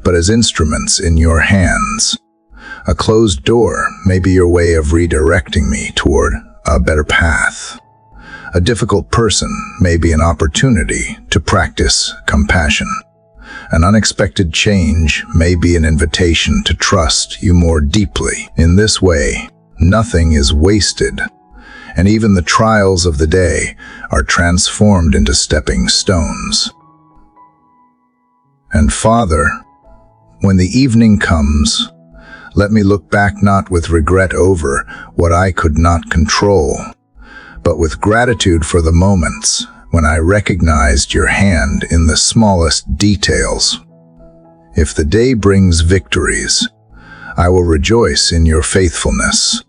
A: but as instruments in your hands. A closed door may be your way of redirecting me toward a better path. A difficult person may be an opportunity to practice compassion. An unexpected change may be an invitation to trust you more deeply. In this way, nothing is wasted, and even the trials of the day are transformed into stepping stones. And Father, when the evening comes, let me look back not with regret over what I could not control, but with gratitude for the moments when I recognized your hand in the smallest details. If the day brings victories, I will rejoice in your faithfulness.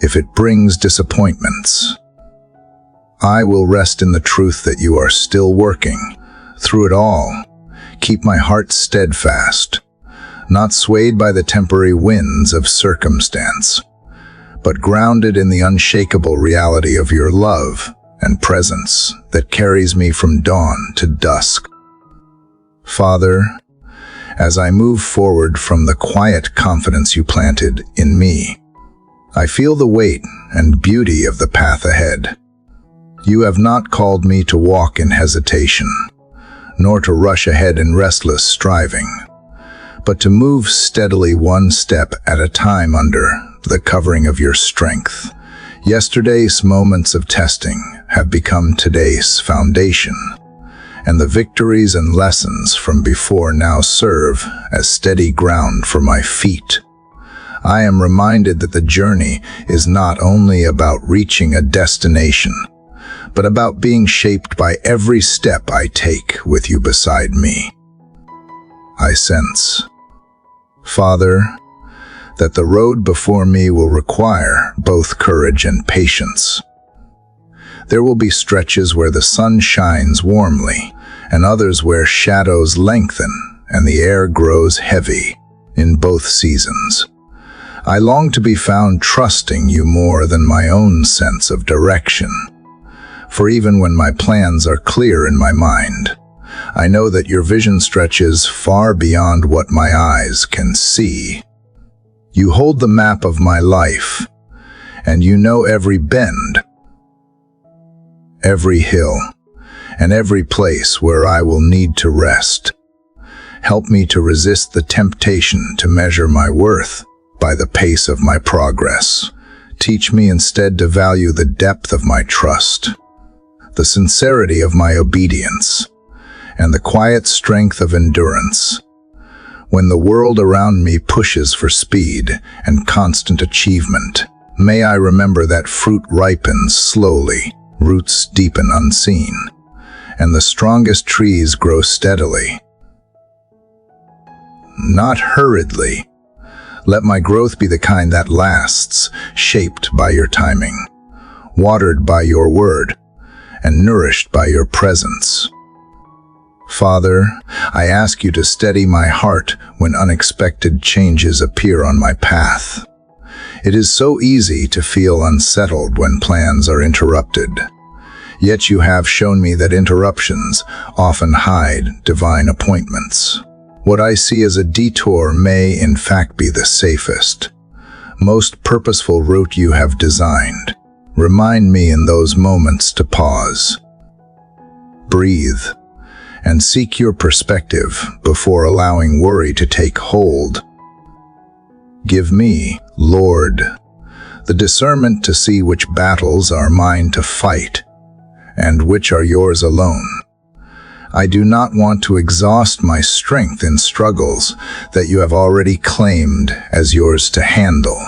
A: If it brings disappointments, I will rest in the truth that you are still working. Through it all, keep my heart steadfast, not swayed by the temporary winds of circumstance, but grounded in the unshakable reality of your love and presence that carries me from dawn to dusk. Father, as I move forward from the quiet confidence you planted in me, I feel the weight and beauty of the path ahead. You have not called me to walk in hesitation, nor to rush ahead in restless striving, but to move steadily one step at a time under the covering of your strength. Yesterday's moments of testing have become today's foundation, and the victories and lessons from before now serve as steady ground for my feet. I am reminded that the journey is not only about reaching a destination, but about being shaped by every step I take with you beside me. I sense, Father, that the road before me will require both courage and patience. There will be stretches where the sun shines warmly, and others where shadows lengthen and the air grows heavy. In both seasons, I long to be found trusting you more than my own sense of direction. For even when my plans are clear in my mind, I know that your vision stretches far beyond what my eyes can see. You hold the map of my life, and you know every bend, every hill, and every place where I will need to rest. Help me to resist the temptation to measure my worth by the pace of my progress. Teach me instead to value the depth of my trust, the sincerity of my obedience, and the quiet strength of endurance. When the world around me pushes for speed and constant achievement, may I remember that fruit ripens slowly, roots deepen unseen, and the strongest trees grow steadily, not hurriedly. Let my growth be the kind that lasts, shaped by your timing, watered by your word, and nourished by your presence. Father, I ask you to steady my heart when unexpected changes appear on my path. It is so easy to feel unsettled when plans are interrupted. Yet you have shown me that interruptions often hide divine appointments. What I see as a detour may, in fact, be the safest, most purposeful route you have designed. Remind me in those moments to pause, breathe, and seek your perspective before allowing worry to take hold. Give me, Lord, the discernment to see which battles are mine to fight, and which are yours alone. I do not want to exhaust my strength in struggles that you have already claimed as yours to handle.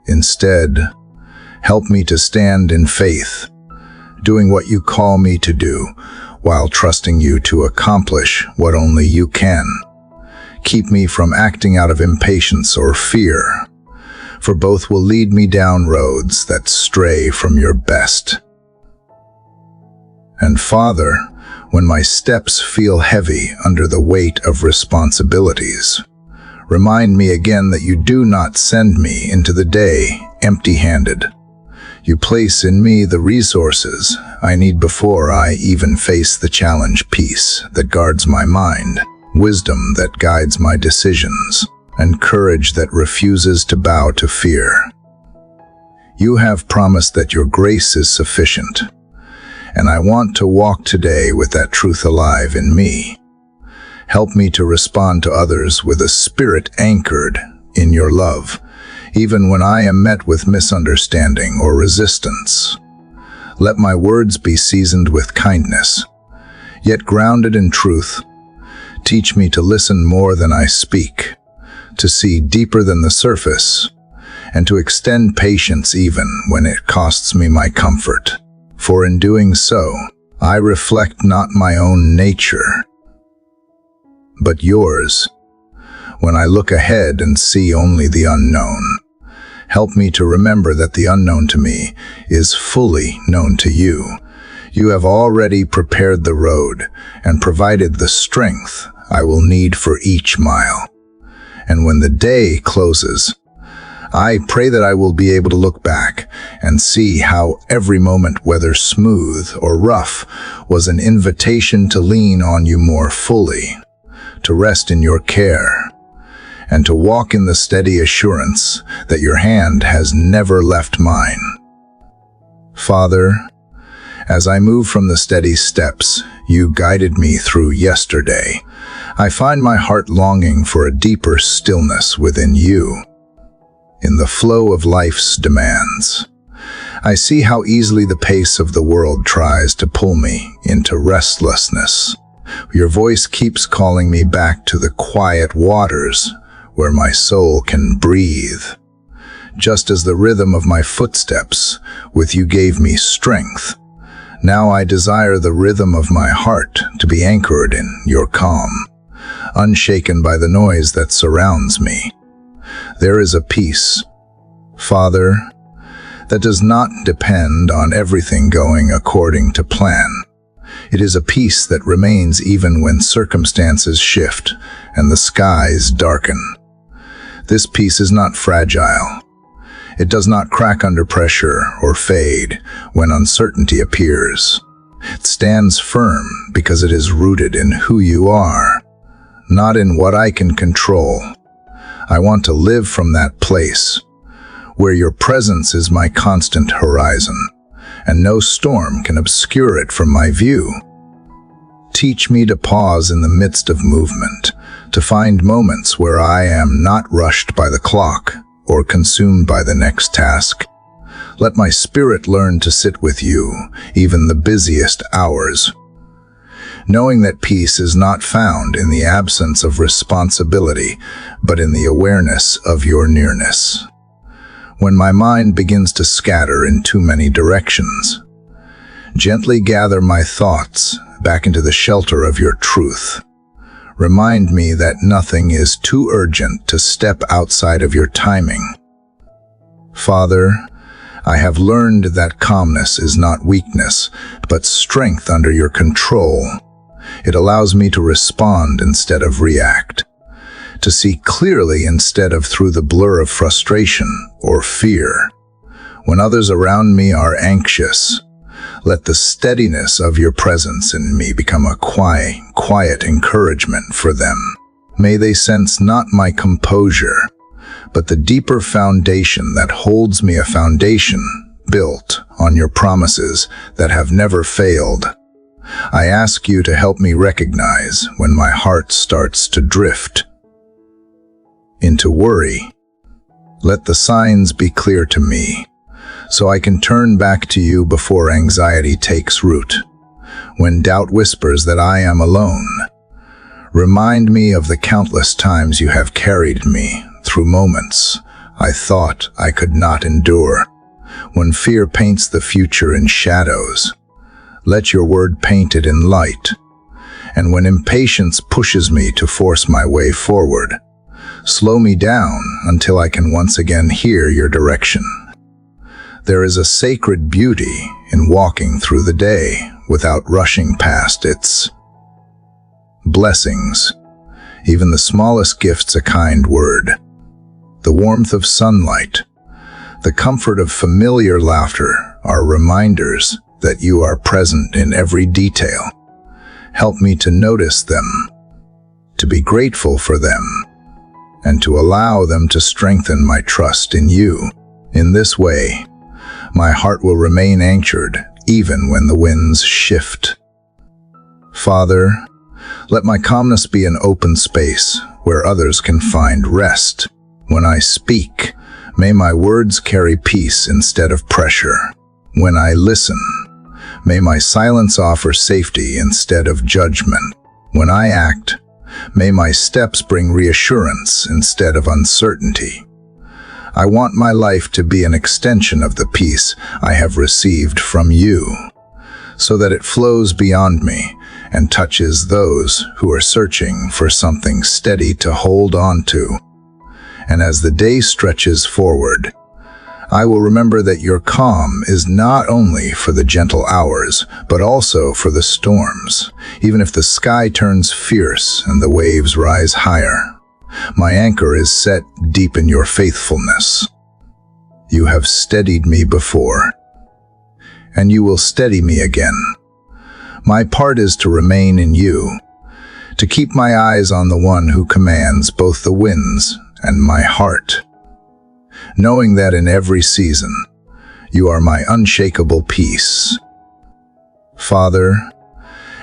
A: Instead, help me to stand in faith, doing what you call me to do, while trusting you to accomplish what only you can. Keep me from acting out of impatience or fear, for both will lead me down roads that stray from your best. And Father, when my steps feel heavy under the weight of responsibilities, remind me again that you do not send me into the day empty-handed. You place in me the resources I need before I even face the challenge: peace that guards my mind, wisdom that guides my decisions, and courage that refuses to bow to fear. You have promised that your grace is sufficient, and I want to walk today with that truth alive in me. Help me to respond to others with a spirit anchored in your love, even when I am met with misunderstanding or resistance. Let my words be seasoned with kindness, yet grounded in truth. Teach me to listen more than I speak, to see deeper than the surface, and to extend patience even when it costs me my comfort. For in doing so, I reflect not my own nature, but yours. When I look ahead and see only the unknown, help me to remember that the unknown to me is fully known to you. You have already prepared the road and provided the strength I will need for each mile. And when the day closes, I pray that I will be able to look back and see how every moment, whether smooth or rough, was an invitation to lean on you more fully, to rest in your care, and to walk in the steady assurance that your hand has never left mine. Father, as I move from the steady steps you guided me through yesterday, I find my heart longing for a deeper stillness within you. In the flow of life's demands, I see how easily the pace of the world tries to pull me into restlessness. Your voice keeps calling me back to the quiet waters where my soul can breathe. Just as the rhythm of my footsteps with you gave me strength, now I desire the rhythm of my heart to be anchored in your calm, unshaken by the noise that surrounds me. There is a peace, Father, that does not depend on everything going according to plan. It is a peace that remains even when circumstances shift and the skies darken. This peace is not fragile. It does not crack under pressure or fade when uncertainty appears. It stands firm because it is rooted in who you are, not in what I can control. I want to live from that place, where your presence is my constant horizon, and no storm can obscure it from my view. Teach me to pause in the midst of movement, to find moments where I am not rushed by the clock or consumed by the next task. Let my spirit learn to sit with you, even the busiest hours, knowing that peace is not found in the absence of responsibility, but in the awareness of your nearness. When my mind begins to scatter in too many directions, gently gather my thoughts back into the shelter of your truth. Remind me that nothing is too urgent to step outside of your timing. Father, I have learned that calmness is not weakness, but strength under your control. It allows me to respond instead of react, to see clearly instead of through the blur of frustration or fear. When others around me are anxious, let the steadiness of your presence in me become a quiet encouragement for them. May they sense not my composure, but the deeper foundation that holds me, a foundation built on your promises that have never failed. I ask you to help me recognize when my heart starts to drift. into worry. Let the signs be clear to me, so I can turn back to you before anxiety takes root. When doubt whispers that I am alone, remind me of the countless times you have carried me through moments I thought I could not endure. When fear paints the future in shadows, let your word paint it in light. And when impatience pushes me to force my way forward, slow me down until I can once again hear your direction. There is a sacred beauty in walking through the day without rushing past its blessings. Even the smallest gift's a kind word. The warmth of sunlight, the comfort of familiar laughter are reminders that you are present in every detail. Help me to notice them, to be grateful for them, and to allow them to strengthen my trust in you. In this way, my heart will remain anchored even when the winds shift. Father, let my calmness be an open space where others can find rest. When I speak, may my words carry peace instead of pressure. When I listen, may my silence offer safety instead of judgment. When I act, may my steps bring reassurance instead of uncertainty. I want my life to be an extension of the peace I have received from you, so that it flows beyond me and touches those who are searching for something steady to hold on to. And as the day stretches forward, I will remember that your calm is not only for the gentle hours, but also for the storms. Even if the sky turns fierce and the waves rise higher, my anchor is set deep in your faithfulness. You have steadied me before, and you will steady me again. My part is to remain in you, to keep my eyes on the one who commands both the winds and my heart, knowing that in every season, you are my unshakable peace. Father,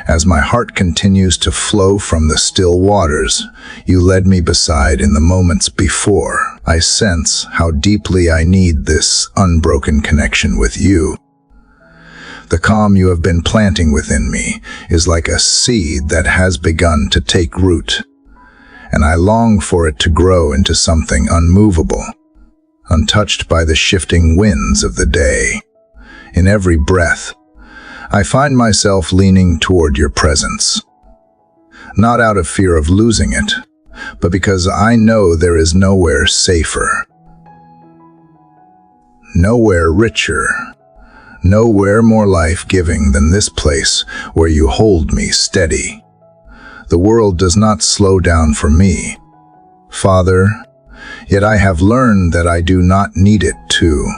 A: as my heart continues to flow from the still waters you led me beside in the moments before, I sense how deeply I need this unbroken connection with you. The calm you have been planting within me is like a seed that has begun to take root, and I long for it to grow into something unmovable, untouched by the shifting winds of the day. In every breath, I find myself leaning toward your presence, not out of fear of losing it, but because I know there is nowhere safer, nowhere richer, nowhere more life-giving than this place where you hold me steady. The world does not slow down for me, Father, yet I have learned that I do not need it to.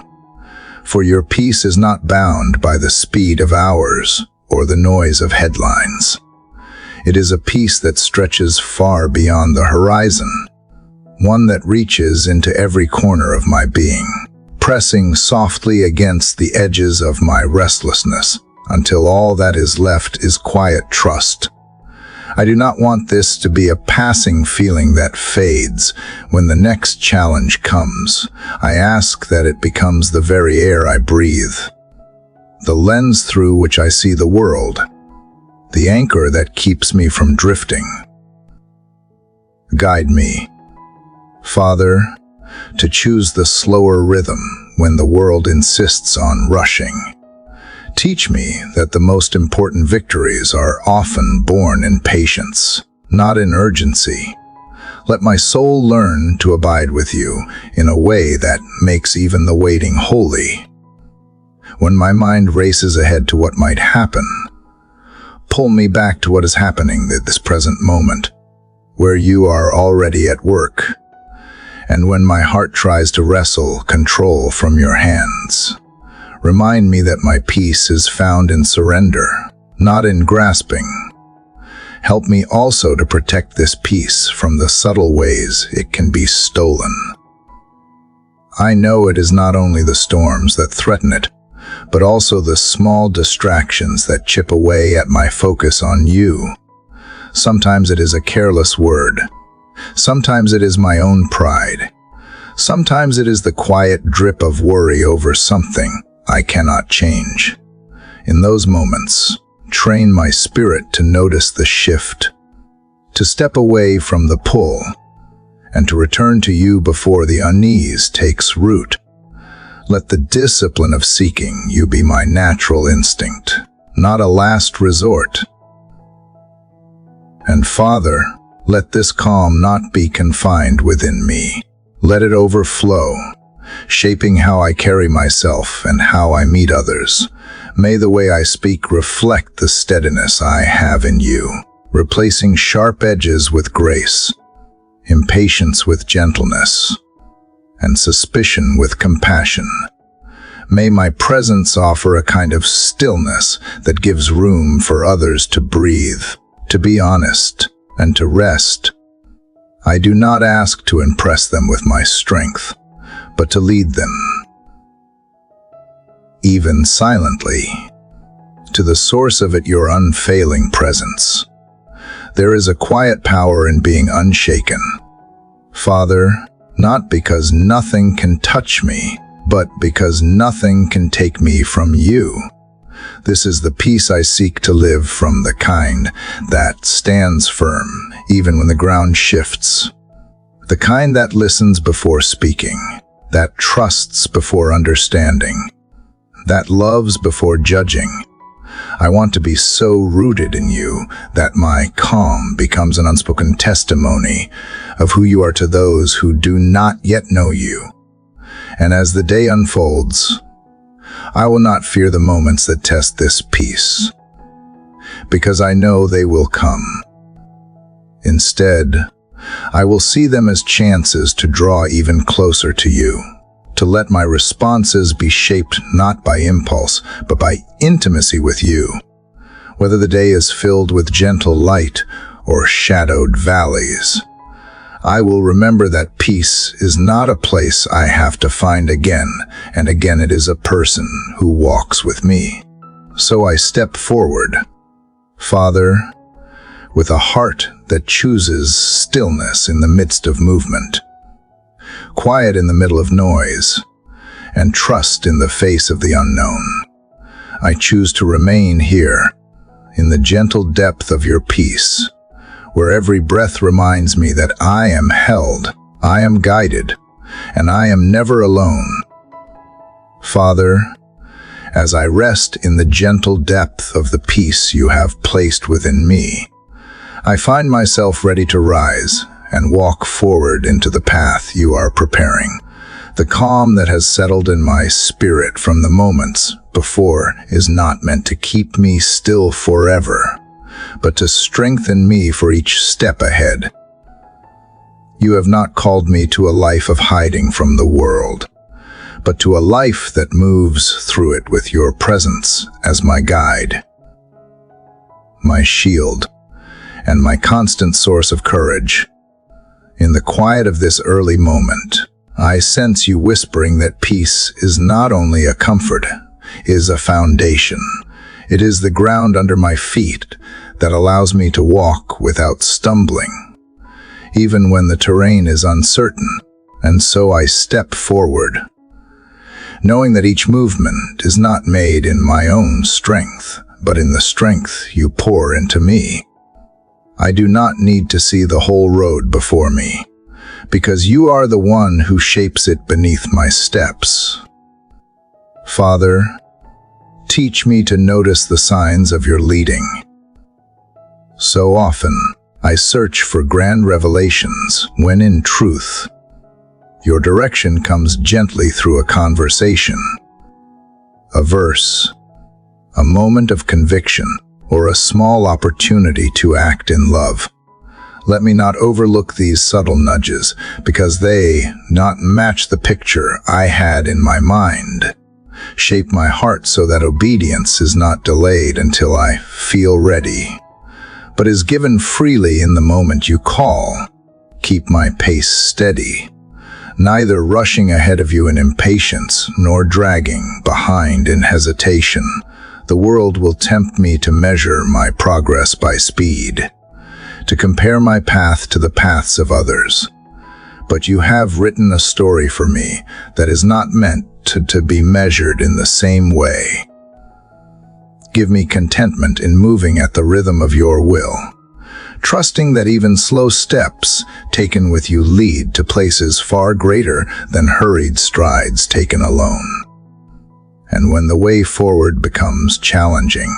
A: For your peace is not bound by the speed of hours or the noise of headlines. It is a peace that stretches far beyond the horizon, one that reaches into every corner of my being, pressing softly against the edges of my restlessness until all that is left is quiet trust. I do not want this to be a passing feeling that fades when the next challenge comes. I ask that it becomes the very air I breathe, the lens through which I see the world, the anchor that keeps me from drifting. Guide me, Father, to choose the slower rhythm when the world insists on rushing. Teach me that the most important victories are often born in patience, not in urgency. Let my soul learn to abide with you in a way that makes even the waiting holy. When my mind races ahead to what might happen, pull me back to what is happening at this present moment, where you are already at work. And when my heart tries to wrestle control from your hands, remind me that my peace is found in surrender, not in grasping. Help me also to protect this peace from the subtle ways it can be stolen. I know it is not only the storms that threaten it, but also the small distractions that chip away at my focus on you. Sometimes it is a careless word, Sometimes it is my own pride. Sometimes it is the quiet drip of worry over something I cannot change. In those moments, train my spirit to notice the shift, to step away from the pull, and to return to you before the unease takes root. Let the discipline of seeking you be my natural instinct, not a last resort. And Father, let this calm not be confined within me. Let it overflow, shaping how I carry myself and how I meet others. May the way I speak reflect the steadiness I have in you, replacing sharp edges with grace, impatience with gentleness, and suspicion with compassion. May my presence offer a kind of stillness that gives room for others to breathe, to be honest, and to rest. I do not ask to impress them with my strength, but to lead them, even silently, to the source of it, your unfailing presence. There is a quiet power in being unshaken. Father, not because nothing can touch me, but because nothing can take me from you. This is the peace I seek to live from, the kind that stands firm even when the ground shifts, the kind that listens before speaking, that trusts before understanding, that loves before judging. I want to be so rooted in you that my calm becomes an unspoken testimony of who you are to those who do not yet know you. And as the day unfolds, I will not fear the moments that test this peace, because I know they will come. Instead, I will see them as chances to draw even closer to you, to let my responses be shaped not by impulse, but by intimacy with you. Whether the day is filled with gentle light or shadowed valleys, I will remember that peace is not a place I have to find again, and again it is a person who walks with me. So I step forward, Father, with a heart that chooses stillness in the midst of movement, quiet in the middle of noise, and trust in the face of the unknown. I choose to remain here, in the gentle depth of your peace, where every breath reminds me that I am held, I am guided, and I am never alone. Father, as I rest in the gentle depth of the peace you have placed within me, I find myself ready to rise and walk forward into the path you are preparing. The calm that has settled in my spirit from the moments before is not meant to keep me still forever, but to strengthen me for each step ahead. You have not called me to a life of hiding from the world, but to a life that moves through it with your presence as my guide, my shield, and my constant source of courage. In the quiet of this early moment, I sense you whispering that peace is not only a comfort, is a foundation. It is the ground under my feet that allows me to walk without stumbling, even when the terrain is uncertain, and so I step forward, knowing that each movement is not made in my own strength, but in the strength you pour into me. I do not need to see the whole road before me, because you are the one who shapes it beneath my steps. Father, teach me to notice the signs of your leading. So often, I search for grand revelations when in truth, your direction comes gently through a conversation, a verse, a moment of conviction, or a small opportunity to act in love. Let me not overlook these subtle nudges, because they not match the picture I had in my mind. Shape my heart so that obedience is not delayed until I feel ready, but is given freely in the moment you call. Keep my pace steady, neither rushing ahead of you in impatience, nor dragging behind in hesitation. The world will tempt me to measure my progress by speed, to compare my path to the paths of others. But you have written a story for me that is not meant to be measured in the same way. Give me contentment in moving at the rhythm of your will, trusting that even slow steps taken with you lead to places far greater than hurried strides taken alone. And when the way forward becomes challenging,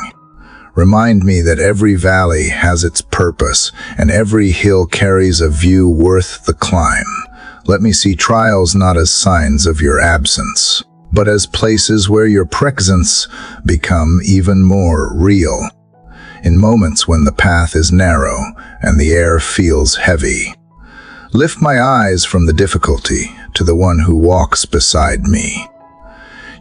A: remind me that every valley has its purpose and every hill carries a view worth the climb. Let me see trials not as signs of your absence, but as places where your presence become even more real. In moments when the path is narrow and the air feels heavy, lift my eyes from the difficulty to the one who walks beside me.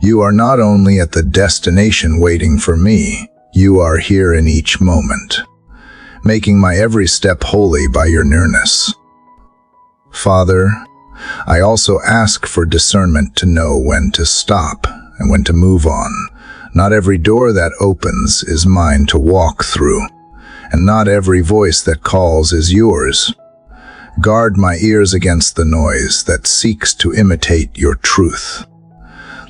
A: You are not only at the destination waiting for me, you are here in each moment, making my every step holy by your nearness. Father, I also ask for discernment to know when to stop and when to move on. Not every door that opens is mine to walk through, and not every voice that calls is yours. Guard my ears against the noise that seeks to imitate your truth.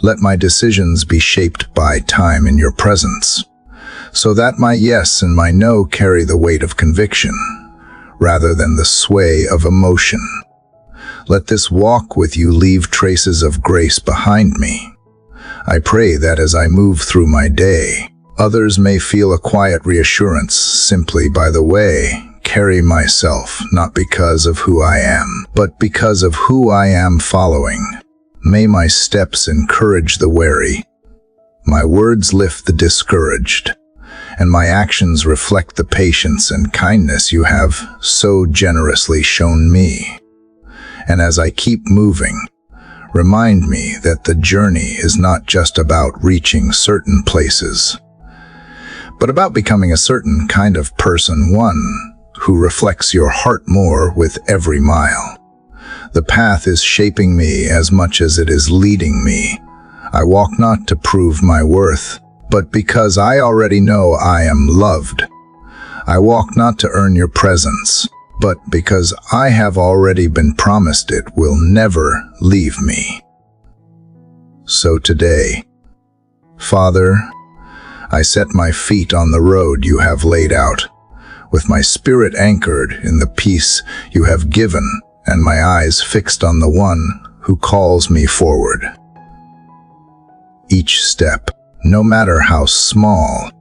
A: Let my decisions be shaped by time in your presence, so that my yes and my no carry the weight of conviction, rather than the sway of emotion. Let this walk with you leave traces of grace behind me. I pray that as I move through my day, others may feel a quiet reassurance simply by the way carry myself, not because of who I am, but because of who I am following. May my steps encourage the wary, my words lift the discouraged, and my actions reflect the patience and kindness you have so generously shown me. And as I keep moving, remind me that the journey is not just about reaching certain places, but about becoming a certain kind of person, one who reflects your heart more with every mile. The path is shaping me as much as it is leading me. I walk not to prove my worth, but because I already know I am loved. I walk not to earn your presence, but because I have already been promised it will never leave me. So today, Father, I set my feet on the road you have laid out, with my spirit anchored in the peace you have given and my eyes fixed on the one who calls me forward. Each step, no matter how small,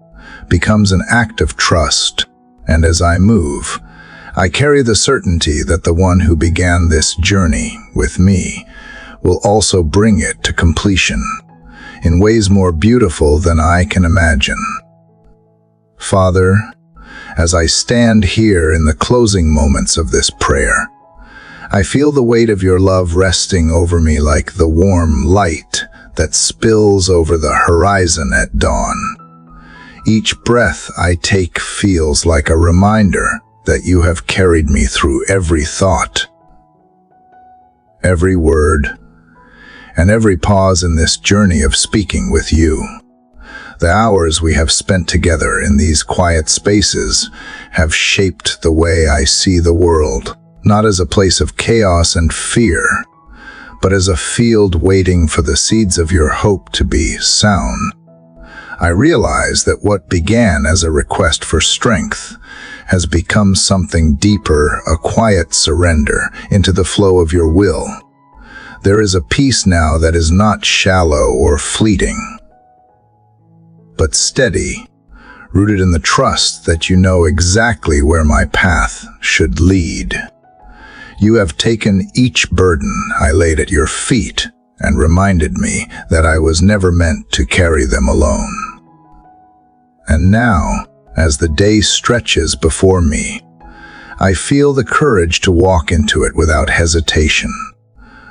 A: becomes an act of trust, and as I move, I carry the certainty that the one who began this journey with me will also bring it to completion in ways more beautiful than I can imagine. Father, as I stand here in the closing moments of this prayer, I feel the weight of your love resting over me like the warm light that spills over the horizon at dawn. Each breath I take feels like a reminder that you have carried me through every thought, every word, and every pause in this journey of speaking with you. The hours we have spent together in these quiet spaces have shaped the way I see the world, not as a place of chaos and fear, but as a field waiting for the seeds of your hope to be sown. I realize that what began as a request for strength has become something deeper, a quiet surrender into the flow of your will. There is a peace now that is not shallow or fleeting, but steady, rooted in the trust that you know exactly where my path should lead. You have taken each burden I laid at your feet and reminded me that I was never meant to carry them alone. And now, as the day stretches before me, I feel the courage to walk into it without hesitation,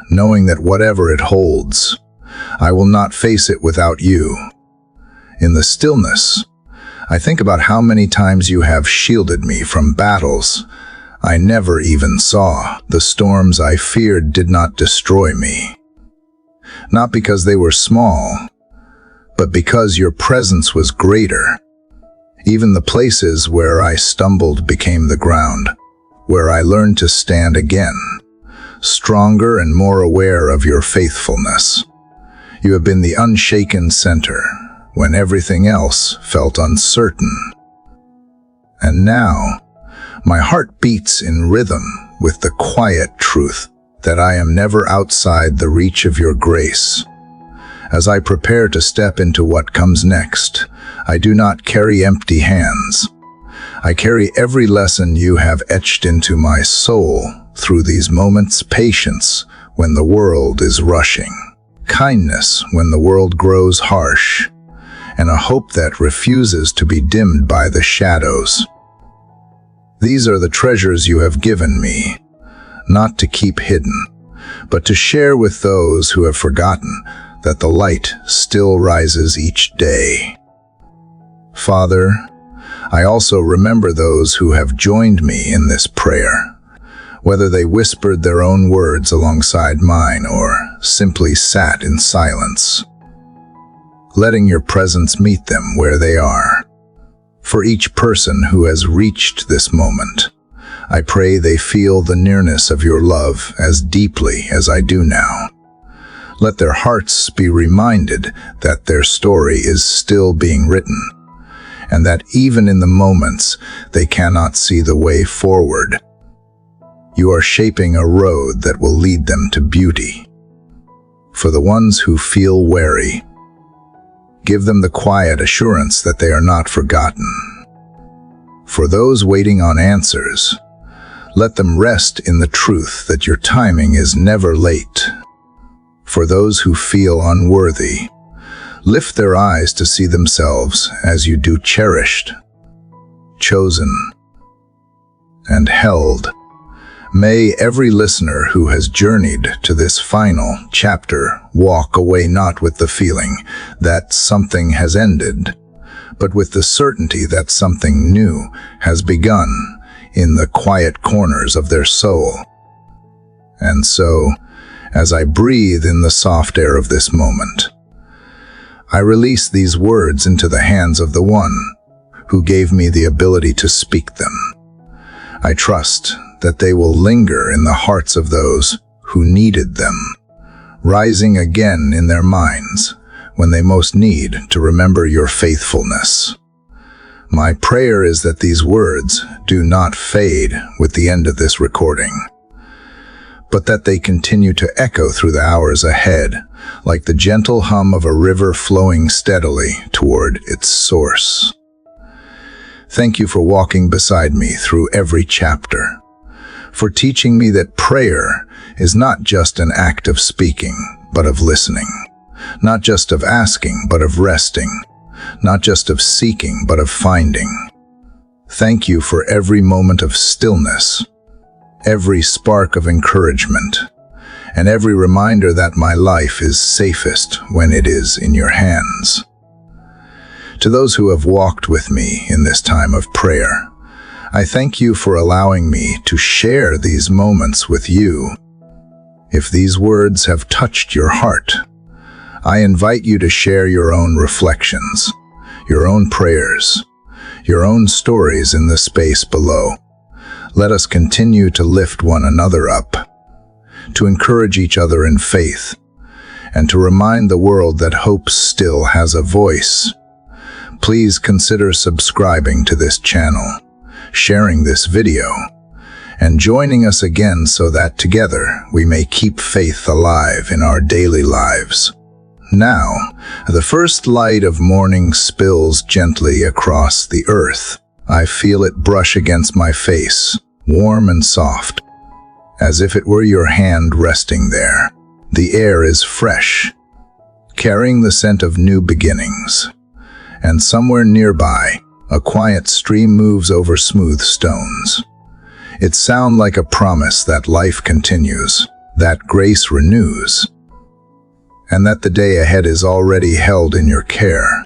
A: knowing that whatever it holds, I will not face it without you. In the stillness, I think about how many times you have shielded me from battles I never even saw. The storms I feared did not destroy me, not because they were small, but because your presence was greater. Even the places where I stumbled became the ground, where I learned to stand again, stronger and more aware of your faithfulness. You have been the unshaken center when everything else felt uncertain. And now, my heart beats in rhythm with the quiet truth that I am never outside the reach of your grace. As I prepare to step into what comes next, I do not carry empty hands. I carry every lesson you have etched into my soul through these moments: patience when the world is rushing, kindness when the world grows harsh, and a hope that refuses to be dimmed by the shadows. These are the treasures you have given me, not to keep hidden, but to share with those who have forgotten that the light still rises each day. Father, I also remember those who have joined me in this prayer, whether they whispered their own words alongside mine or simply sat in silence, letting your presence meet them where they are. For each person who has reached this moment, I pray they feel the nearness of your love as deeply as I do now. Let their hearts be reminded that their story is still being written, and that even in the moments they cannot see the way forward, you are shaping a road that will lead them to beauty. For the ones who feel weary, give them the quiet assurance that they are not forgotten. For those waiting on answers, let them rest in the truth that your timing is never late. For those who feel unworthy, lift their eyes to see themselves as you do, cherished, chosen, and held. May every listener who has journeyed to this final chapter walk away not with the feeling that something has ended, but with the certainty that something new has begun in the quiet corners of their soul. And so, as I breathe in the soft air of this moment, I release these words into the hands of the one who gave me the ability to speak them. I trust that they will linger in the hearts of those who needed them, rising again in their minds when they most need to remember your faithfulness. My prayer is that these words do not fade with the end of this recording, but that they continue to echo through the hours ahead, like the gentle hum of a river flowing steadily toward its source. Thank you for walking beside me through every chapter, for teaching me that prayer is not just an act of speaking, but of listening, not just of asking, but of resting, not just of seeking, but of finding. Thank you for every moment of stillness, every spark of encouragement, and every reminder that my life is safest when it is in your hands. To those who have walked with me in this time of prayer, I thank you for allowing me to share these moments with you. If these words have touched your heart, I invite you to share your own reflections, your own prayers, your own stories in the space below. Let us continue to lift one another up, to encourage each other in faith, and to remind the world that hope still has a voice. Please consider subscribing to this channel, sharing this video, and joining us again so that together we may keep faith alive in our daily lives. Now, the first light of morning spills gently across the earth. I feel it brush against my face, warm and soft, as if it were your hand resting there. The air is fresh, carrying the scent of new beginnings. And somewhere nearby, a quiet stream moves over smooth stones. It sounds like a promise that life continues, that grace renews, and that the day ahead is already held in your care.